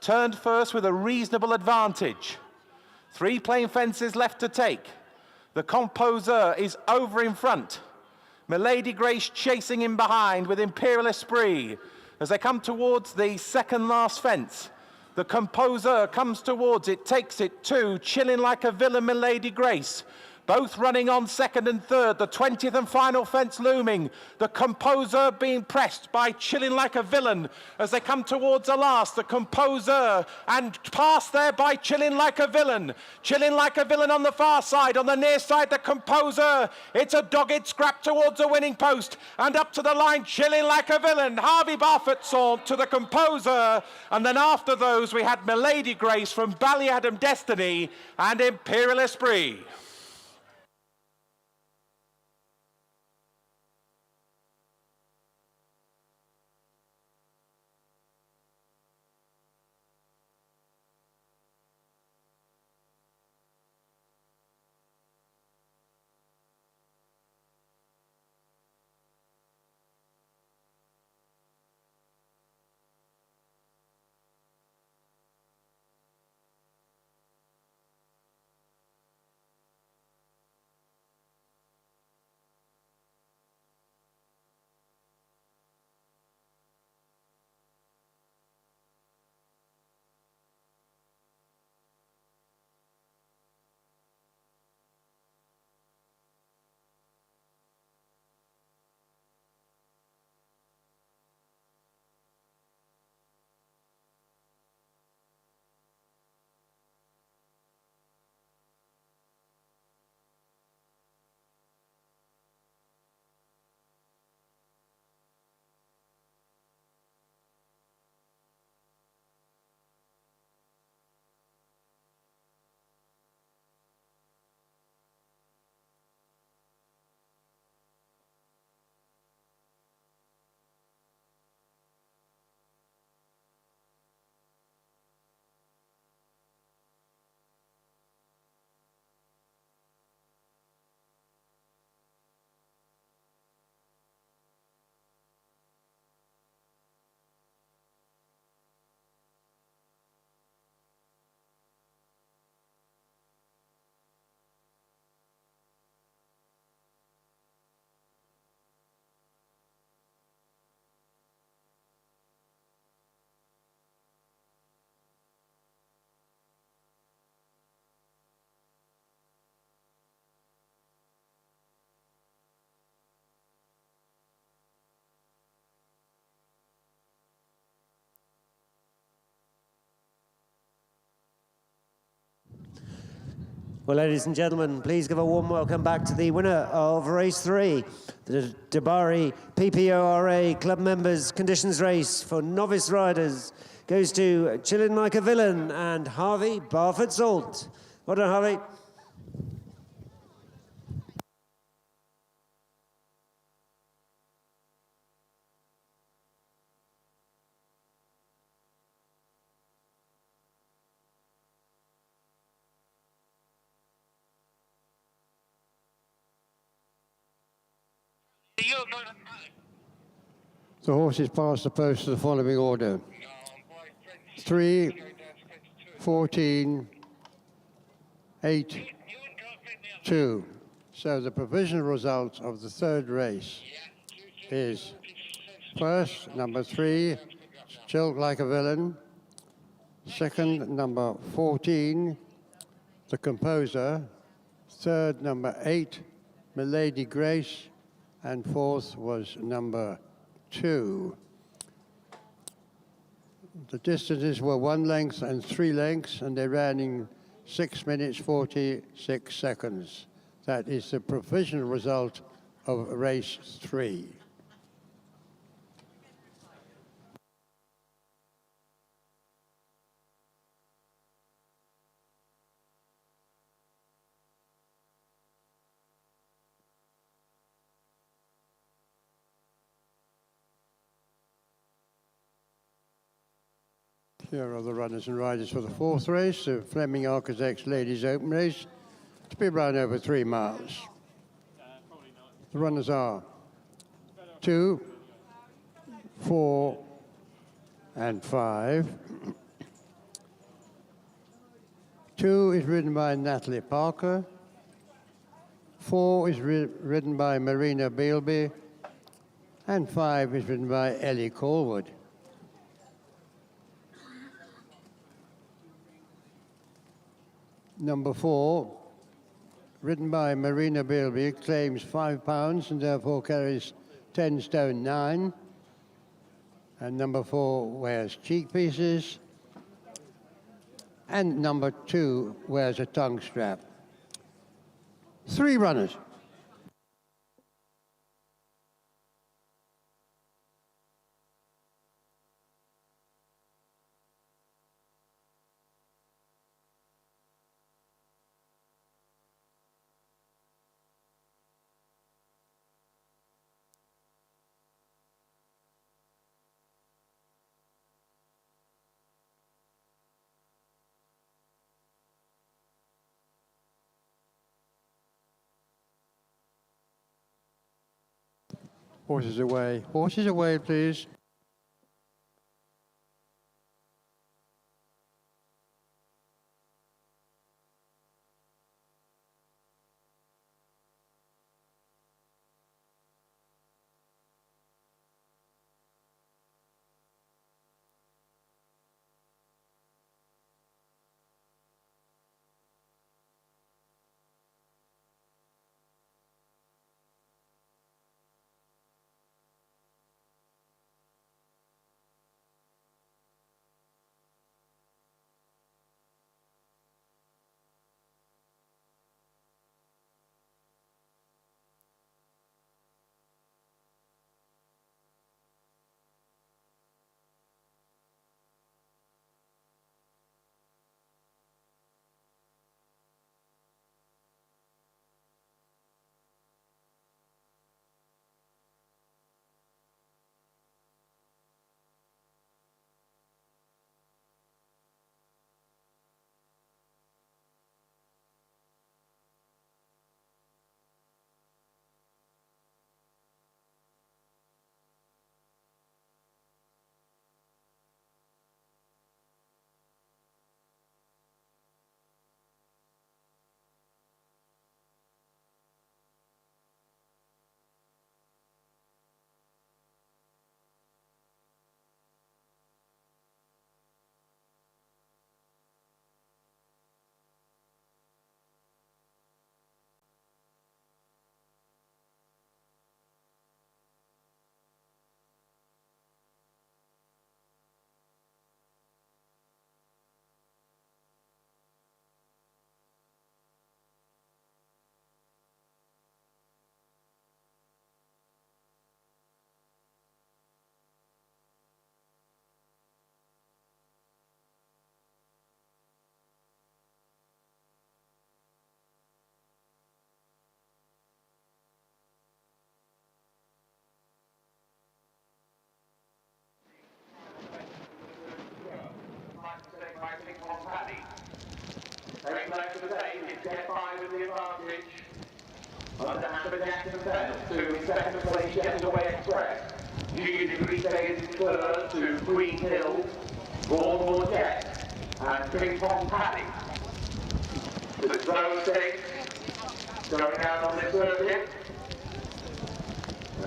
turned first with a reasonable advantage. 3 plain fences left to take. The Composer is over in front. Milady Grace chasing in behind with Imperial Esprit. As they come towards the second last fence, the Composer comes towards it, takes it to chilling like a villain, Milady Grace. Both running on second and third, the 20th and final fence looming. The Composer being pressed by chilling like a villain as they come towards the last. The Composer and past there by chilling like a villain. Chilling like a villain on the far side. On the near side, the Composer. It's a dogged scrap towards the winning post. And up to the line, chilling like a villain. Harvey Barfoot to the Composer. And then after those, we had Milady Grace from Ballyadam Destiny and Imperial Esprit. Well, ladies and gentlemen, please give a warm welcome back to the winner of race 3, the Debari PPORA Club Members Conditions Race for novice riders. Goes to Chillin' Like a Villain and Harvey Barfoot-Salt. Well done, Harvey. The horses pass the post to the following order: 3, 14, 8, 2. So the provisional result of the third race is first, number 3, Chill Like a Villain. Second, number 14, The Composer. Third, number 8, Milady Grace. And fourth was number 2. The distances were 1 length and 3 lengths, and they ran in 6 minutes 46 seconds. That is the provisional result of race 3. Here are the runners and riders for the 4th race, the Fleming Architects Ladies Open Race, to be run over 3 miles. The runners are 2, 4, and 5. 2 is ridden by Natalie Parker. 4 is ridden by Marina Bealby. And 5 is ridden by Ellie Corwood. Number 4, ridden by Marina Bealby, claims 5 pounds and therefore carries 10 stone 9. And number 4 wears cheek pieces. And number 2 wears a tongue strap. 3 runners. Horses away, please. Very close to the tape, it's get by with the advantage. Under Amber Jackson Tails, 2 in second place, Jets Away Express. Judy Degree is third to Green Hill, Baltimore Jet, and Ping Pong Paddy. To the zone 6, going out on this circuit.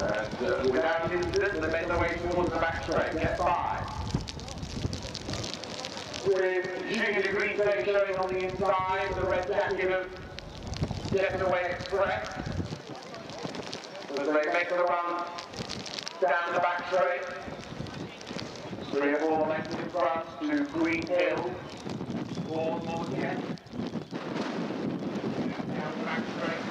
And without incident, they make their way towards the back straight, get by. With Judy Degree showing on the inside, the red jacket of Jets Away Express. As they make the run down the back straight. 3 or 4 lengths in front to Green Hill. 4 more again. Down the back straight.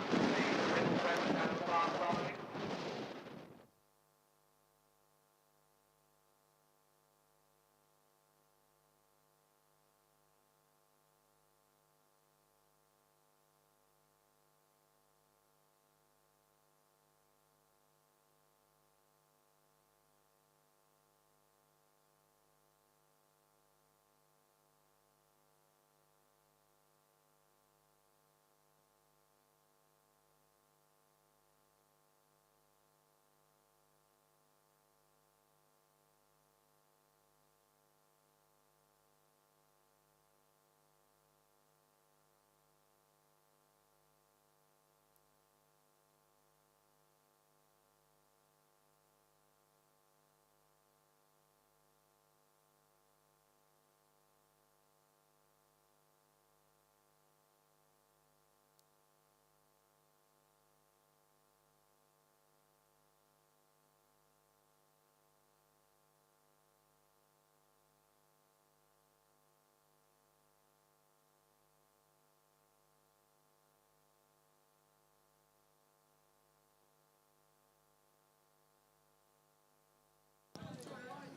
The middle front down the far side.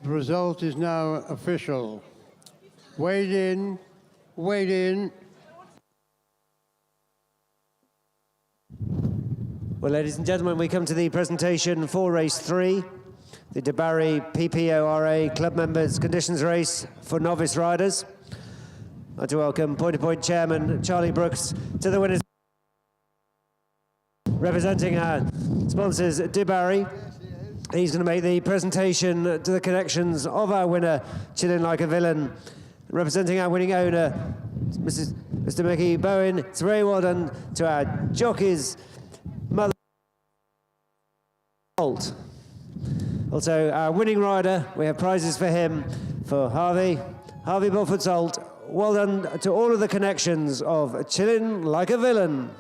The result is now official. Weighed in, weighed in. Well, ladies and gentlemen, we come to the presentation for race 3, the De Barry PPORA Club Members Conditions Race for novice riders. I'd like to welcome point-to-point chairman Charlie Brooks to the winners. Representing our sponsors, De Barry. He's going to make the presentation to the connections of our winner, Chillin' Like a Villain. Representing our winning owner, Mr. Mickey Bowen. It's very well done to our jockeys, Mother Holt. Also, our winning rider, we have prizes for him, for Harvey Bulford Holt. Well done to all of the connections of Chillin' Like a Villain.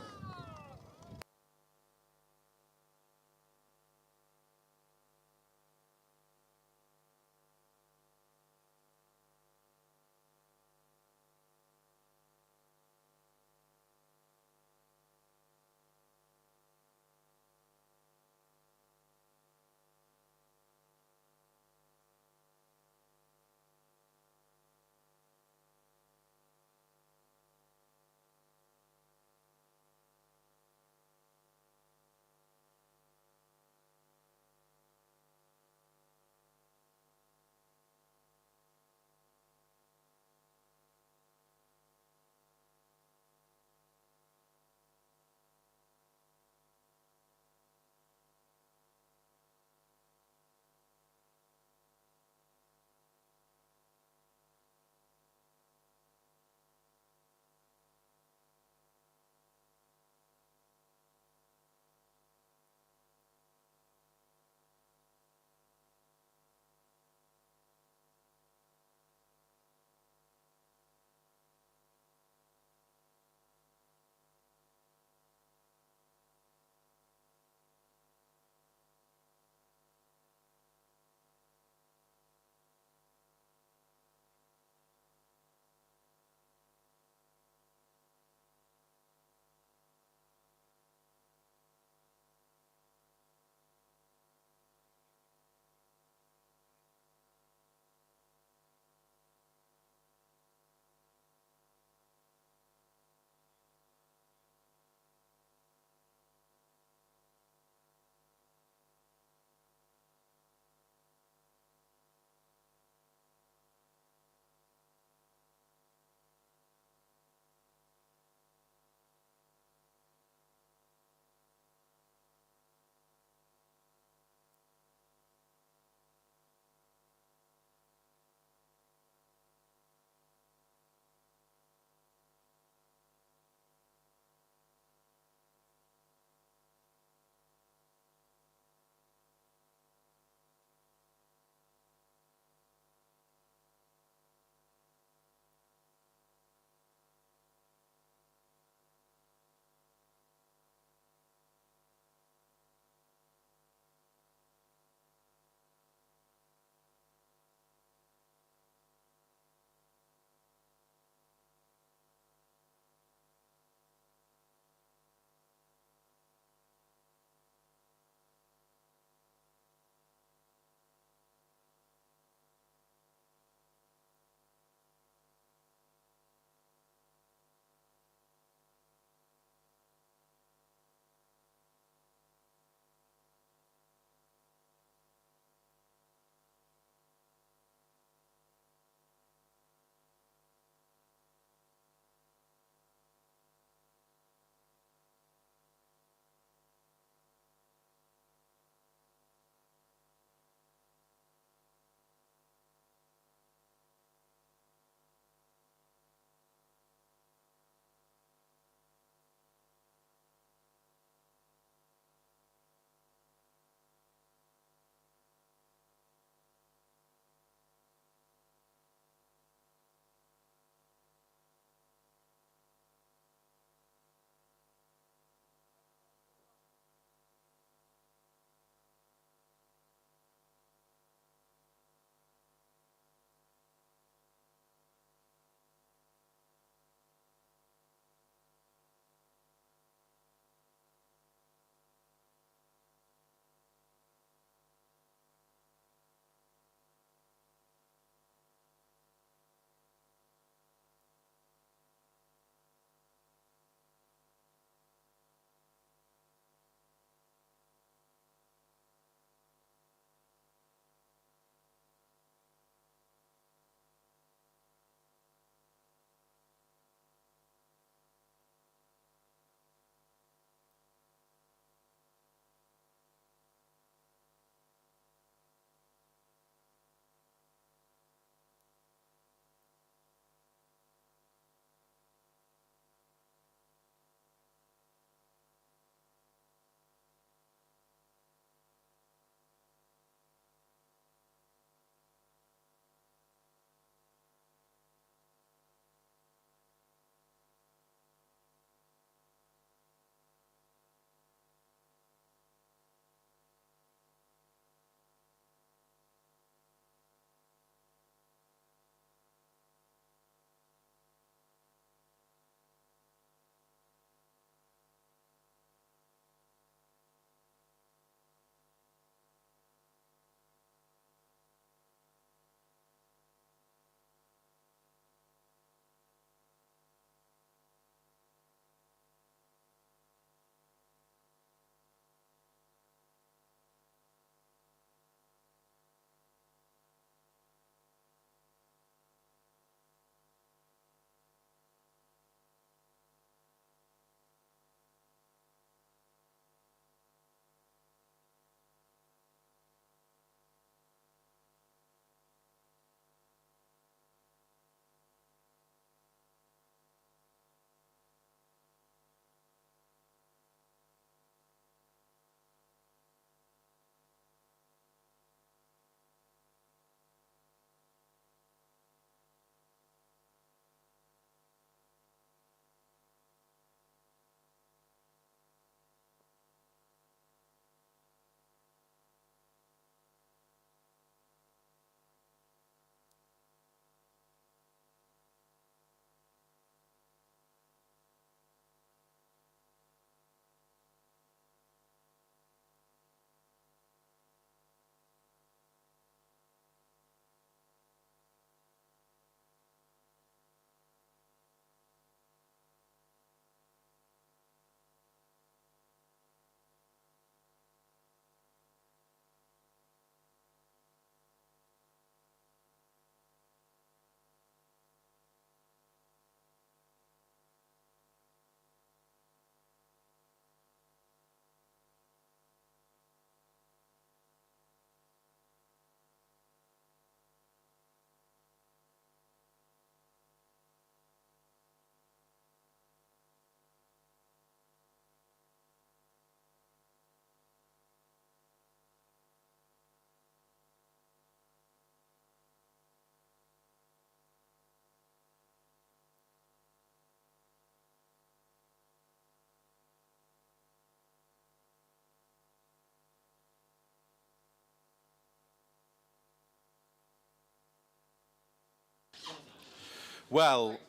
Well,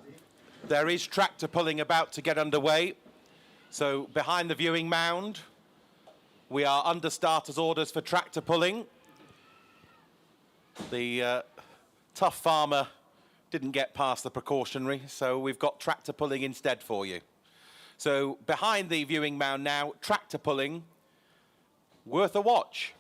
there is tractor pulling about to get underway. So behind the viewing mound, we are under starters orders for tractor pulling. The tough farmer didn't get past the precautionary, so we've got tractor pulling instead for you. So behind the viewing mound now, tractor pulling, worth a watch.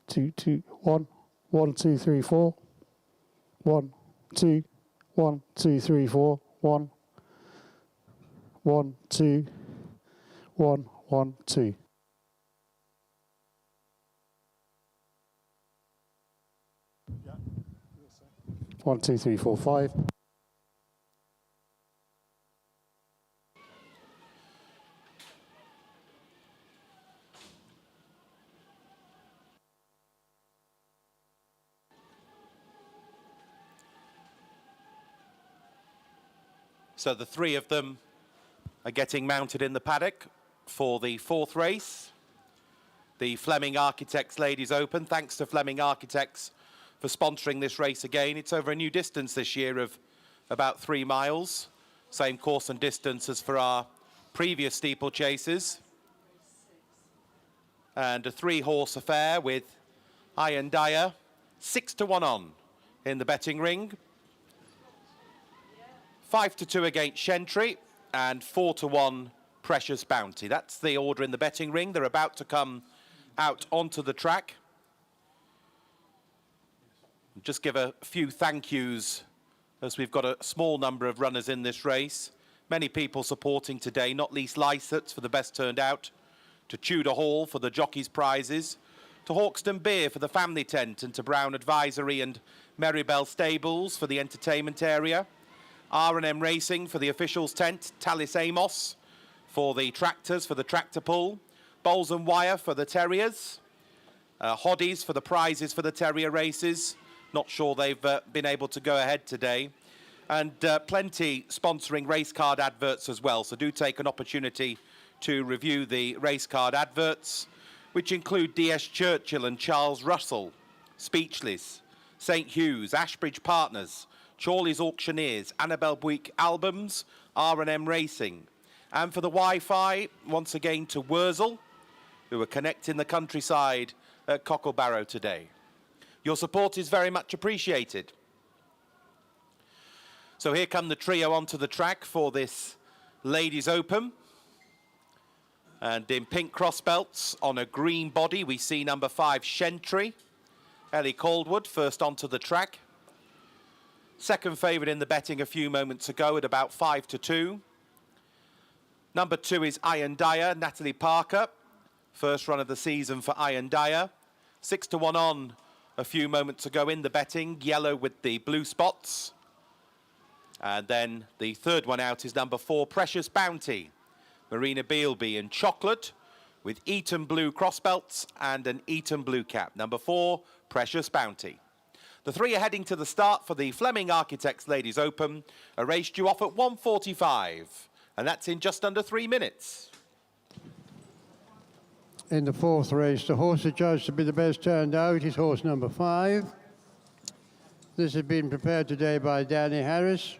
Two, two, one, 1, 2, 3, 4. 1, 2, 1, 2, 3, 4. 1, 1, 2, 1, 1, 2. Yeah. 1, 2, 3, 4, 5. So the three of them are getting mounted in the paddock for the fourth race. The Fleming Architects Ladies Open. Thanks to Fleming Architects for sponsoring this race again. It's over a new distance this year of about 3 miles. Same course and distance as for our previous steeplechases. And a 3-horse affair with Iron Dyer. 6-1 on in the betting ring. 5-2 against Shentry and 4-1 Precious Bounty. That's the order in the betting ring. They're about to come out onto the track. Just give a few thank yous as we've got a small number of runners in this race. Many people supporting today, not least Lysett for the best turned out, to Tudor Hall for the jockeys' prizes, to Hawkston Beer for the family tent, and to Brown Advisory and Merrybell Stables for the entertainment area. R&M Racing for the officials' tent, Talis Amos for the tractors, for the tractor pull, Bowls and Wire for the terriers, Hoddies for the prizes for the terrier races. Not sure they've been able to go ahead today. And plenty sponsoring race card adverts as well, so do take an opportunity to review the race card adverts, which include DS Churchill and Charles Russell, Speechless, St Hugh's, Ashbridge Partners, Chorley's Auctioneers, Annabelle Buick Albums, R&M Racing. And for the Wi-Fi, once again to Wurzel, who are connecting the countryside at Cocklebarrow today. Your support is very much appreciated. So here come the trio onto the track for this Ladies Open. And in pink cross belts on a green body, we see number 5, Shentry. Ellie Caldwood first onto the track. Second favourite in the betting a few moments ago at about 5-2. Number 2 is Iron Dyer, Natalie Parker. First run of the season for Iron Dyer. 6-1 on a few moments ago in the betting, yellow with the blue spots. And then the third one out is number 4, Precious Bounty. Marina Bealby in chocolate with Eton blue cross belts and an Eton blue cap. Number 4, Precious Bounty. The 3 are heading to the start for the Fleming Architects Ladies Open, a race due off at 1:45, and that's in just under 3 minutes. In the 4th race, the horse adjudged to be the best turned out is horse number 5. This has been prepared today by Danny Harris.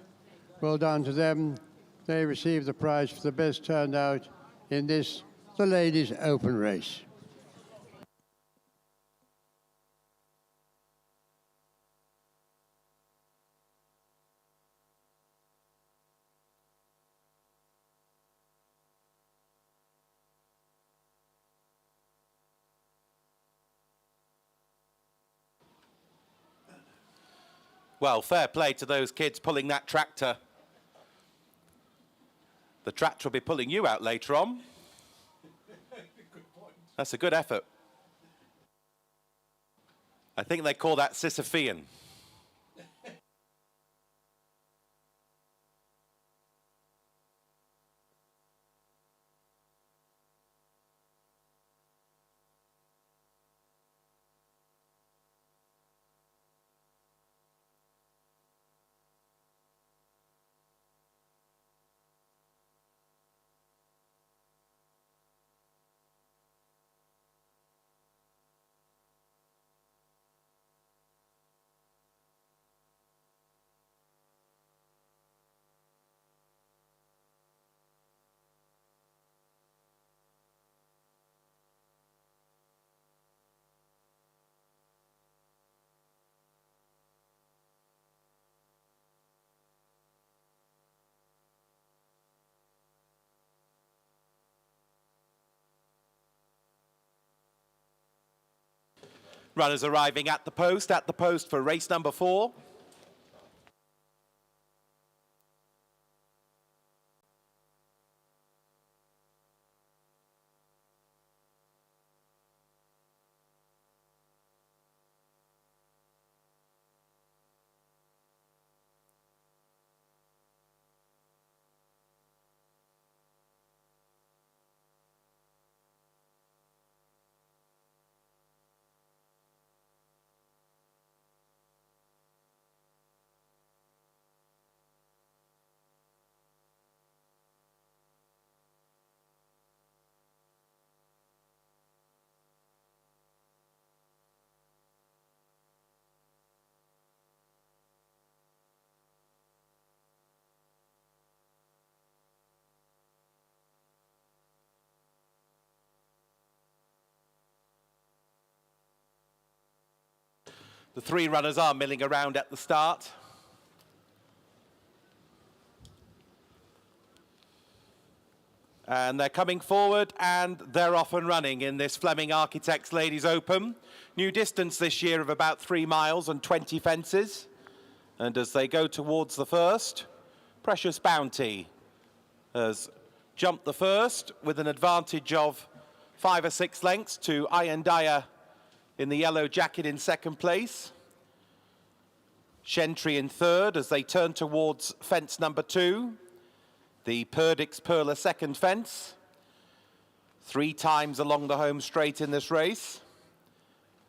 Well done to them. They received the prize for the best turned out in this, the Ladies Open race. Well, fair play to those kids pulling that tractor. The tractor will be pulling you out later on. That's a good effort. I think they call that Sisyphean. Runners arriving at the post for race number 4. The 3 runners are milling around at the start. And they're coming forward and they're off and running in this Fleming Architects Ladies Open. New distance this year of about 3 miles and 20 fences. And as they go towards the first, Precious Bounty has jumped the first with an advantage of 5 or 6 lengths to Iron Dyer in the yellow jacket in second place. Shentry in third as they turn towards fence number 2. The Perdix Perla second fence. 3 times along the home straight in this race.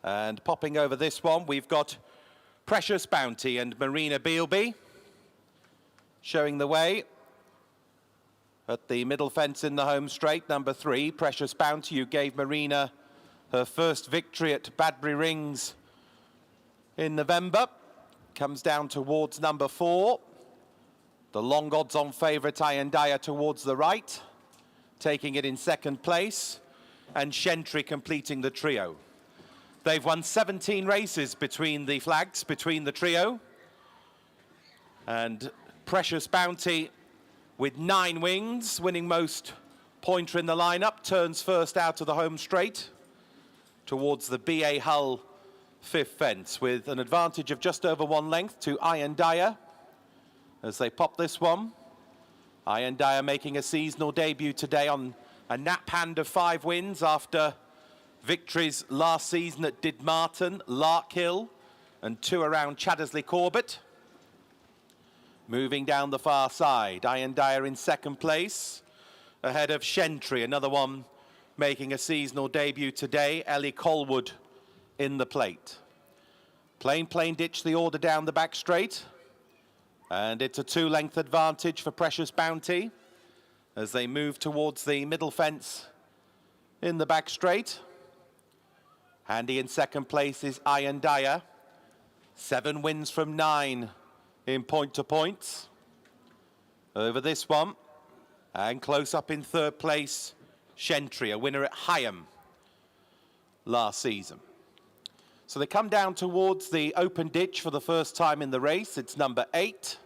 And popping over this one, we've got Precious Bounty and Marina Bealby showing the way. At the middle fence in the home straight, number 3, Precious Bounty, who gave Marina her first victory at Badbury Rings in November, comes down towards number 4. The long odds-on favourite Iron Dyer towards the right, taking it in second place, and Shentry completing the trio. They've won 17 races between the flags, between the trio, and Precious Bounty with 9 wins, winning most pointer in the lineup, turns first out of the home straight towards the BA Hull fifth fence with an advantage of just over 1 length to Iron Dyer as they pop this one. Iron Dyer making a seasonal debut today on a nap hand of 5 wins after victories last season at Didmarton, Larkhill and 2 around Chaddesley Corbett. Moving down the far side, Iron Dyer in second place ahead of Shentry, another one making a seasonal debut today, Ellie Colwood in the plate. Plain ditch the order down the back straight. And it's a 2-length advantage for Precious Bounty as they move towards the middle fence in the back straight. Handy in second place is Iron Dyer. 7 wins from 9 in point-to-points over this one. And close up in third place, Shentry, a winner at Higham last season. So they come down towards the open ditch for the first time in the race. It's number 8,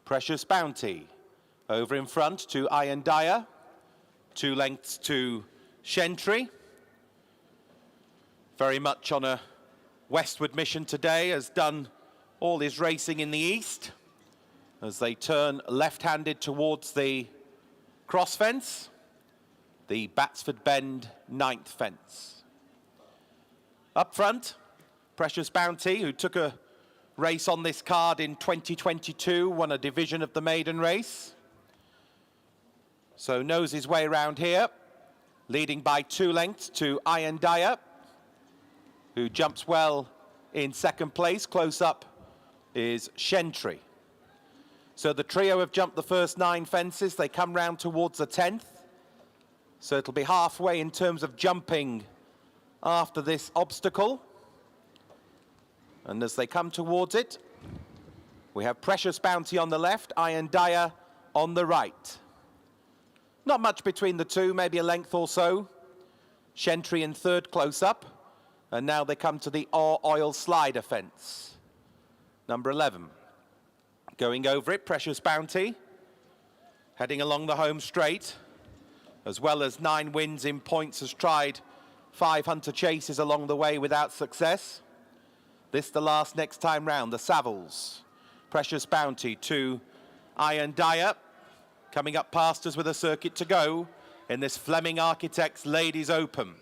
Precious Bounty. Over in front to Iron Dyer, 2 lengths to Shentry. Very much on a westward mission today, has done all his racing in the east as they turn left-handed towards the cross fence, the Batsford Bend 9th fence. Up front, Precious Bounty, who took a race on this card in 2022, won a division of the maiden race. So knows his way around here, leading by 2 lengths to Iron Dyer, who jumps well in second place. Close up is Shentry. So the trio have jumped the first 9 fences. They come round towards the 10th. So it'll be halfway in terms of jumping after this obstacle. And as they come towards it, we have Precious Bounty on the left, Iron Dyer on the right. Not much between the two, maybe a length or so. Shentry in third close up. And now they come to the oil slider fence. Number 11. Going over it, Precious Bounty. Heading along the home straight. As well as 9 wins in points, has tried 5 hunter chases along the way without success. This the last next time round, the Savills. Precious Bounty to Iron Dyer. Coming up past us with a circuit to go in this Fleming Architects Ladies Open.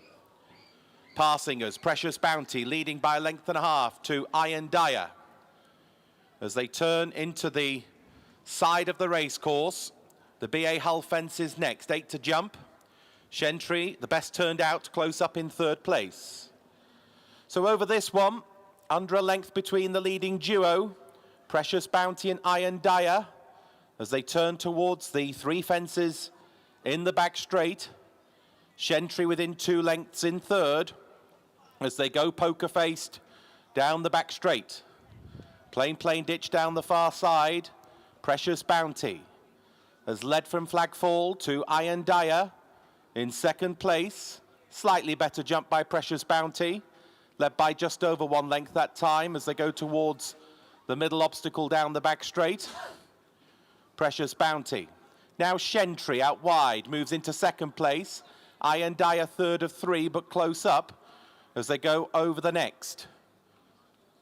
Passing us, Precious Bounty leading by a length and a half to Iron Dyer. As they turn into the side of the race course, the BA Hull fence is next, 8 to jump. Shentry, the best turned out, close up in third place. So over this one, under a length between the leading duo, Precious Bounty and Iron Dyer, as they turn towards the 3 fences in the back straight. Shentry within 2 lengths in third, as they go poker-faced down the back straight. Plain ditch down the far side. Precious Bounty has led from Flagfall to Iron Dyer in second place. Slightly better jump by Precious Bounty, led by just over 1 length that time as they go towards the middle obstacle down the back straight. Precious Bounty. Now Shentry out wide, moves into second place. Iron Dyer third of 3, but close up as they go over the next.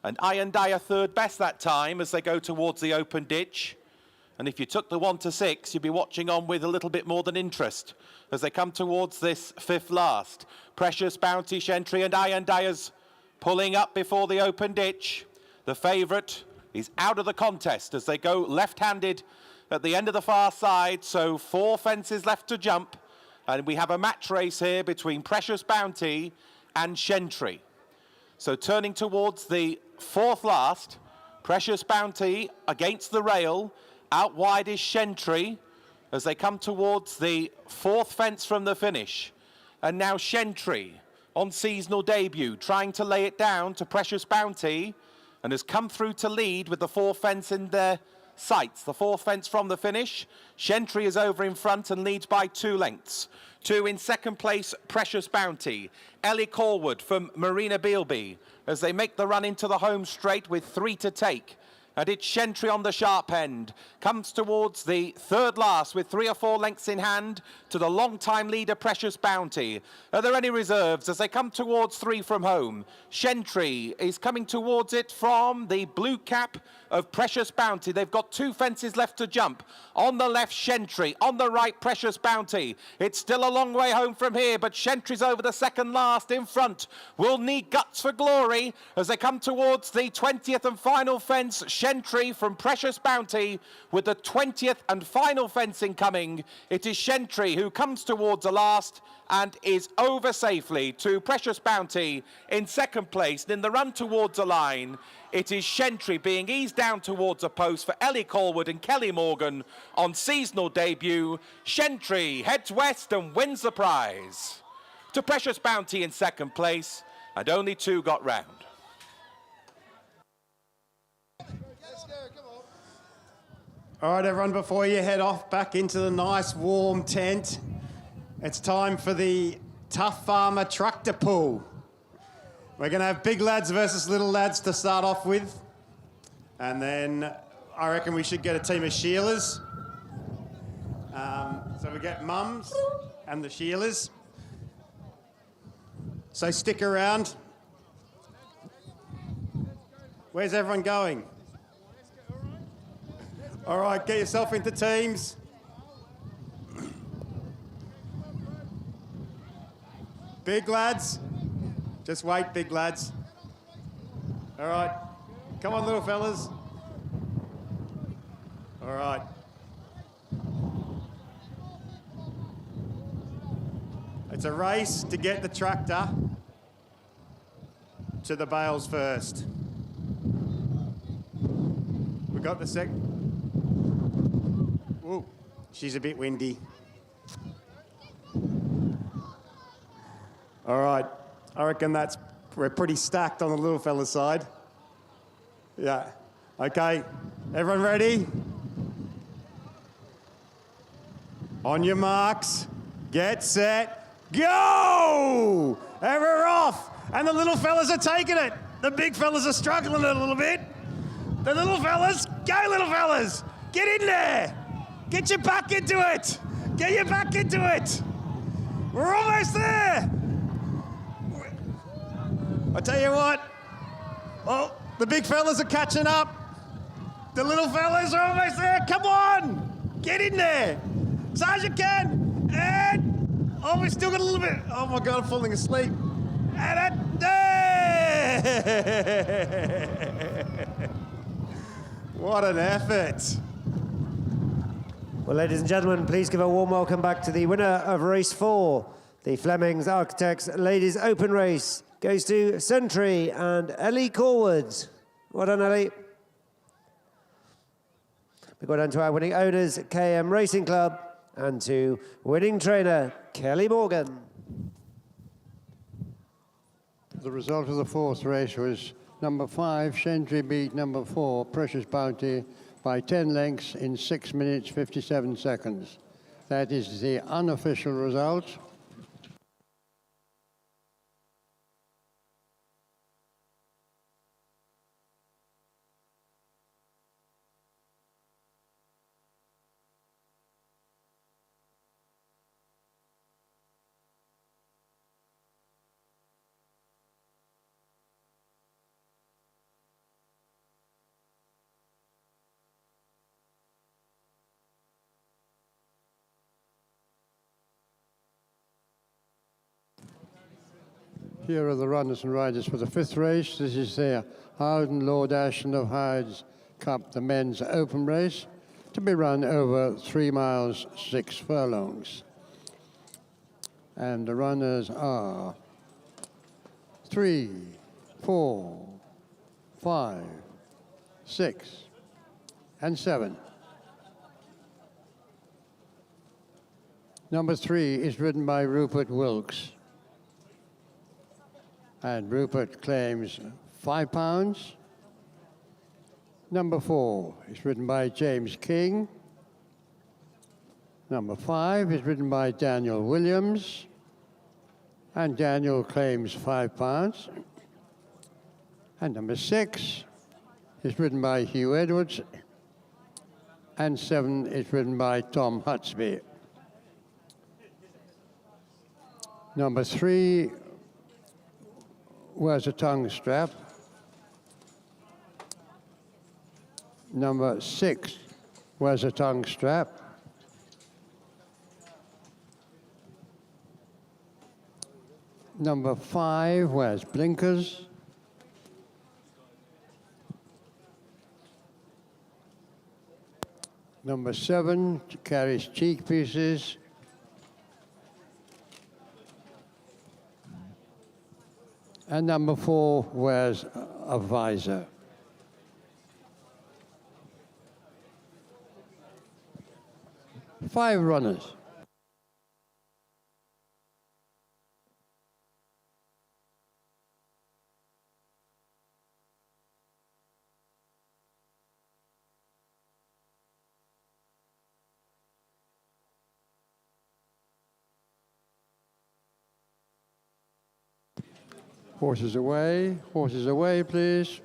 And Iron Dyer third best that time as they go towards the open ditch. And if you took the 1 to 6, you'd be watching on with a little bit more than interest as they come towards this 5th last. Precious Bounty, Shentry and Iron Dyer's pulling up before the open ditch. The favourite is out of the contest as they go left-handed at the end of the far side. So 4 fences left to jump. And we have a match race here between Precious Bounty and Shentry. So turning towards the 4th last, Precious Bounty against the rail. Out wide is Shentry as they come towards the 4th fence from the finish. And now Shentry on seasonal debut, trying to lay it down to Precious Bounty, and has come through to lead with the 4th fence in their sights. The 4th fence from the finish. Shentry is over in front and leads by 2 lengths. 2 in second place, Precious Bounty. Ellie Corwood from Marina Beelby as they make the run into the home straight with 3 to take. And it's Shentry on the sharp end. Comes towards the third last with 3 or 4 lengths in hand to the long-time leader, Precious Bounty. Are there any reserves as they come towards 3 from home? Shentry is coming towards it from the blue cap of Precious Bounty. They've got 2 fences left to jump. On the left, Shentry. On the right, Precious Bounty. It's still a long way home from here, but Shentry's over the second last in front. Will need guts for glory as they come towards the 20th and final fence. Shentry from Precious Bounty with the 20th and final fence incoming. It is Shentry who comes towards the last and is over safely to Precious Bounty in second place. And in the run towards the line, it is Shentry being eased down towards a post for Ellie Colwood and Kelly Morgan on seasonal debut. Shentry heads west and wins the prize. To Precious Bounty in second place, and only 2 got round. All right, everyone, before you head off back into the nice warm tent, it's time for the Tough Farmer Tractor Pull. We're going to have big lads versus little lads to start off with. And then I reckon we should get a team of Sheilas. So we get mums and the Sheilas. So stick around. Where's everyone going? All right, get yourself into teams. Big lads. Just wait, big lads. All right. Come on, little fellas. All right. It's a race to get the tractor to the bales first. We got the Ooh, she's a bit windy. All right, I reckon we're pretty stacked on the little fella's side. Yeah, okay, everyone ready? On your marks, get set, go! And we're off, and the little fellas are taking it. The big fellas are struggling a little bit. The little fellas, go little fellas, get in there. Get your back into it. Get your back into it. We're almost there. I tell you what. Oh, the big fellas are catching up. The little fellas are almost there. Come on. Get in there. As hard as you can. And, oh, we still got a little bit. Oh my God, I'm falling asleep. And there. What an effort. Well, ladies and gentlemen, please give a warm welcome back to the winner of race 4. The Flemings Architects Ladies Open Race goes to Shentry and Ellie Corwood. Well done, Ellie. We go down to our winning owners, KM Racing Club, and to winning trainer, Kelly Morgan. The result of the 4th race was number 5, Shentry beat number 4, Precious Bounty, by 10 lengths in 6 minutes, 57 seconds. That is the unofficial result. Here are the runners and riders for the 5th race. This is the Howden Lord Ashton of Hyde's Cup, the men's open race, to be run over 3 miles, 6 furlongs. And the runners are 3, 4, 5, 6, and 7. Number 3 is ridden by Rupert Wilkes. And Rupert claims £5. Number 4 is ridden by James King. Number 5 is ridden by Daniel Williams. And Daniel claims £5. And number 6 is ridden by Hugh Edwards, and 7 is ridden by Tom Hutsby. Number 3 wears a tongue strap. Number 6 wears a tongue strap. Number 5 wears blinkers. Number 7 carries cheek pieces. And number 4 wears a visor. Five runners. Horses away, please.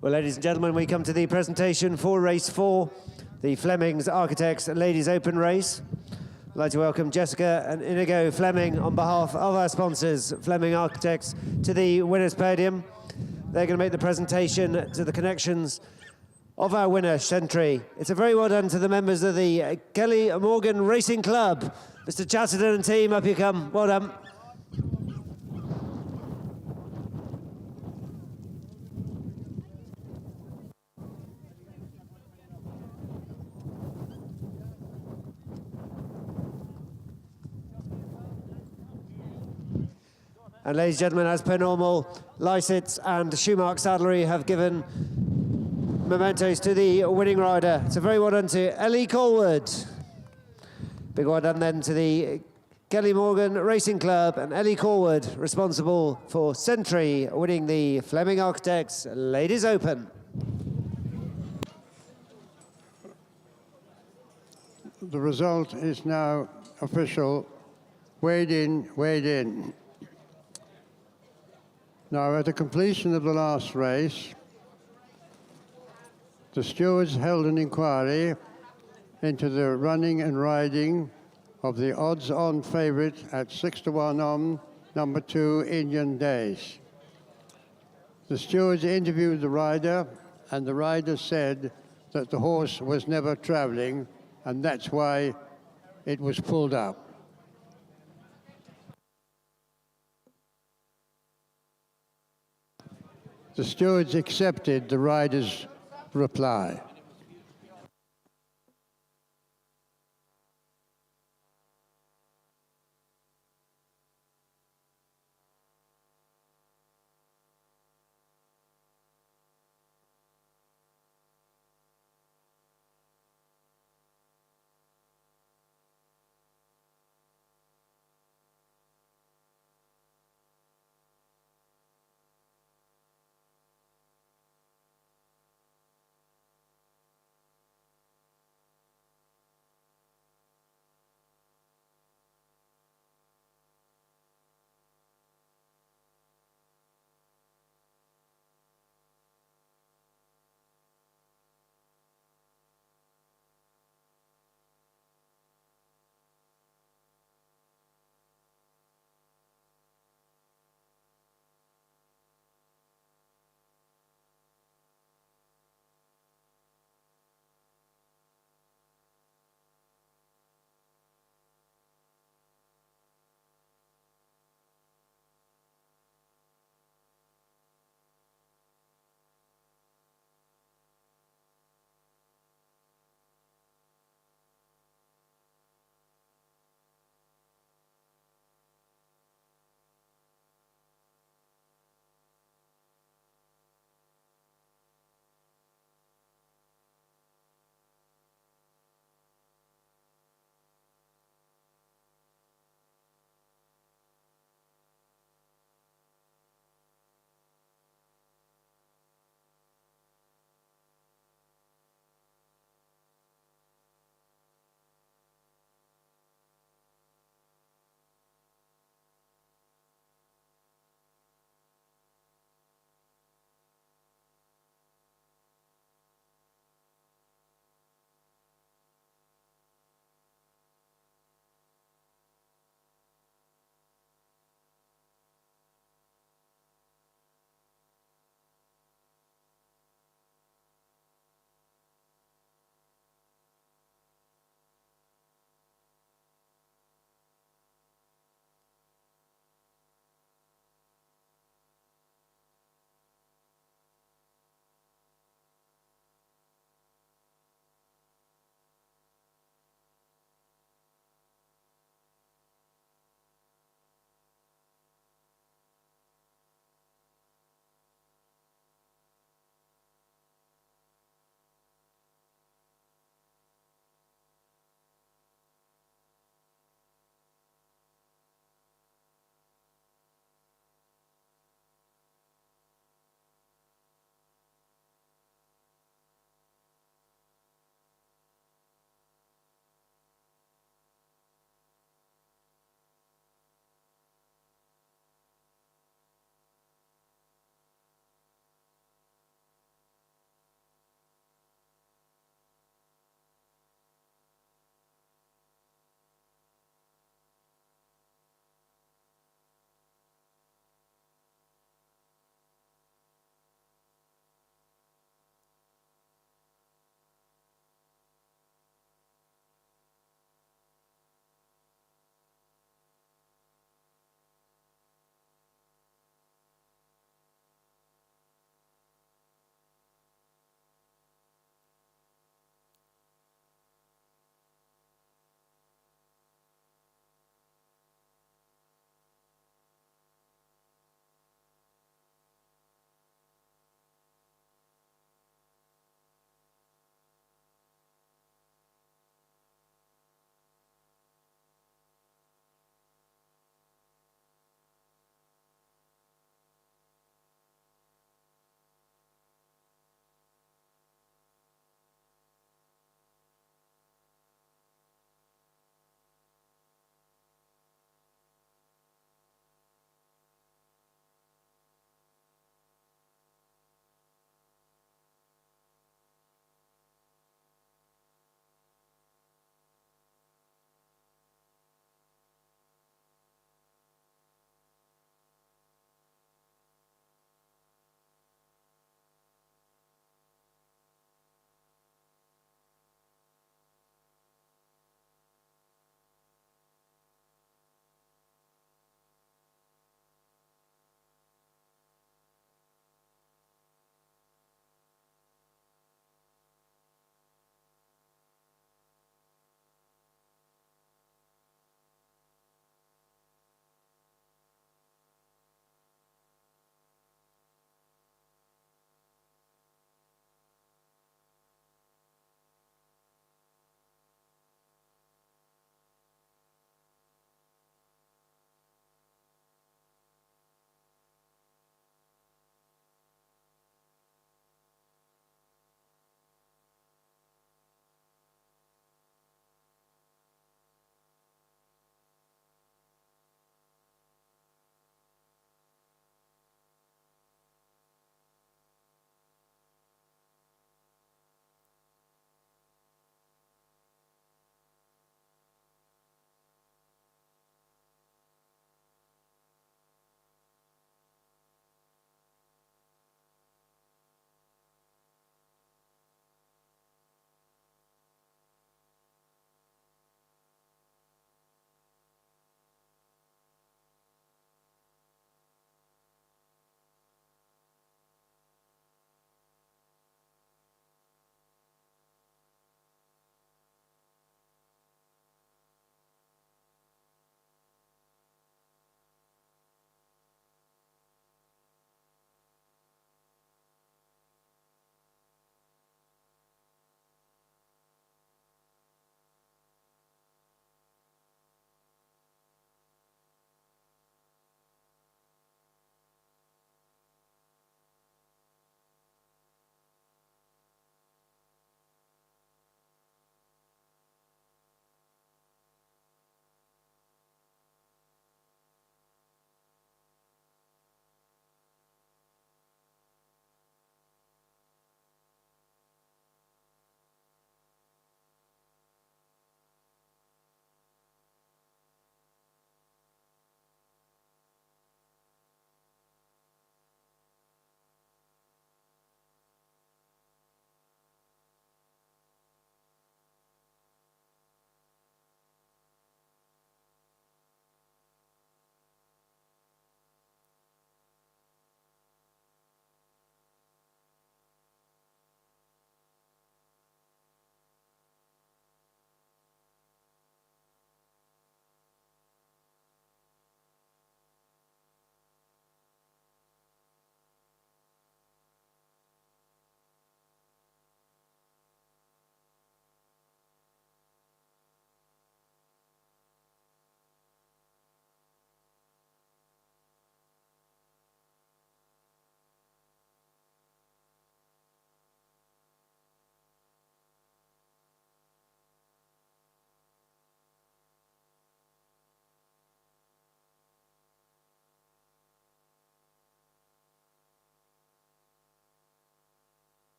Well, ladies and gentlemen, we come to the presentation for race 4, the Fleming's Architects Ladies Open race. I'd like to welcome Jessica and Inigo Fleming on behalf of our sponsors, Fleming Architects, to the winner's podium. They're going to make the presentation to the connections of our winner, Sentry. It's a very well done to the members of the Kelly Morgan Racing Club. Mr. Chatterton and team, up you come. Well done. And ladies and gentlemen, as per normal, Lysitz and Schumacher Saddlery have given mementos to the winning rider. It's a very well done to Ellie Colwood. Big well done then to the Kelly Morgan Racing Club and Ellie Colwood, responsible for Sentry winning the Fleming Architects Ladies Open. The result is now official. Weighed in, weighed in. Now, at the completion of the last race, the stewards held an inquiry into the running and riding of the odds-on favourite at 6-1 on, number 2, Indian Days. The stewards interviewed the rider, and the rider said that the horse was never travelling, and that's why it was pulled up. The stewards accepted the rider's reply.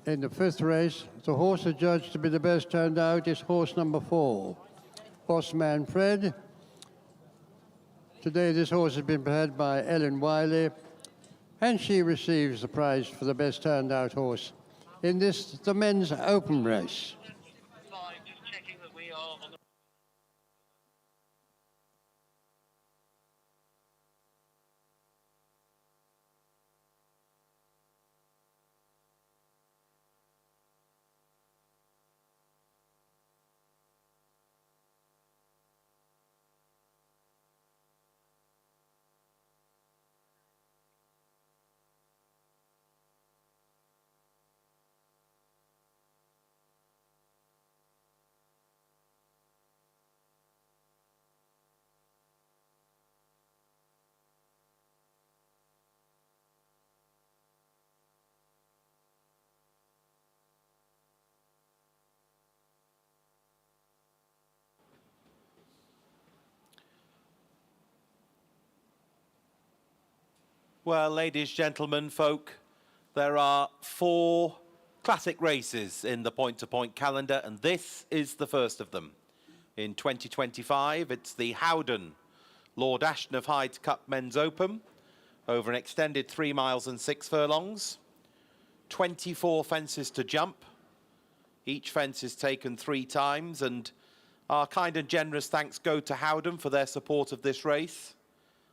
In the fifth race, the horse adjudged to be the best turned out is horse number 4, Bossman Fred. Today, this horse has been prepared by Ellen Wiley, and she receives the prize for the best turned out horse in this, the men's open race. Well, ladies, gentlemen, folk, there are 4 classic races in the point-to-point calendar, and this is the first of them. In 2025, it's the Howden Lord Ashton of Hyde's Cup Men's Open over an extended 3 miles and 6 furlongs. 24 fences to jump. Each fence is taken 3 times, and our kind and generous thanks go to Howden for their support of this race,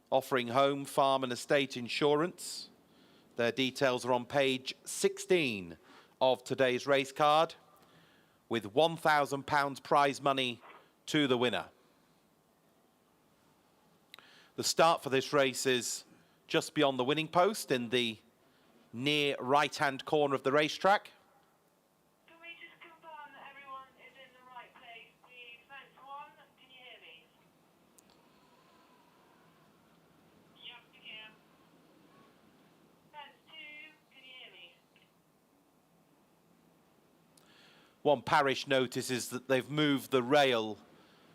offering home, farm and estate insurance. Their details are on page 16 of today's race card, with £1,000 prize money to the winner. The start for this race is just beyond the winning post in the near right-hand corner of the racetrack. Can we just confirm that everyone is in the right place, please? Fence 1, can you hear me? Yep, we can. Fence 2, can you hear me? One parish notices that they've moved the rail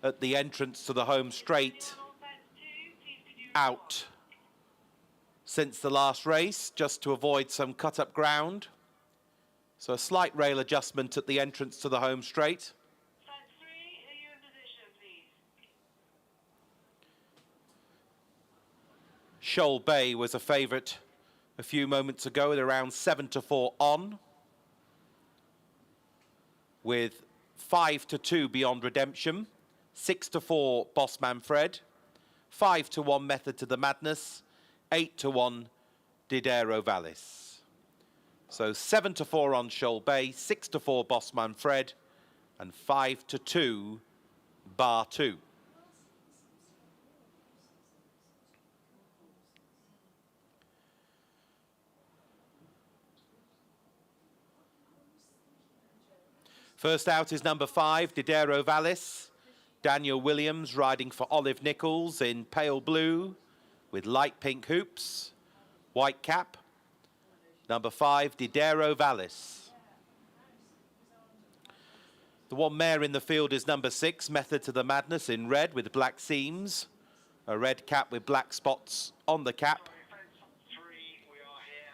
at the entrance to the home straight out since the last race, just to avoid some cut-up ground. So a slight rail adjustment at the entrance to the home straight. Fence 3, are you in position, please? Shoal Bay was a favourite a few moments ago at around 7-4 on, with 5-2 Beyond Redemption, 6-4 Bossman Fred, 5-1 Method to the Madness, 8-1 Didero Vallis. So 7-4 on Shoal Bay, 6-4 Bossman Fred, and 5-2 Bar 2. First out is number 5, Didero Vallis. Daniel Williams riding for Olive Nichols in pale blue with light pink hoops, white cap. Number 5, Didero Vallis. The one mare in the field is number 6, Method to the Madness, in red with black seams. A red cap with black spots on the cap.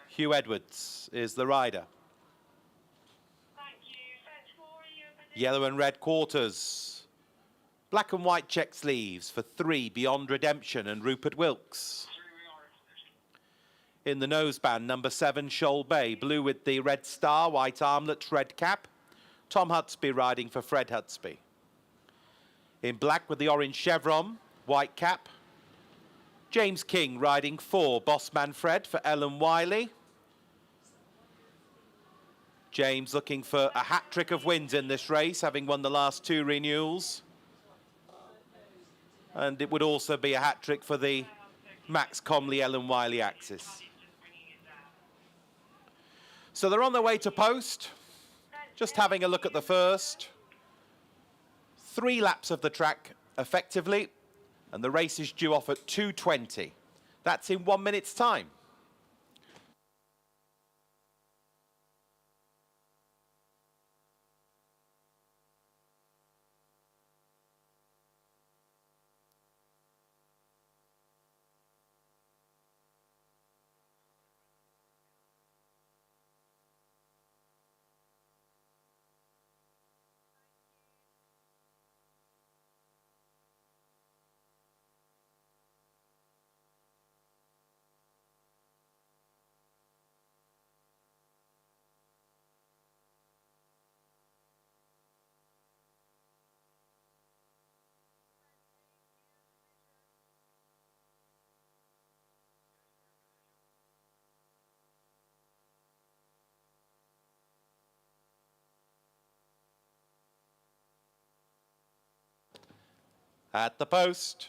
Hugh Edwards is the rider. Thank you. Fence 4, are you in position? Yellow and red quarters. Black and white check sleeves for 3, Beyond Redemption and Rupert Wilkes. In the noseband, number 7, Shoal Bay, blue with the red star, white armlets, red cap. Tom Hutsby riding for Fred Hutsby. In black with the orange chevron, white cap. James King riding for Bossman Fred for Ellen Wiley. James looking for a hat-trick of wins in this race, having won the last 2 renewals. And it would also be a hat-trick for the Max Comley Ellen Wiley axis. So they're on their way to post. Just having a look at the first. 3 laps of the track effectively, and the race is due off at 2:20. That's in 1 minute's time. at the post.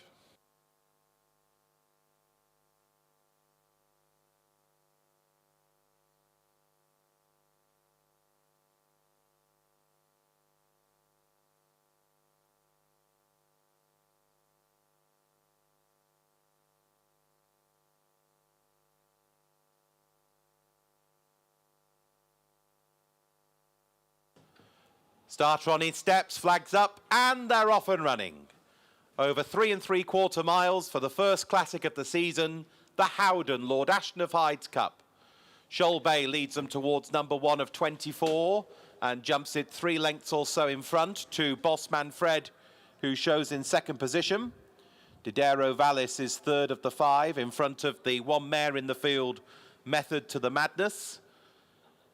Starter on his steps, flags up, and they're off and running. Over 3 3/4 miles for the first classic of the season, the Howden Lord Ashton of Hyde's Cup. Shoal Bay leads them towards number 1 of 24 and jumps it 3 lengths or so in front to Bossman Fred, who shows in second position. Didero Vallis is third of the 5 in front of the one mare in the field, Method to the Madness.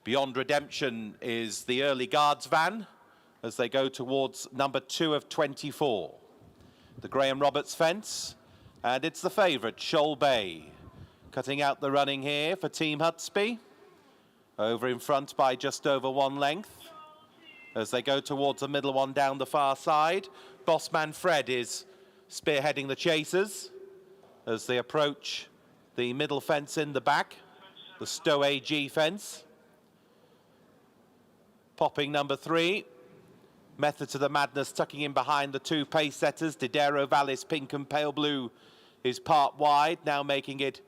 Beyond Redemption is the early guards van as they go towards number 2 of 24. The Graham Roberts fence, and it's the favourite, Shoal Bay, cutting out the running here for Team Hutsby. Over in front by just over 1 length. As they go towards the middle one down the far side, Bossman Fred is spearheading the chasers as they approach the middle fence in the back, the Stowe AG fence. Popping number 3. Method to the Madness tucking in behind the 2 pace setters. Didero Vallis, pink and pale blue, is part wide, now making it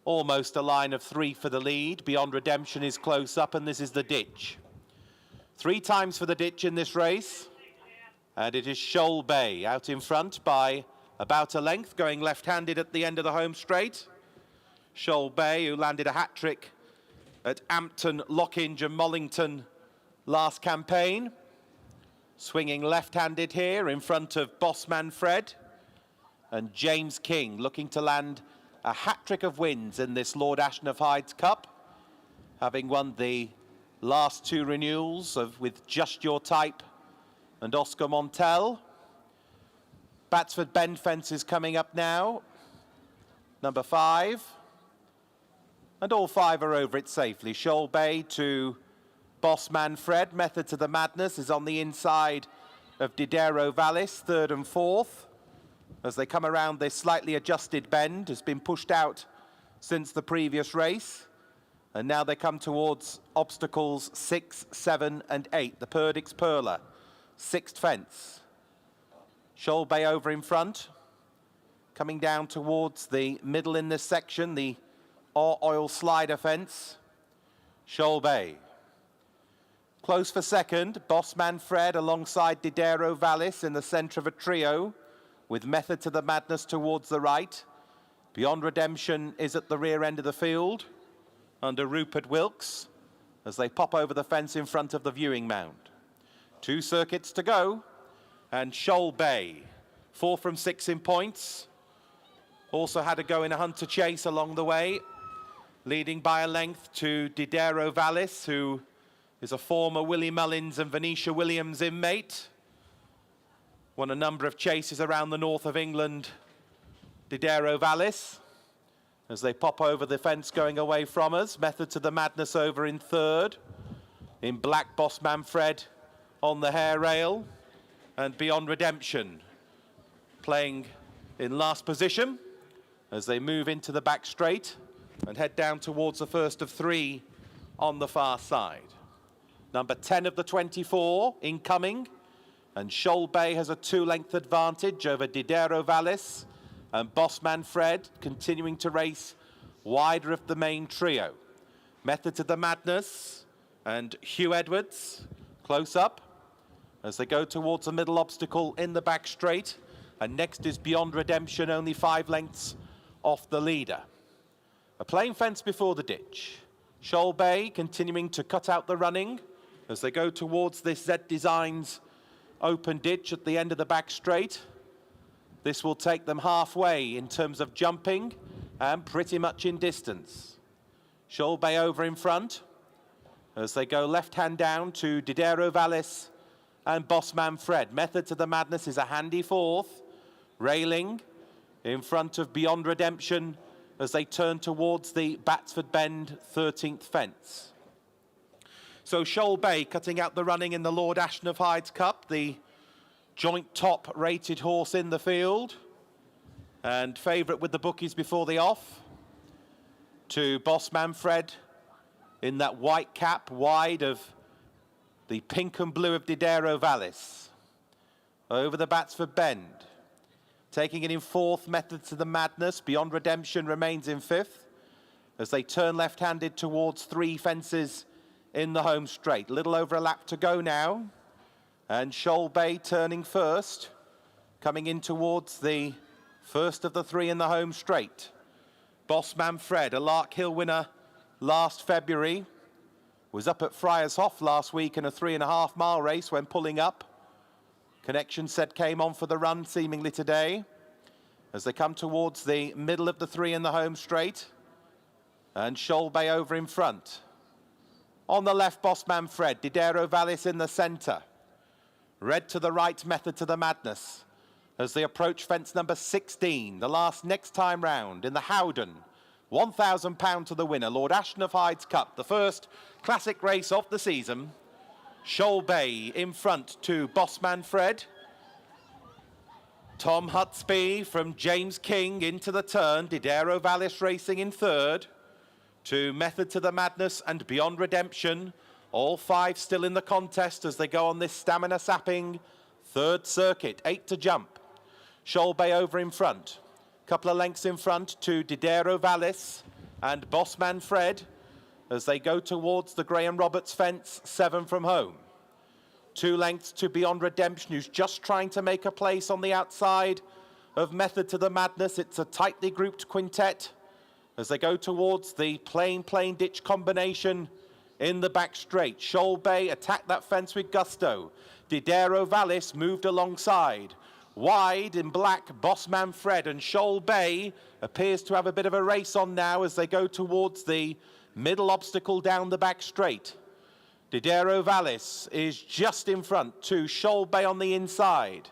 almost a line of 3 for the lead. Beyond Redemption is close up, and this is the ditch. 3 times for the ditch in this race, and it is Shoal Bay out in front by about a length, going left-handed at the end of the home straight. Shoal Bay, who landed a hat-trick at Ampton, Lockinge and Mollington last campaign. Swinging left-handed here in front of Bossman Fred. And James King looking to land a hat-trick of wins in this Lord Ashton of Hyde's Cup, having won the last 2 renewals with Just Your Type and Oscar Montel. Batsford Bend fence is coming up now, number 5. And all 5 are over it safely. Shoal Bay to Bossman Fred. Method to the Madness is on the inside of Didero Vallis, 3rd and 4th. As they come around this slightly adjusted bend, has been pushed out since the previous race. And now they come towards obstacles 6, 7 and 8. The Perdix Perla, 6th fence. Shoal Bay over in front. Coming down towards the middle in this section, the oil slider fence. Shoal Bay. Close for second, Bossman Fred alongside Didero Vallis in the centre of a trio, with Method to the Madness towards the right. Beyond Redemption is at the rear end of the field, under Rupert Wilkes, as they pop over the fence in front of the viewing mound. 2 circuits to go, and Shoal Bay, 4 from 6 in points. Also had a go in a Hunter Chase along the way, leading by a length to Didero Vallis, who is a former Willie Mullins and Venetia Williams inmate. Won a number of chases around the north of England, Didero Vallis. As they pop over the fence going away from us, Method to the Madness over in 3rd. In black, Bossman Fred on the hair rail. And Beyond Redemption playing in last position as they move into the back straight and head down towards the first of 3 on the far side. Number 10 of the 24 incoming, and Shoal Bay has a 2-length advantage over Didero Vallis, and Bossman Fred continuing to race wider of the main trio. Method to the Madness and Hugh Edwards close up as they go towards the middle obstacle in the back straight, and next is Beyond Redemption, only 5 lengths off the leader. A plain fence before the ditch. Shoal Bay continuing to cut out the running as they go towards this Z Designs open ditch at the end of the back straight. This will take them halfway in terms of jumping and pretty much in distance. Shoal Bay over in front as they go left hand down to Didero Vallis and Bossman Fred. Method to the Madness is a handy 4th, railing in front of Beyond Redemption as they turn towards the Batsford Bend 13th fence. So Shoal Bay cutting out the running in the Lord Ashton of Hyde's Cup, the joint top rated horse in the field and favourite with the bookies before the off. To Boss Manfred in that white cap, wide of the pink and blue of Didero Vallis. Over the Batsford Bend. Taking it in fourth, Method to the Madness. Beyond Redemption remains in fifth as they turn left-handed towards 3 fences in the home straight. Little over a lap to go now. And Shoal Bay turning first, coming in towards the first of the 3 in the home straight. Boss Manfred, a Lark Hill winner last February, was up at Friars Hoff last week in a 3.5 mile race when pulling up. Connection Set came on for the run seemingly today as they come towards the middle of the 3 in the home straight. And Shoal Bay over in front. On the left, Boss Manfred, Didero Vallis in the centre. Red to the right, Method to the Madness as they approach fence number 16, the last next time round in the Howden. £1,000 to the winner, Lord Ashton of Hyde's Cup, the first classic race of the season. Shoal Bay in front to Boss Manfred. Tom Hutsby from James King into the turn. Didero Vallis racing in third. To Method to the Madness and Beyond Redemption. All 5 still in the contest as they go on this stamina-sapping third circuit. 8 to jump. Shoal Bay over in front. Couple of lengths in front to Didero Vallis and Boss Manfred as they go towards the Graham Roberts fence, 7 from home. 2 lengths to Beyond Redemption, who's just trying to make a place on the outside of Method to the Madness. It's a tightly grouped quintet as they go towards the plain ditch combination in the back straight. Shoal Bay attacked that fence with gusto. Didero Vallis moved alongside. Wide in black, Boss Manfred, and Shoal Bay appears to have a bit of a race on now as they go towards the middle obstacle down the back straight. Didero Vallis is just in front to Shoal Bay on the inside.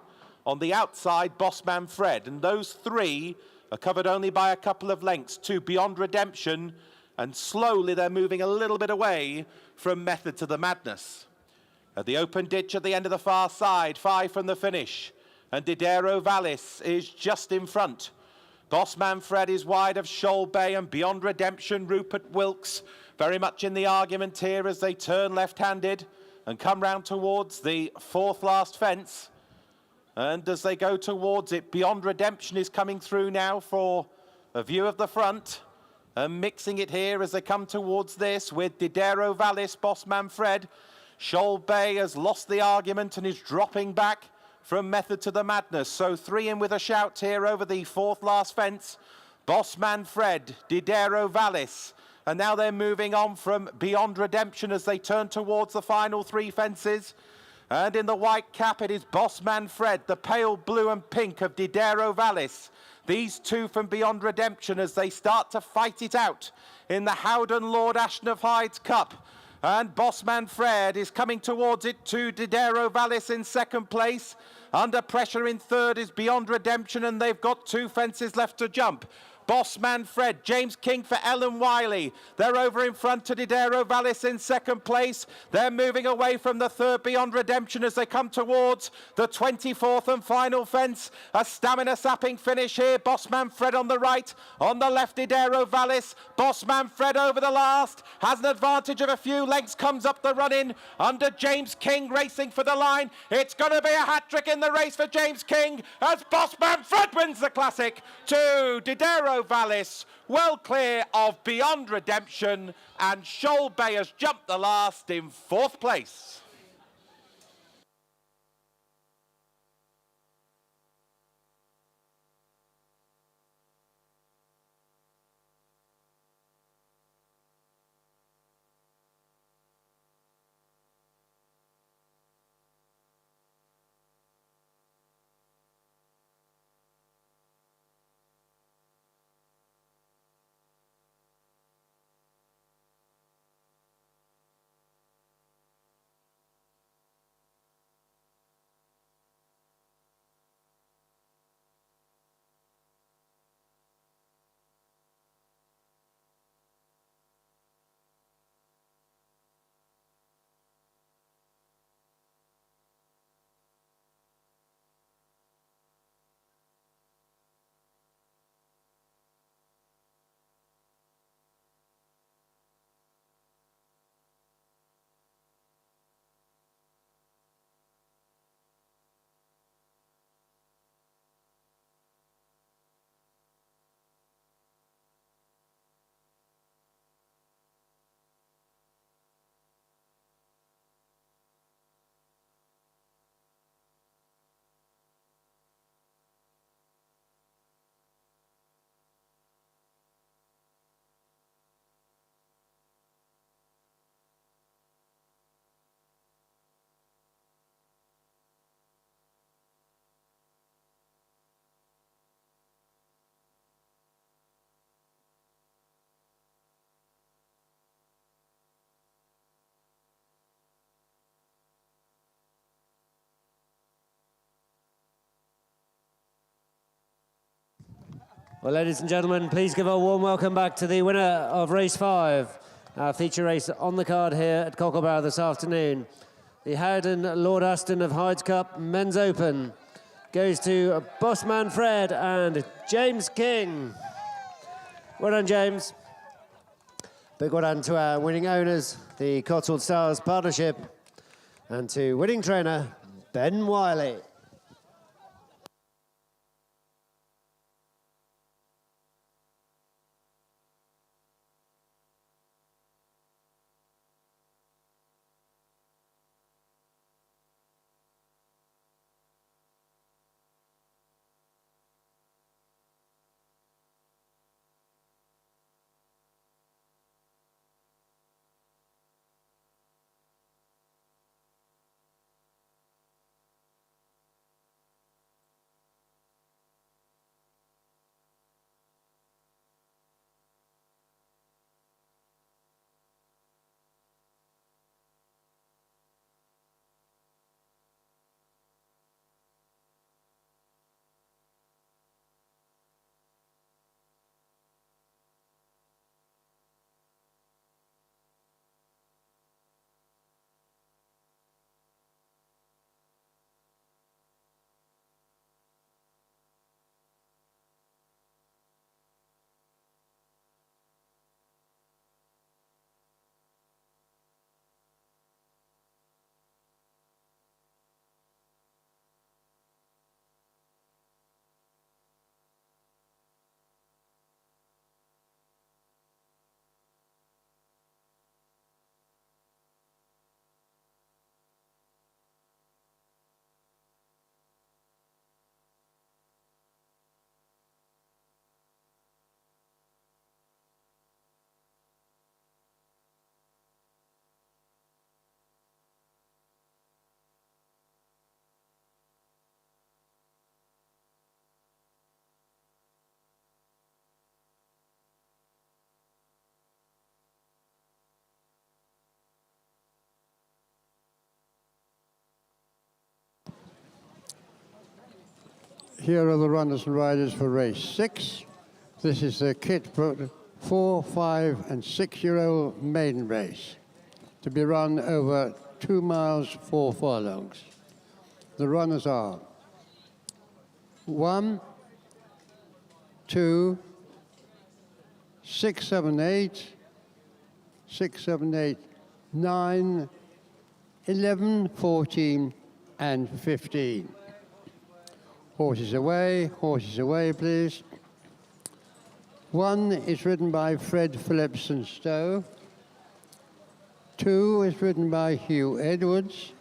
On the outside, Boss Manfred, and those 3 are covered only by a couple of lengths to Beyond Redemption, and slowly they're moving a little bit away from Method to the Madness. At the open ditch at the end of the far side, 5 from the finish. And Didero Vallis is just in front. Boss Manfred is wide of Shoal Bay and Beyond Redemption. Rupert Wilkes very much in the argument here as they turn left-handed and come round towards the 4th last fence. And as they go towards it, Beyond Redemption is coming through now for a view of the front. And mixing it here as they come towards this with Didero Vallis, Boss Manfred. Shoal Bay has lost the argument and is dropping back from Method to the Madness. So 3 in with a shout here over the 4th last fence. Boss Manfred, Didero Vallis. And now they're moving on from Beyond Redemption as they turn towards the final 3 fences. And in the white cap, it is Boss Manfred, the pale blue and pink of Didero Vallis. These 2 from Beyond Redemption as they start to fight it out in the Howden Lord Ashton of Hyde's Cup. And Boss Manfred is coming towards it to Didero Vallis in 2nd place. Under pressure in 3rd is Beyond Redemption, and they've got 2 fences left to jump. Boss Manfred, James King for Ellen Wiley. They're over in front to Didero Vallis in 2nd place. They're moving away from the 3rd Beyond Redemption as they come towards the 24th and final fence. A stamina-sapping finish here. Boss Manfred on the right. On the left, Didero Vallis. Boss Manfred over the last. Has an advantage of a few lengths. Comes up the run-in under James King racing for the line. It's going to be a hat-trick in the race for James King as Boss Manfred wins the Classic to Didero Vallis, well clear of Beyond Redemption, and Shoal Bay has jumped the last in 4th place. Well, ladies and gentlemen, please give a warm welcome back to the winner of race 5, our feature race on the card here at Cocklebarrow this afternoon. The Howden Lord Aston of Hyde's Cup Men's Open goes to Bossman Fred and James King. Well done, James. Big well done to our winning owners, the Cotswold Stars Partnership, and to winning trainer, Ben Wiley. Here are the runners and riders for race 6. This is the kit for 4, 5 and 6-year-old maiden race to be run over 2 miles, 4 furlongs. The runners are 1, 2, 6, 7, 8, 6, 7, 8, 9, 11, 14 and 15. Horses away, please. 1 is ridden by Fred Phillipson Stowe. 2 is ridden by Hugh Edwards.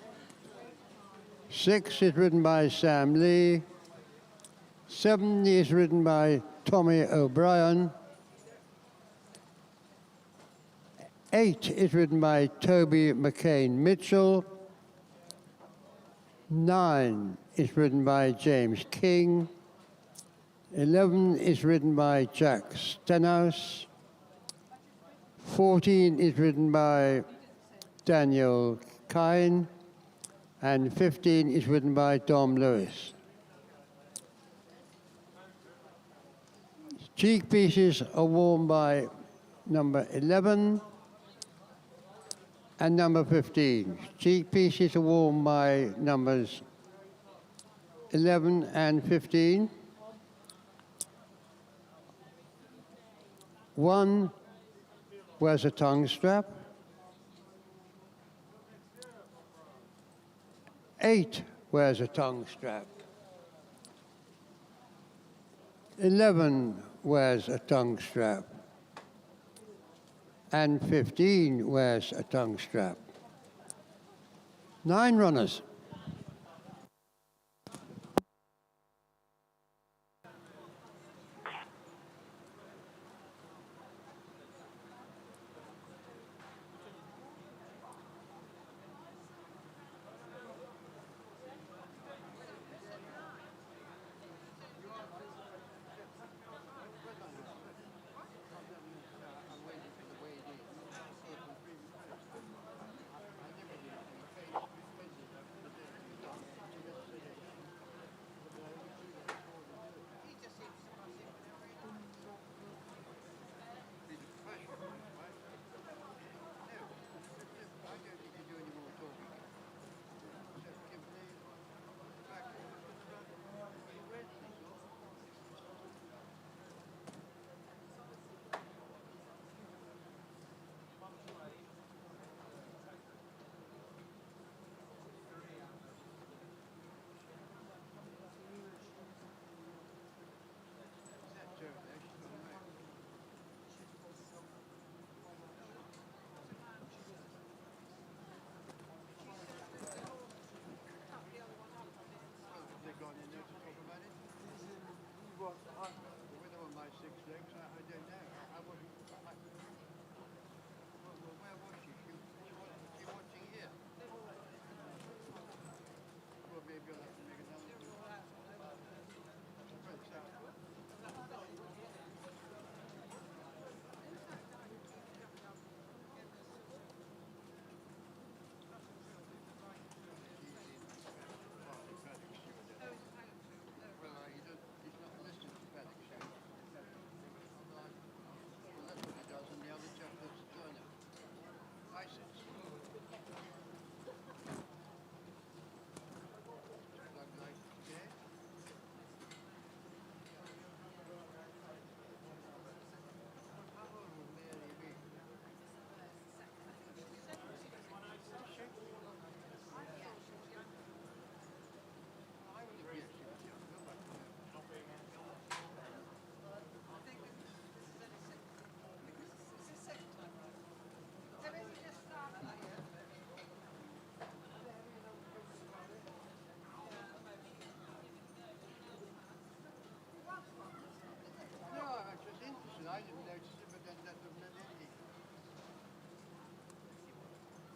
6 is ridden by Sam Lee. 7 is ridden by Tommy O'Brien. 8 is ridden by Toby McCain Mitchell. 9 is ridden by James King. 11 is ridden by Jack Stenhouse. 14 is ridden by Daniel Kine. And 15 is ridden by Dom Lewis. Cheek pieces are worn by number 11 and number 15. Cheek pieces are worn by numbers 11 and 15. 1 wears a tongue strap. 8 wears a tongue strap. 11 wears a tongue strap. And 15 wears a tongue strap. 9 runners. winner on my 6 legs, I don't know. I wasn't. Well, where was she? She watching here? Well, maybe I'll have to make another. He's not listed as paddock show. Well, that's what he does, and the other chap does joiner. License. Like, yeah. No, I was just interested. I didn't notice it, but then that doesn't mean anything.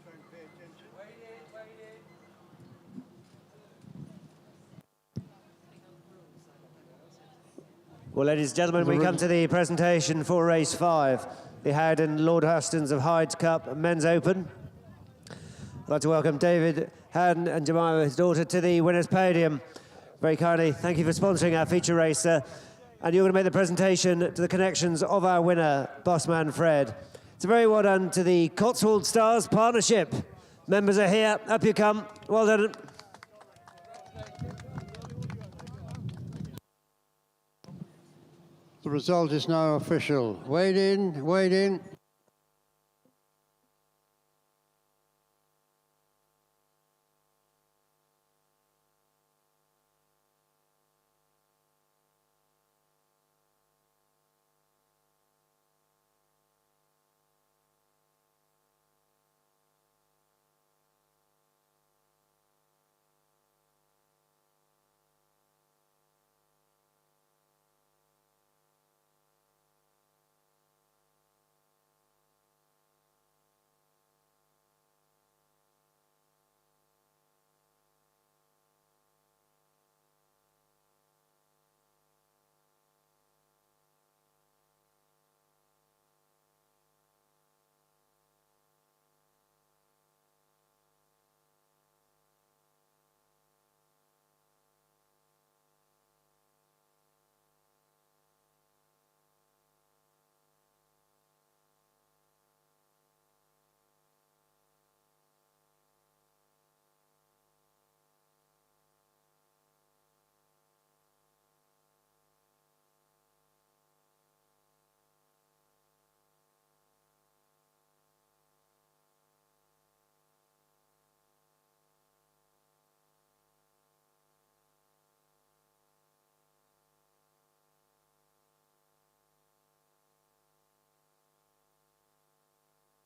Try and pay attention. Well, ladies and gentlemen, we come to the presentation for race 5, the Howden Lord Hustons of Hyde's Cup Men's Open. I'd like to welcome David Howden and Jemima, his daughter, to the winner's podium. Very kindly, thank you for sponsoring our feature race. And you're going to make the presentation to the connections of our winner, Bossman Fred. It's a very well done to the Cotswold Stars Partnership. Members are here, up you come. Well done. The result is now official. Wade in, wade in.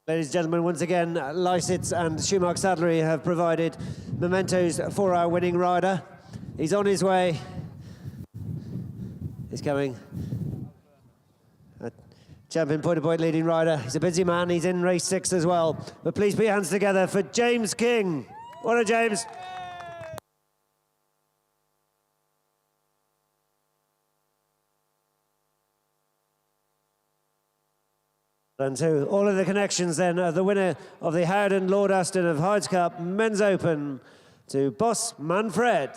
Ladies and gentlemen, once again, Lysitz and Schumacher Saddlery have provided mementos for our winning rider. He's on his way. He's coming. A champion point-to-point leading rider. He's a busy man. He's in race 6 as well. But please put your hands together for James King. Well done, James. And to all of the connections then, the winner of the Howden Lord Aston of Hyde's Cup Men's Open, to Boss Manfred.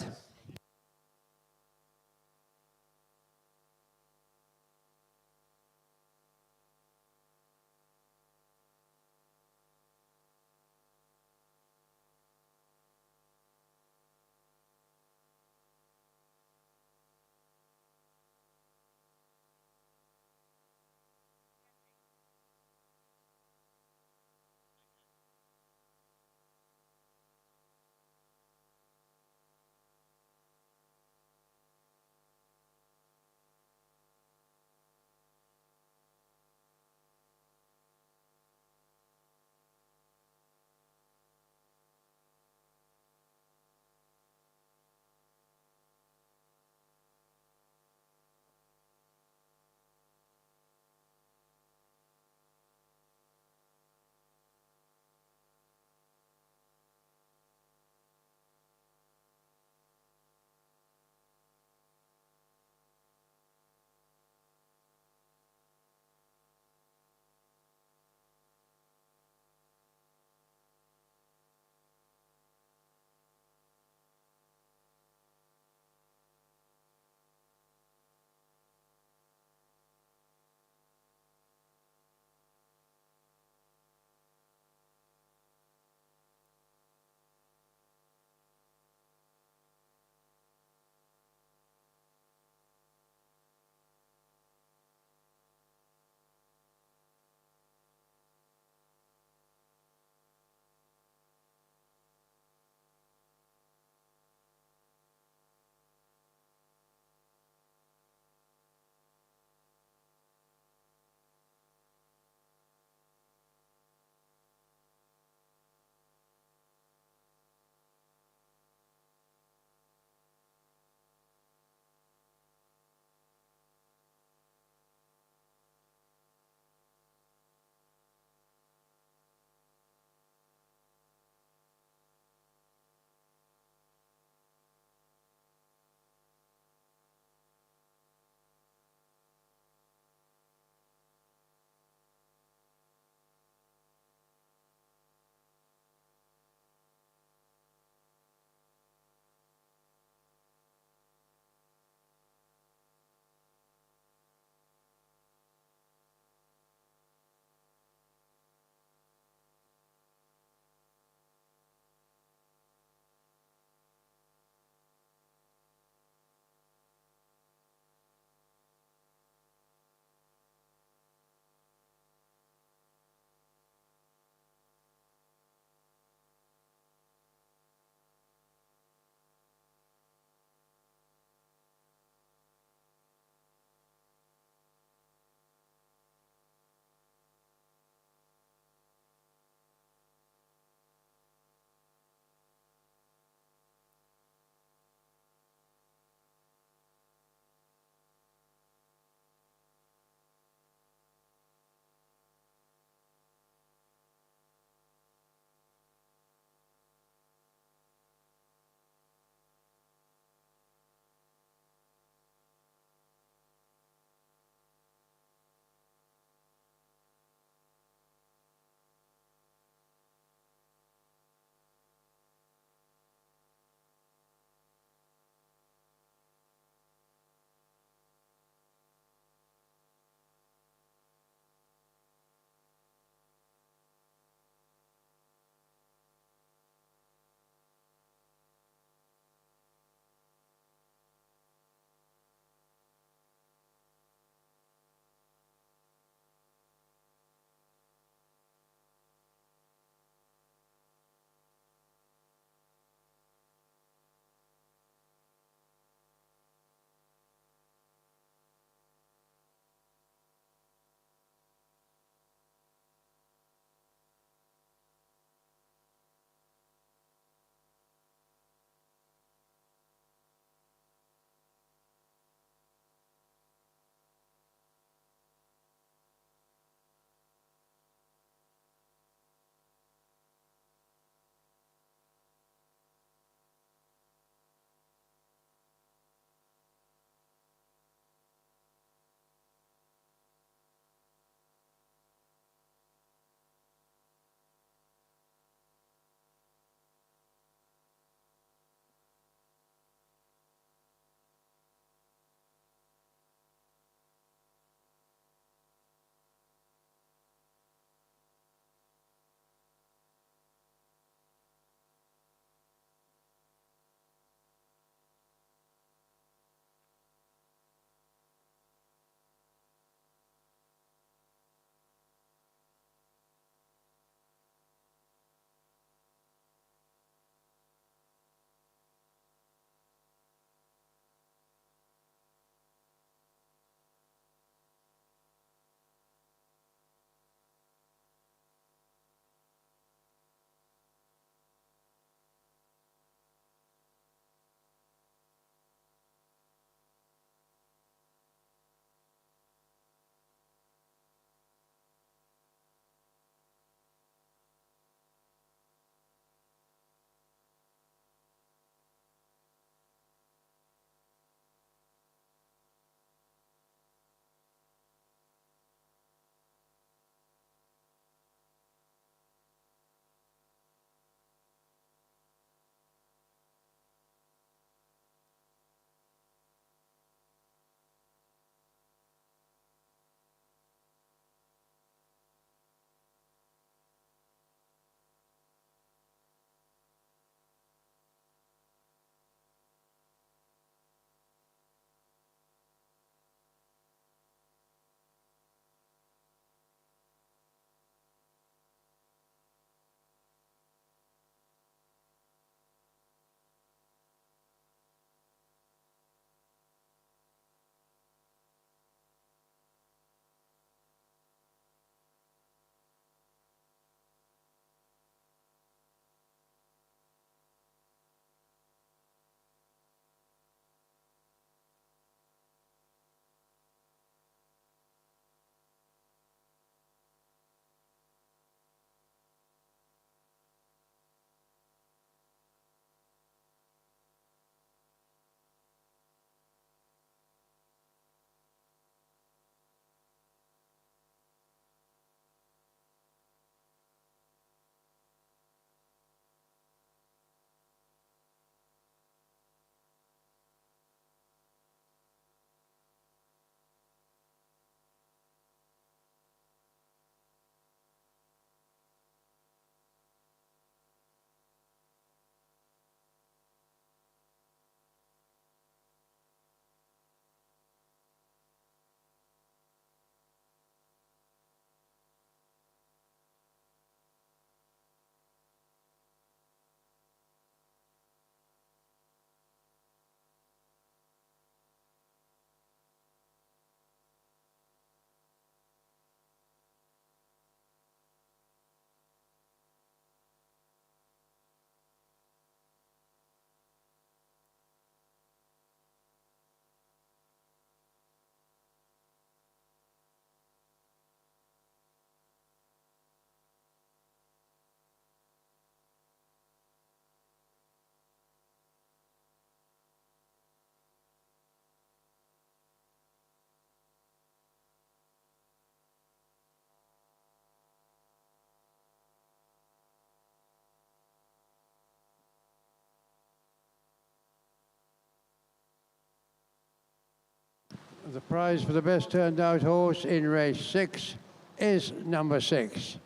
The prize for the best turned out horse in race 6 is number 6.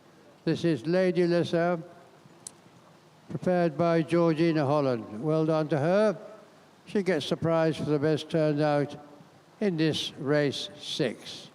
This is Lady Lissa, prepared by Georgina Holland. Well done to her. She gets the prize for the best turned out in this race 6.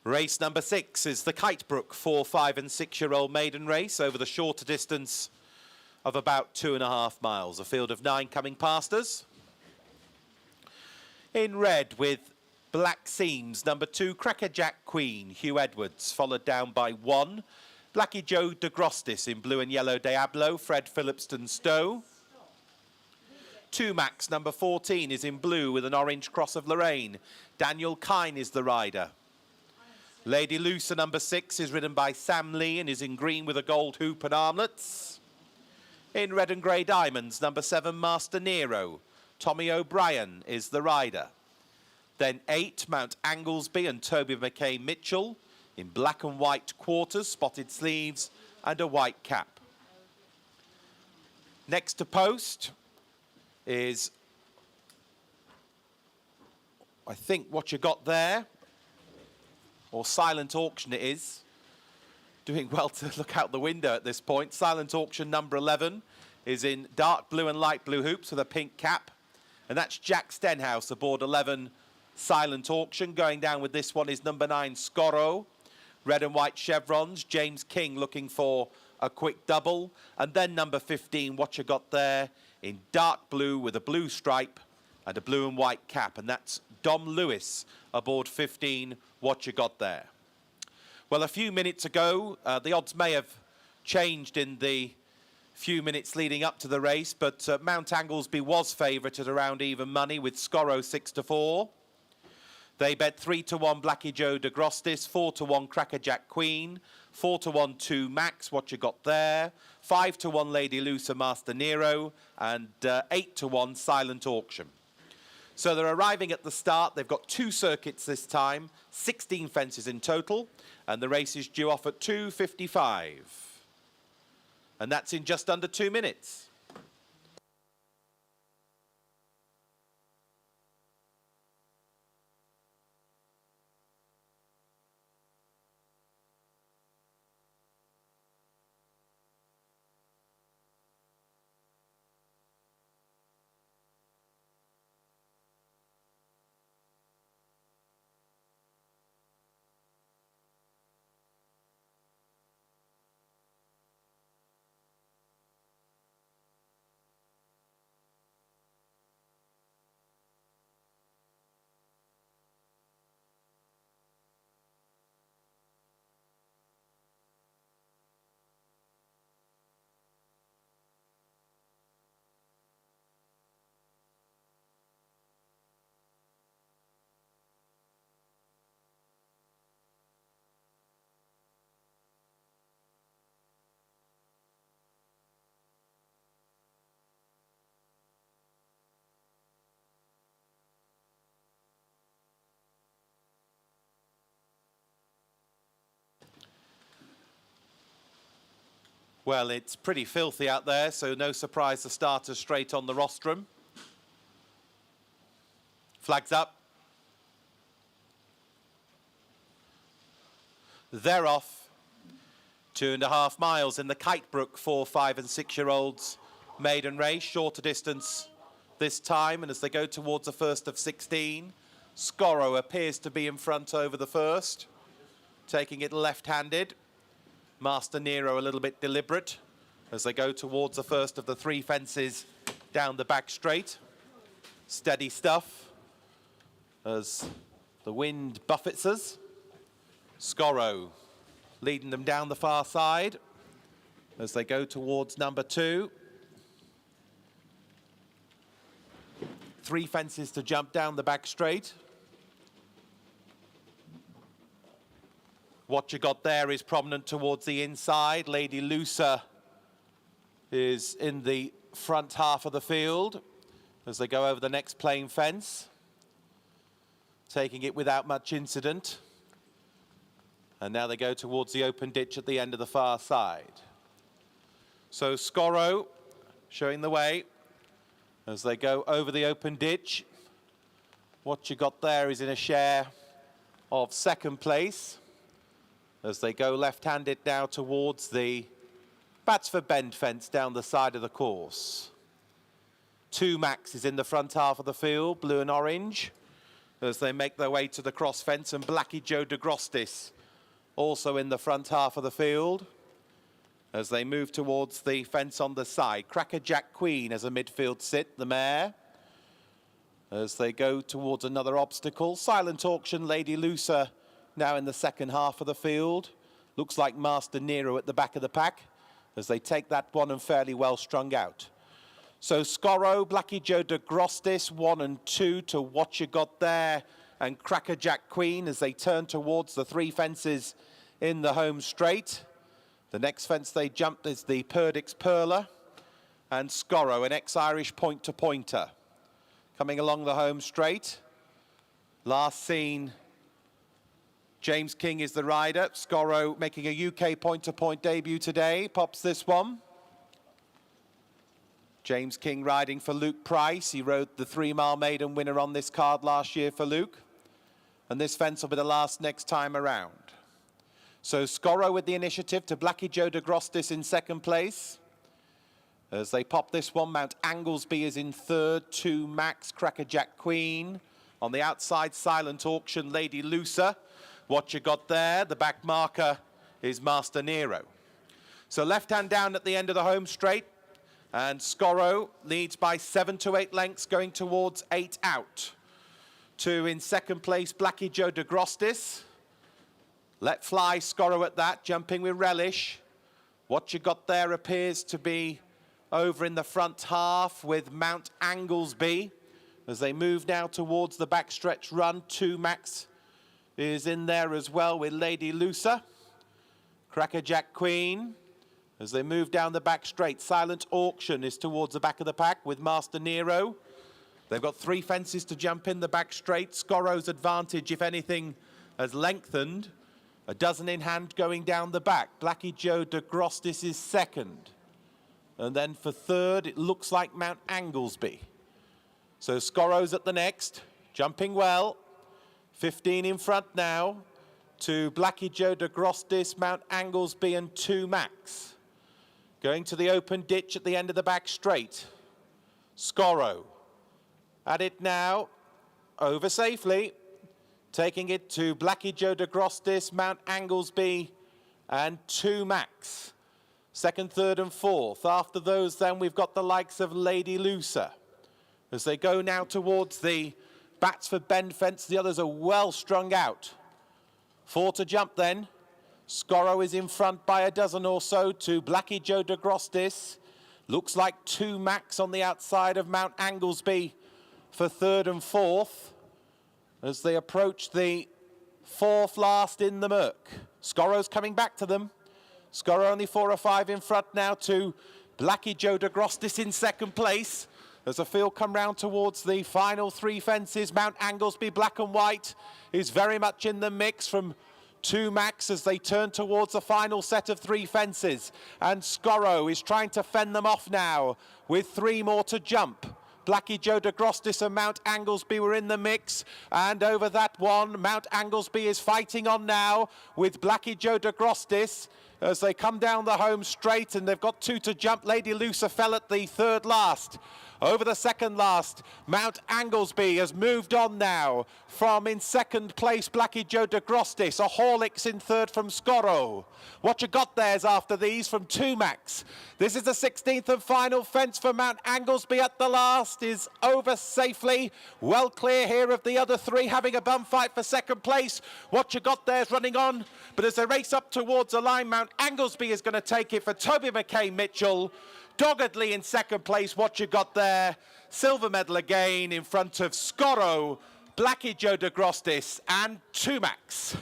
Race number 6 is the Kitebrook 4, 5 and 6-year-old maiden race over the shorter distance of about 2.5 miles. A field of 9 coming past us. In red with black seams, number 2, Crackerjack Queen, Hugh Edwards, followed down by 1, Blackie Joe de Grostis in blue and yellow Diablo, Fred Phillipston Stowe. 2 Max, number 14, is in blue with an orange Cross of Lorraine. Daniel Kine is the rider. Lady Lucer, number 6, is ridden by Sam Lee and is in green with a gold hoop and armlets. In red and grey diamonds, number 7, Master Nero. Tommy O'Brien is the rider. Then 8, Mount Anglesby and Toby McKay Mitchell in black and white quarters, spotted sleeves and a white cap. Next to post is, I think, What You Got There, or Silent Auction it is. Doing well to look out the window at this point. Silent Auction number 11 is in dark blue and light blue hoops with a pink cap. And that's Jack Stenhouse aboard 11 Silent Auction. Going down with this one is number 9 Scorro. Red and white chevrons. James King looking for a quick double. And then number 15, What You Got There, in dark blue with a blue stripe and a blue and white cap. And that's Dom Lewis aboard 15, What You Got There. Well, a few minutes ago, the odds may have changed in the few minutes leading up to the race, but Mount Anglesby was favourite at around even money with Scorro 6-4. They bet 3-1 Blackie Joe de Grostis, 4-1 Crackerjack Queen, 4-1 2 Max, What You Got There, 5-1 Lady Lucer Master Nero, and 8-1 Silent Auction. So they're arriving at the start. They've got 2 circuits this time, 16 fences in total, and the race is due off at 2:55. And that's in just under 2 minutes. Well, it's pretty filthy out there, so no surprise the starters straight on the rostrum. Flags up. They're off. 2.5 miles in the Kitebrook 4, 5 and 6-year-olds maiden race. Shorter distance this time, and as they go towards the first of 16, Scorrow appears to be in front over the first, taking it left-handed. Master Nero a little bit deliberate as they go towards the first of the 3 fences down the back straight. Steady stuff as the wind buffets us. Scorrow leading them down the far side as they go towards number 2. 3 fences to jump down the back straight. What you got there is prominent towards the inside. Lady Lucer is in the front half of the field as they go over the next plain fence, taking it without much incident. And now they go towards the open ditch at the end of the far side. So Scorrow showing the way as they go over the open ditch. What you got there is in a share of 2nd place as they go left-handed now towards the Batsford Bend fence down the side of the course. 2 Max is in the front half of the field, blue and orange, as they make their way to the cross fence, and Blackie Joe de Grostis also in the front half of the field as they move towards the fence on the side. Crackerjack Queen as a midfield sit, the mare, as they go towards another obstacle. Silent Auction, Lady Lucer now in the second half of the field. Looks like Master Nero at the back of the pack as they take that one and fairly well strung out. So Scorrow, Blackie Joe de Grostis, 1 and 2 to What You Got There, and Crackerjack Queen as they turn towards the 3 fences in the home straight. The next fence they jumped is the Perdix Perler, and Scorrow, an ex-Irish point-to-pointer, coming along the home straight. Last seen, James King is the rider. Scorrow making a UK point-to-point debut today, pops this one. James King riding for Luke Price. He rode the 3-mile maiden winner on this card last year for Luke. And this fence will be the last next time around. So Scorrow with the initiative to Blackie Joe de Grostis in 2nd place. As they pop this one, Mount Anglesby is in 3rd, 2 Max, Crackerjack Queen. On the outside, Silent Auction, Lady Lucer. What You Got There, the back marker is Master Nero. So left hand down at the end of the home straight, and Scorrow leads by 7 to 8 lengths going towards 8 out. 2 in 2nd place, Blackie Joe de Grostis. Let fly Scorrow at that, jumping with relish. What You Got There appears to be over in the front half with Mount Anglesby. As they move now towards the backstretch run, 2 Max is in there as well with Lady Lucer. Crackerjack Queen. As they move down the back straight, Silent Auction is towards the back of the pack with Master Nero. They've got 3 fences to jump in the back straight. Scorrow's advantage, if anything, has lengthened. A dozen in hand going down the back. Blackie Joe de Grostis is 2nd. And then for 3rd, it looks like Mount Anglesby. So Scorrow's at the next, jumping well. 15 in front now to Blackie Joe de Grostis, Mount Anglesby and 2 Max. Going to the open ditch at the end of the back straight. Scorrow at it now, over safely, taking it to Blackie Joe de Grostis, Mount Anglesby and 2 Max. 2nd, 3rd and 4th. After those then we've got the likes of Lady Lucer. As they go now towards the Batsford Bend fence, the others are well strung out. 4 to jump then. Scorrow is in front by a dozen or so to Blackie Joe de Grostis. Looks like 2 Max on the outside of Mount Anglesby for 3rd and 4th. As they approach the 4th last in the murk. Scorrow's coming back to them. Scorrow only 4 or 5 in front now to Blackie Joe de Grostis in 2nd place. As the field come round towards the final 3 fences, Mount Anglesby, black and white, is very much in the mix from Two Max as they turn towards the final set of 3 fences. And Scorrow is trying to fend them off now with 3 more to jump. Blackie Joe de Grostis and Mount Anglesby were in the mix, and over that one, Mount Anglesby is fighting on now with Blackie Joe de Grostis as they come down the home straight, and they've got 2 to jump. Lady Lucer fell at the 3rd last. Over the 2nd last, Mount Anglesby has moved on now from in 2nd place Blackie Joe de Grostis, a Horlicks in 3rd from Scorrow. What you got there's after these from 2 Max. This is the 16th and final fence for Mount Anglesby at the last, is over safely. Well clear here of the other 3 having a bum fight for 2nd place. What you got there's running on, but as they race up towards the line, Mount Anglesby is going to take it for Toby McKay Mitchell. Doggedly in 2nd place, what you got there, silver medal again in front of Scorrow, Blackie Joe de Grostis and 2 Max.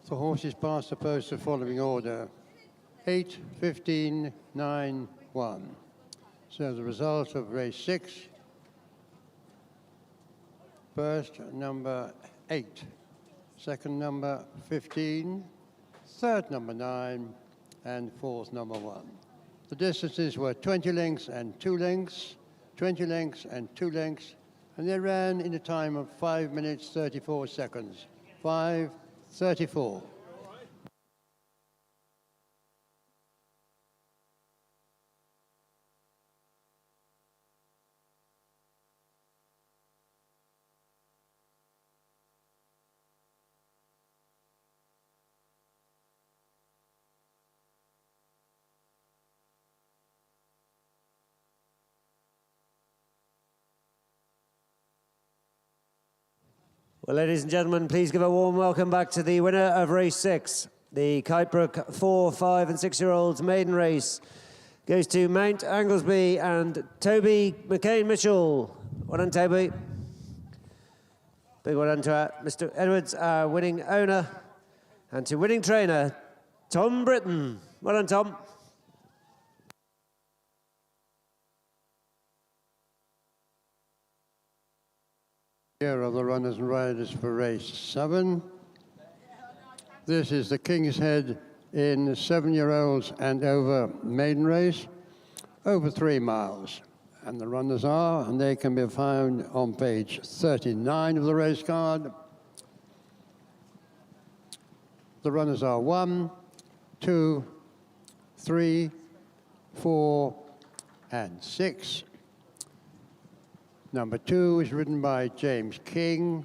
The horses pass the post the following order: 8, 15, 9, 1. So the result of race 6. First, number 8. Second, number 15. Third, number 9. And fourth, number 1. The distances were 20 lengths and 2 lengths, 20 lengths and 2 lengths, and they ran in a time of 5 minutes 34 seconds. 5:34. Well, ladies and gentlemen, please give a warm welcome back to the winner of race 6. The Kitebrook 4, 5 and 6-year-olds maiden race goes to Mount Anglesby and Toby McCain Mitchell. Well done, Toby. Big well done to Mr. Edwards, our winning owner, and to winning trainer, Tom Britton. Well done, Tom. Here are the runners and riders for race 7. This is the King's Head in 7-year-olds and over maiden race, over 3 miles. And the runners are, and they can be found on page 39 of the race card. The runners are 1, 2, 3, 4, and 6. Number 2 is ridden by James King.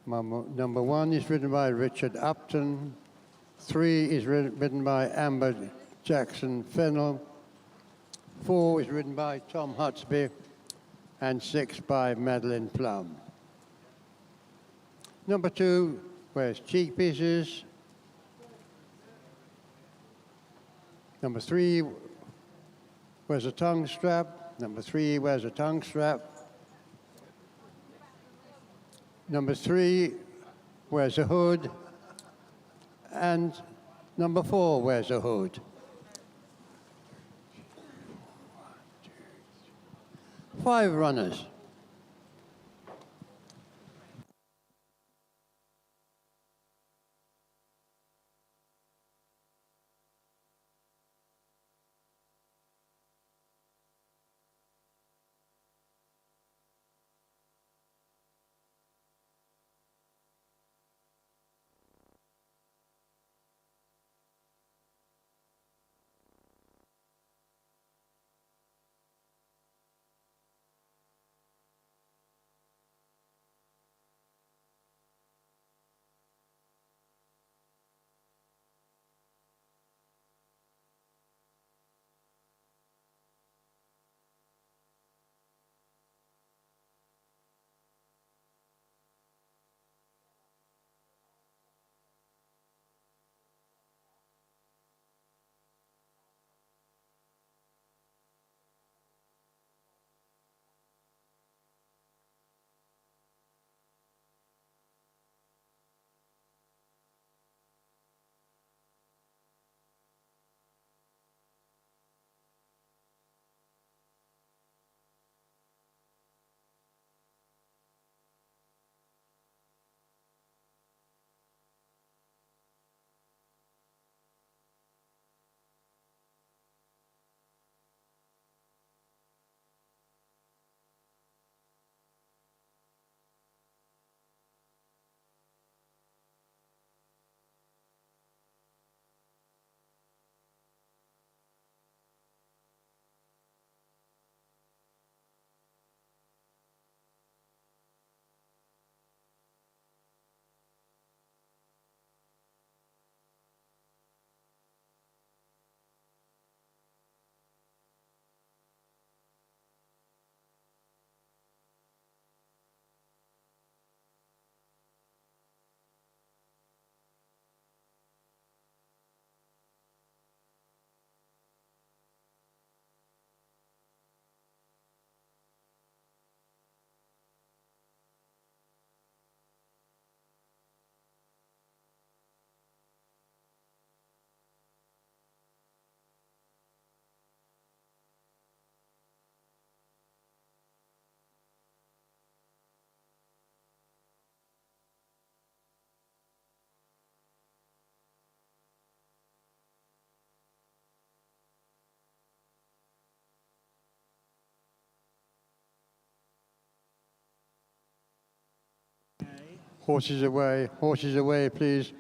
Number 1 is ridden by Richard Upton. 3 is ridden by Amber Jackson Fennell. 4 is ridden by Tom Hutsby. And 6 by Madeline Plum. Number 2 wears cheek pieces. Number 3 wears a tongue strap. Number 3 wears a tongue strap. Number 3 wears a hood. And number 4 wears a hood. 5 runners. Horses away, please.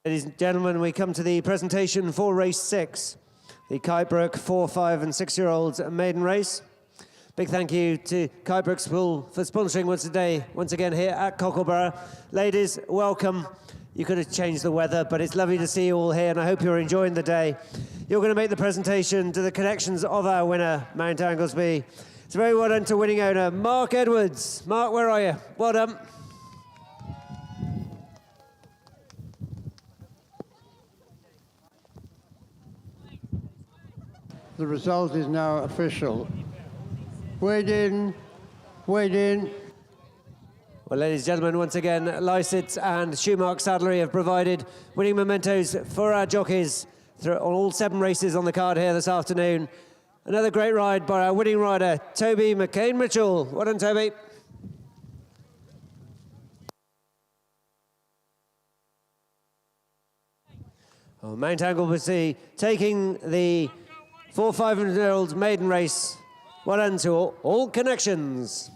Ladies and gentlemen, we come to the presentation for race 6, the Kitebrook 4, 5 and 6-year-olds maiden race. Big thank you to Kitebrook's pool for sponsoring once again here at Cocklebarrow. Ladies, welcome. You could have changed the weather, but it's lovely to see you all here, and I hope you're enjoying the day. You're going to make the presentation to the connections of our winner, Mount Anglesby. It's very well done to winning owner, Mark Edwards. Mark, where are you? Well done. The result is now official. Wade in, wade in. Well, ladies and gentlemen, once again, Lysitz and Shoemark Saddlery have provided winning mementos for our jockeys through all 7 races on the card here this afternoon. Another great ride by our winning rider, Toby McCain-Mitchell. Well done, Toby. Well, Mount Anglesby taking the 4, 500-year-olds maiden race. Well done to all connections.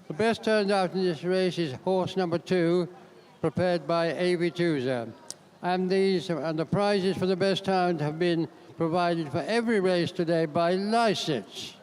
The best turned out in this race is horse number 2, prepared by A.V. Tuzer. And the prizes for the best hound have been provided for every race today by Lysits.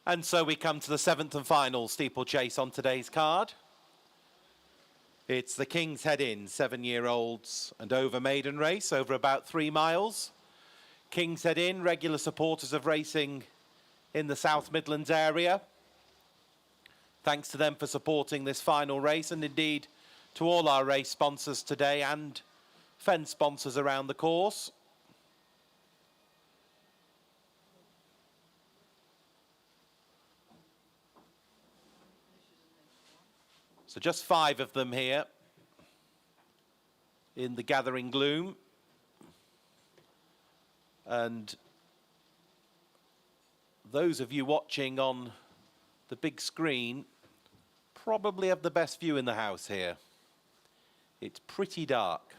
And so we come to the 7th and final steeplechase on today's card. It's the King's Head Inn 7-year-olds and over maiden race over about 3 miles. King's Head Inn, regular supporters of racing in the South Midlands area. Thanks to them for supporting this final race, and indeed to all our race sponsors today and fence sponsors around the course. So just 5 of them here in the gathering gloom. And those of you watching on the big screen probably have the best view in the house here. It's pretty dark.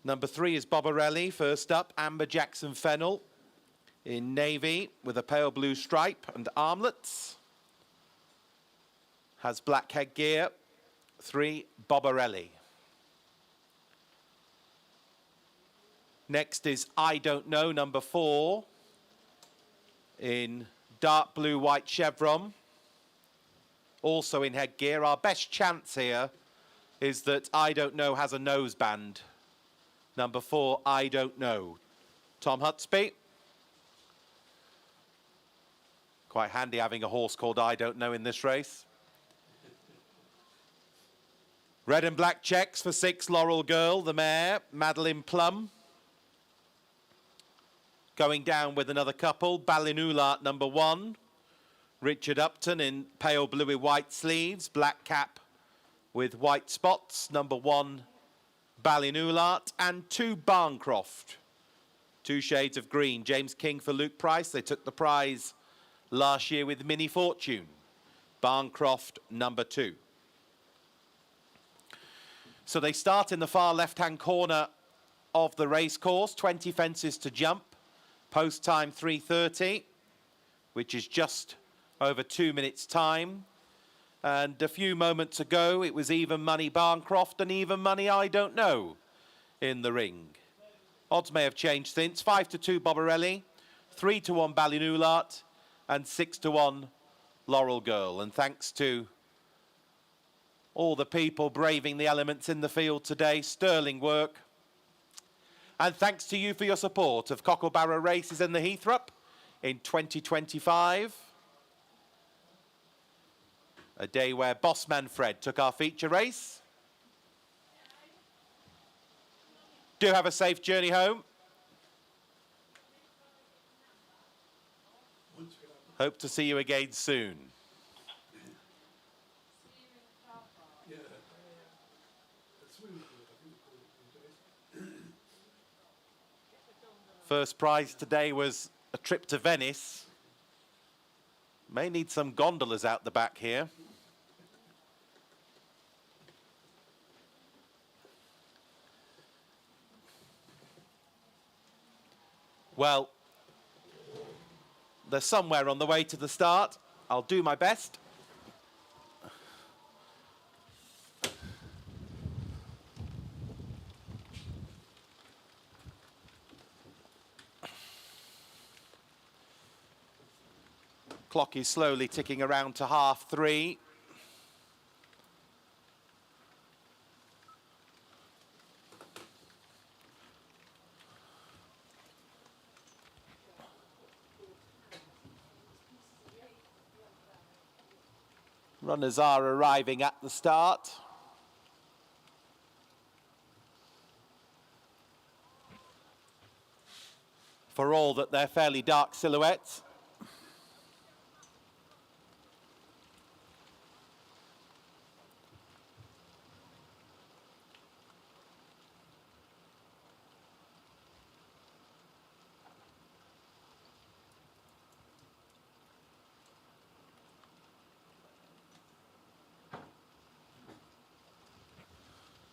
Number 3 is Bobarelli. First up, Amber Jackson Fennel in navy with a pale blue stripe and armlets. Has black headgear. 3, Bobarelli. Next is I Don't Know, number 4, in dark blue white chevron, also in headgear. Our best chance here is that I Don't Know has a noseband. Number 4, I Don't Know. Tom Hutsby. Quite handy having a horse called I Don't Know in this race. Red and black checks for 6, Laurel Girl, the mare, Madeline Plum. Going down with another couple, Ballinulart, number 1. Richard Upton in pale bluey white sleeves, black cap with white spots, number 1, Ballinulart, and 2, Barncroft. 2 shades of green. James King for Luke Price. They took the prize last year with Mini Fortune. Barncroft, number 2. So they start in the far left-hand corner of the race course, 20 fences to jump, post time 3:30, which is just over 2 minutes time. And a few moments ago, it was even money Barncroft and even money I Don't Know in the ring. Odds may have changed since. 5-2 Bobarelli, 3-1 Ballinulart, and 6-1 Laurel Girl. And thanks to all the people braving the elements in the field today, sterling work. And thanks to you for your support of Cocklebarrow races in the Heythrop in 2025. A day where Bossman Fred took our feature race. Do have a safe journey home. Hope to see you again soon. First prize today was a trip to Venice. May need some gondolas out the back here. Well, they're somewhere on the way to the start. I'll do my best. Clock is slowly ticking around to 3:30. Runners are arriving at the start. For all that they're fairly dark silhouettes.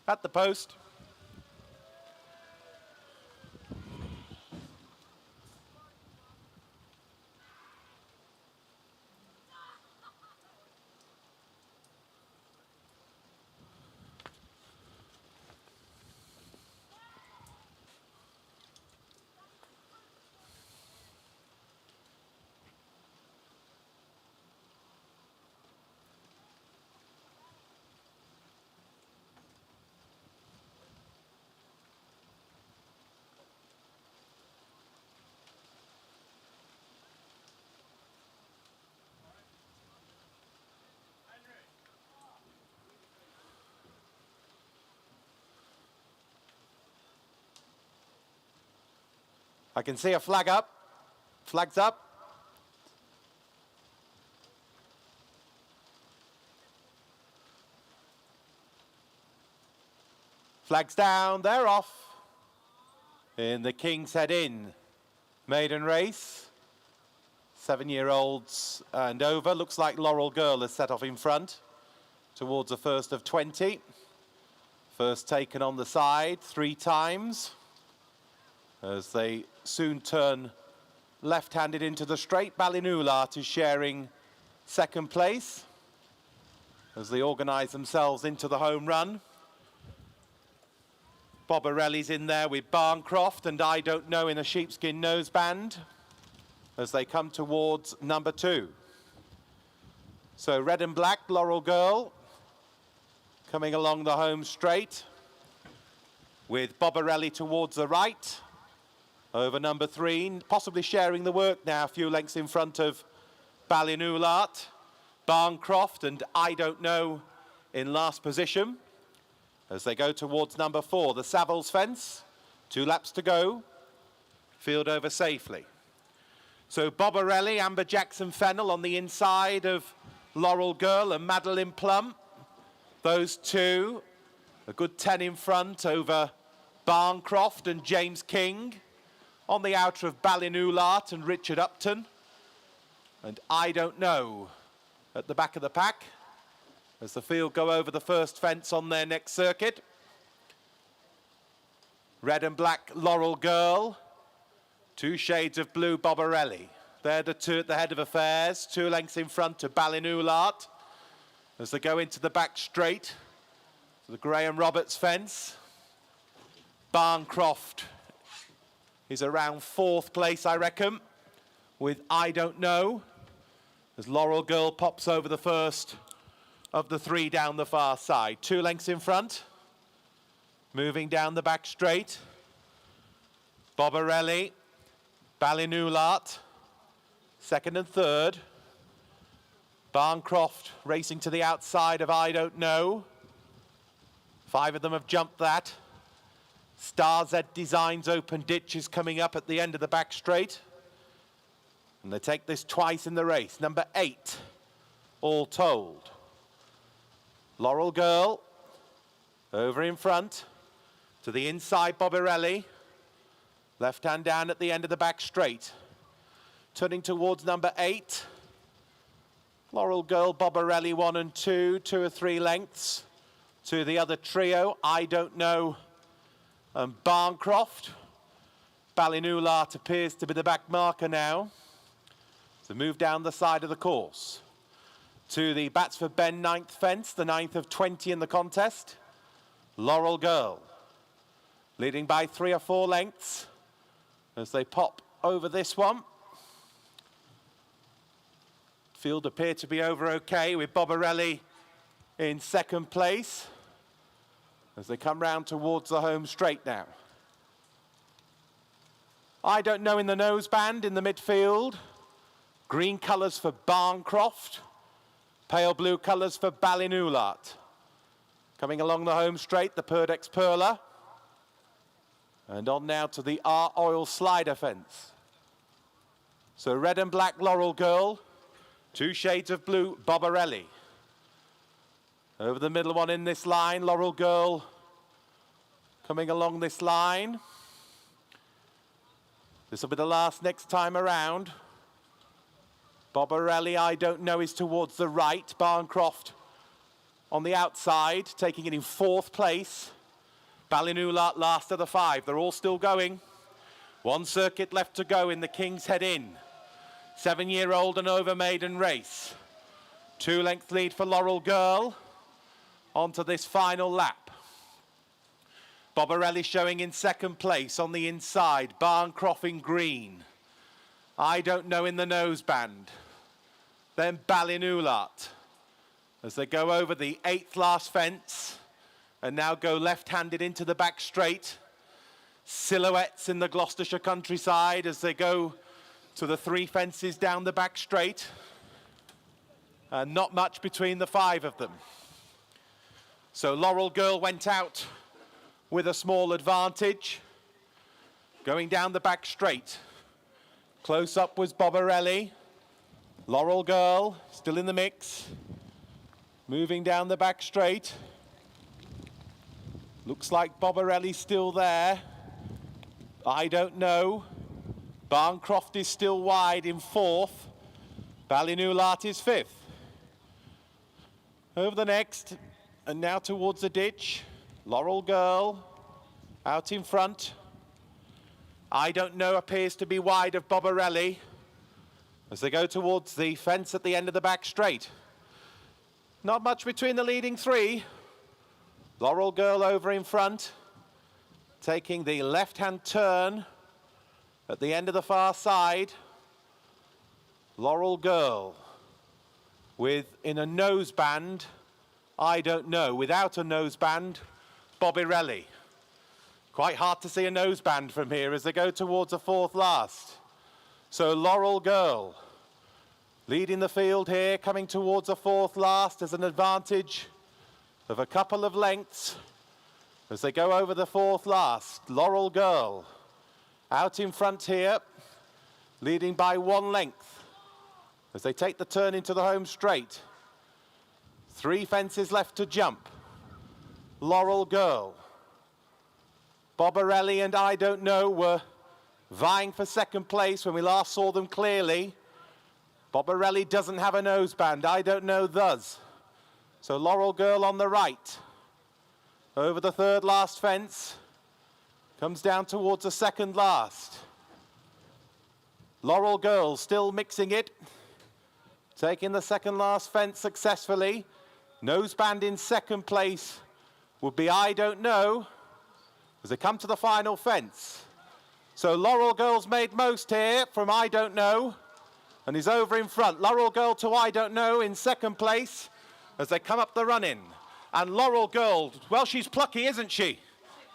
At the post. I can see a flag up. Flag's up. Flag's down, they're off. In the King's Head Inn maiden race. 7-year-olds and over. Looks like Laurel Girl has set off in front towards the first of 20. First taken on the side 3 times. As they soon turn left-handed into the straight, Ballinoulat is sharing second place as they organise themselves into the home run. Bobarelli's in there with Barncroft and I Don't Know in a sheepskin noseband as they come towards number 2. So red and black, Laurel Girl coming along the home straight with Bobarelli towards the right. Over number 3, possibly sharing the work now, a few lengths in front of Ballinoulat. Barncroft and I Don't Know in last position as they go towards number 4, the Savills fence. 2 laps to go. Field over safely. So Bobarelli, Amber Jackson Fennel on the inside of Laurel Girl and Madeline Plum. Those 2, a good 10 in front over Barncroft and James King. On the outer of Ballinoulat and Richard Upton. And I Don't Know at the back of the pack as the field go over the first fence on their next circuit. Red and black, Laurel Girl. 2 shades of blue, Bobarelli. They're the 2 at the head of affairs. 2 lengths in front of Ballinoulat as they go into the back straight. The Graham Roberts fence. Barncroft is around 4th place, I reckon, with I Don't Know, as Laurel Girl pops over the first of the 3 down the far side. 2 lengths in front, moving down the back straight. Bobarelli, Ballinoulat, 2nd and 3rd. Barncroft racing to the outside of I Don't Know. 5 of them have jumped that. Star Z Designs Open Ditch is coming up at the end of the back straight. And they take this twice in the race. Number 8, all told. Laurel Girl, over in front, to the inside, Bobarelli. Left hand down at the end of the back straight. Turning towards number 8. Laurel Girl, Bobarelli 1 and 2, 2 or 3 lengths. To the other trio, I Don't Know and Barncroft. Ballinoulat appears to be the back marker now. So move down the side of the course. To the Batsford Bend 9th fence, the 9th of 20 in the contest. Laurel Girl, leading by 3 or 4 lengths as they pop over this one. Field appear to be over okay with Bobarelli in 2nd place as they come round towards the home straight now. I Don't Know in the noseband in the midfield. Green colours for Barncroft. Pale blue colours for Ballinoulat. Coming along the home straight, the Purdex Perla. And on now to the R-Oil slider fence. So red and black, Laurel Girl. 2 shades of blue, Bobarelli. Over the middle one in this line, Laurel Girl coming along this line. This will be the last next time around. Bobarelli, I Don't Know, is towards the right. Barncroft on the outside, taking it in 4th place. Ballinoulat last of the 5. They're all still going. 1 circuit left to go in the King's Head Inn. 7-year-old and over maiden race. 2-length lead for Laurel Girl. Onto this final lap. Bobarelli showing in 2nd place on the inside. Barncroft in green. I Don't Know in the noseband. Then Ballinoulat as they go over the 8th last fence and now go left-handed into the back straight. Silhouettes in the Gloucestershire countryside as they go to the 3 fences down the back straight. And not much between the 5 of them. So Laurel Girl went out with a small advantage. Going down the back straight. Close up was Bobarelli. Laurel Girl, still in the mix. Moving down the back straight. Looks like Bobarelli's still there. I don't know. Barncroft is still wide in fourth. Ballinulat is fifth. Over the next, and now towards the ditch. Laurel Girl, out in front. I don't know appears to be wide of Bobarelli as they go towards the fence at the end of the back straight. Not much between the leading three. Laurel Girl over in front, taking the left-hand turn at the end of the far side. Laurel Girl with, in a noseband, I don't know. Without a noseband, Bobarelli. Quite hard to see a noseband from here as they go towards the fourth last. So Laurel Girl leading the field here, coming towards the fourth last as an advantage of a couple of lengths as they go over the fourth last. Laurel Girl out in front here, leading by 1 length as they take the turn into the home straight. 3 fences left to jump. Laurel Girl. Bobarelli and I don't know were vying for second place when we last saw them clearly. Bobarelli doesn't have a noseband, I don't know does. So Laurel Girl on the right. Over the third last fence. Comes down towards the second last. Laurel Girl still mixing it. Taking the second last fence successfully. Noseband in second place would be I don't know as they come to the final fence. So Laurel Girl's made most here from I don't know and is over in front. Laurel Girl to I don't know in second place as they come up the run-in. And Laurel Girl, well, she's plucky, isn't she?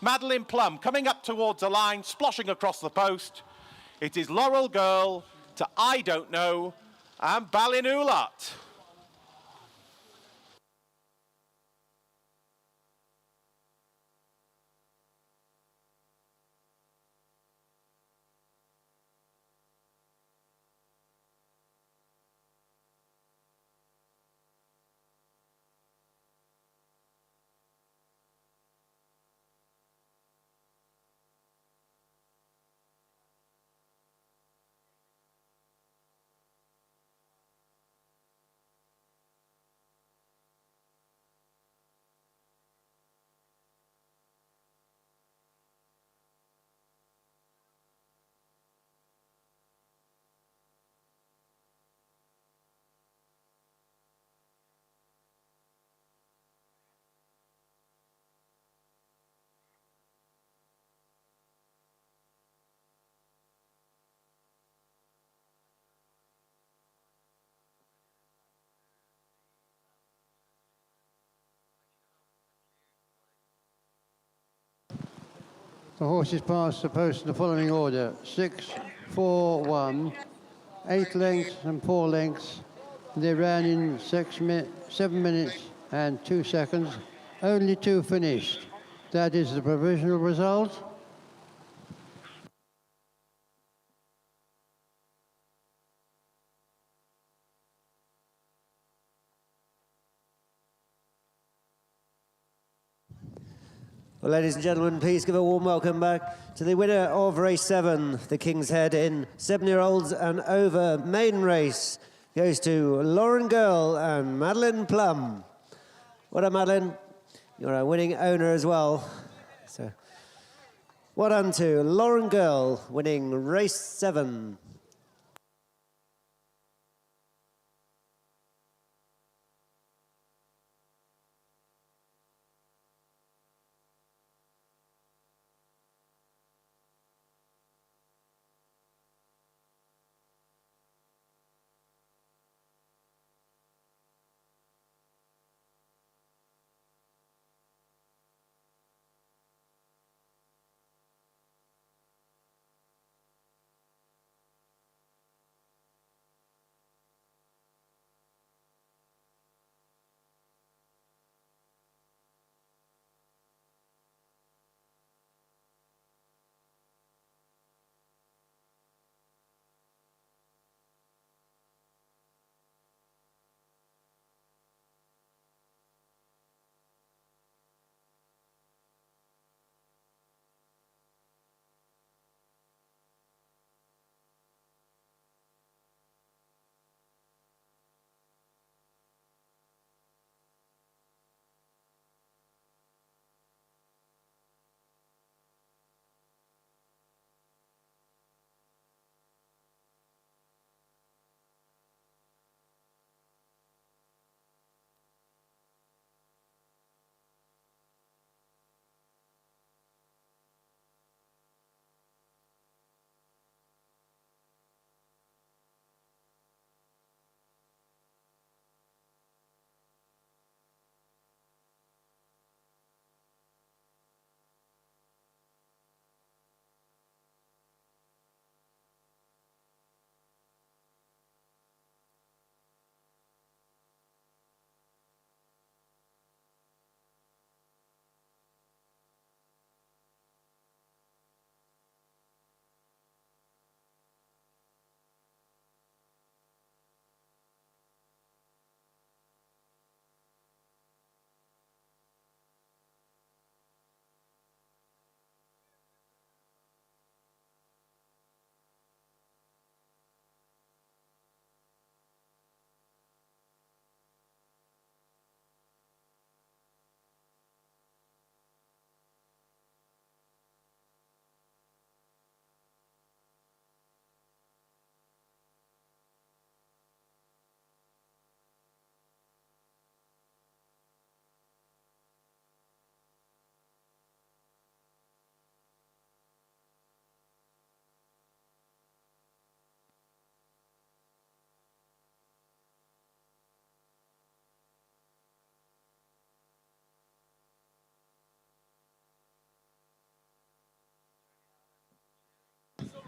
Madeline Plum coming up towards the line, splashing across the post. It is Laurel Girl to I don't know and Ballinulat. The horses pass the post in the following order: 6, 4, 1, 8 lengths and 4 lengths. They ran in 7 minutes and 2 seconds. Only 2 finished. That is the provisional result. Well, ladies and gentlemen, please give a warm welcome back to the winner of race 7, the King's Head in 7-year-olds and over maiden race. Goes to Lauren Girl and Madeline Plum. Well done, Madeline. You're a winning owner as well. So, well done to Lauren Girl, winning race 7.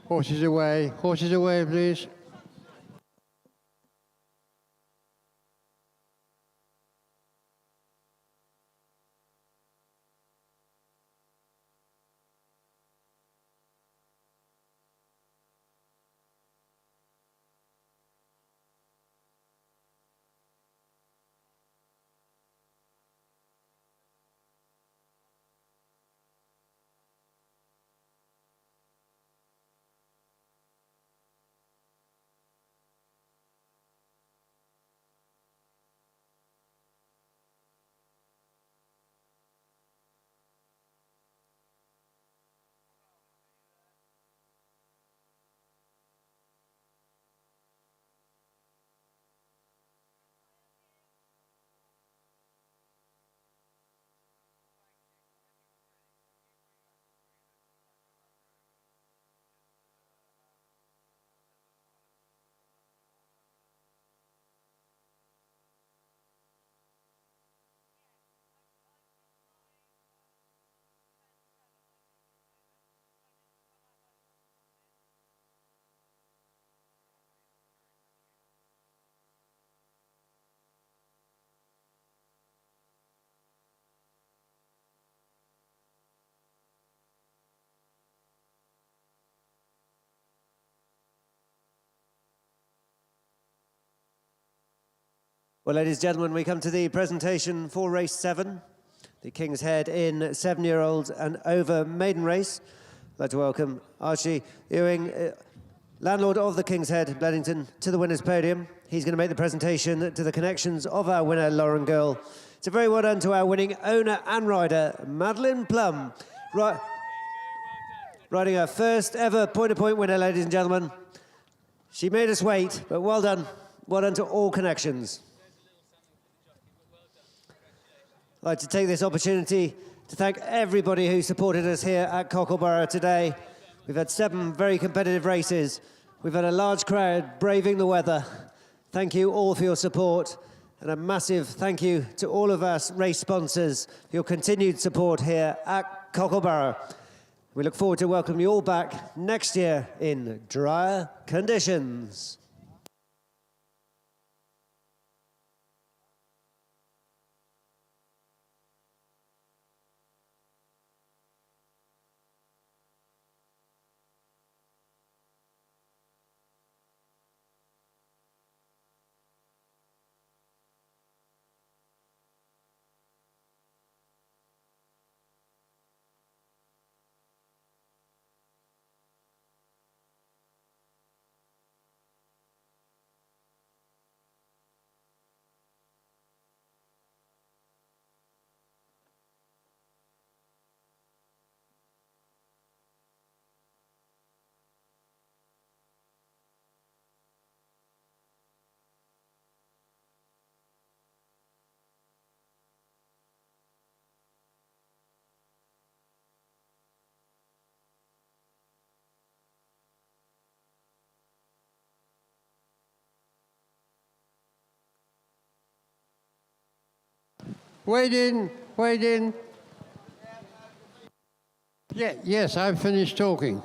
Horses away, please. Well, ladies and gentlemen, we come to the presentation for race 7, the King's Head in 7-year-olds and over maiden race. I'd like to welcome Archie Ewing, landlord of the King's Head, Bledington, to the winner's podium. He's going to make the presentation to the connections of our winner, Lauren Girl. It's a very well done to our winning owner and rider, Madeline Plum. Riding her first ever point-to-point winner, ladies and gentlemen. She made us wait, but well done. Well done to all connections. I'd like to take this opportunity to thank everybody who supported us here at Cocklebarrow today. We've had 7 very competitive races. We've had a large crowd braving the weather. Thank you all for your support, and a massive thank you to all of us race sponsors for your continued support here at Cocklebarrow. We look forward to welcoming you all back next year in drier conditions. Wade in, wade in. Yeah, yes, I've finished talking.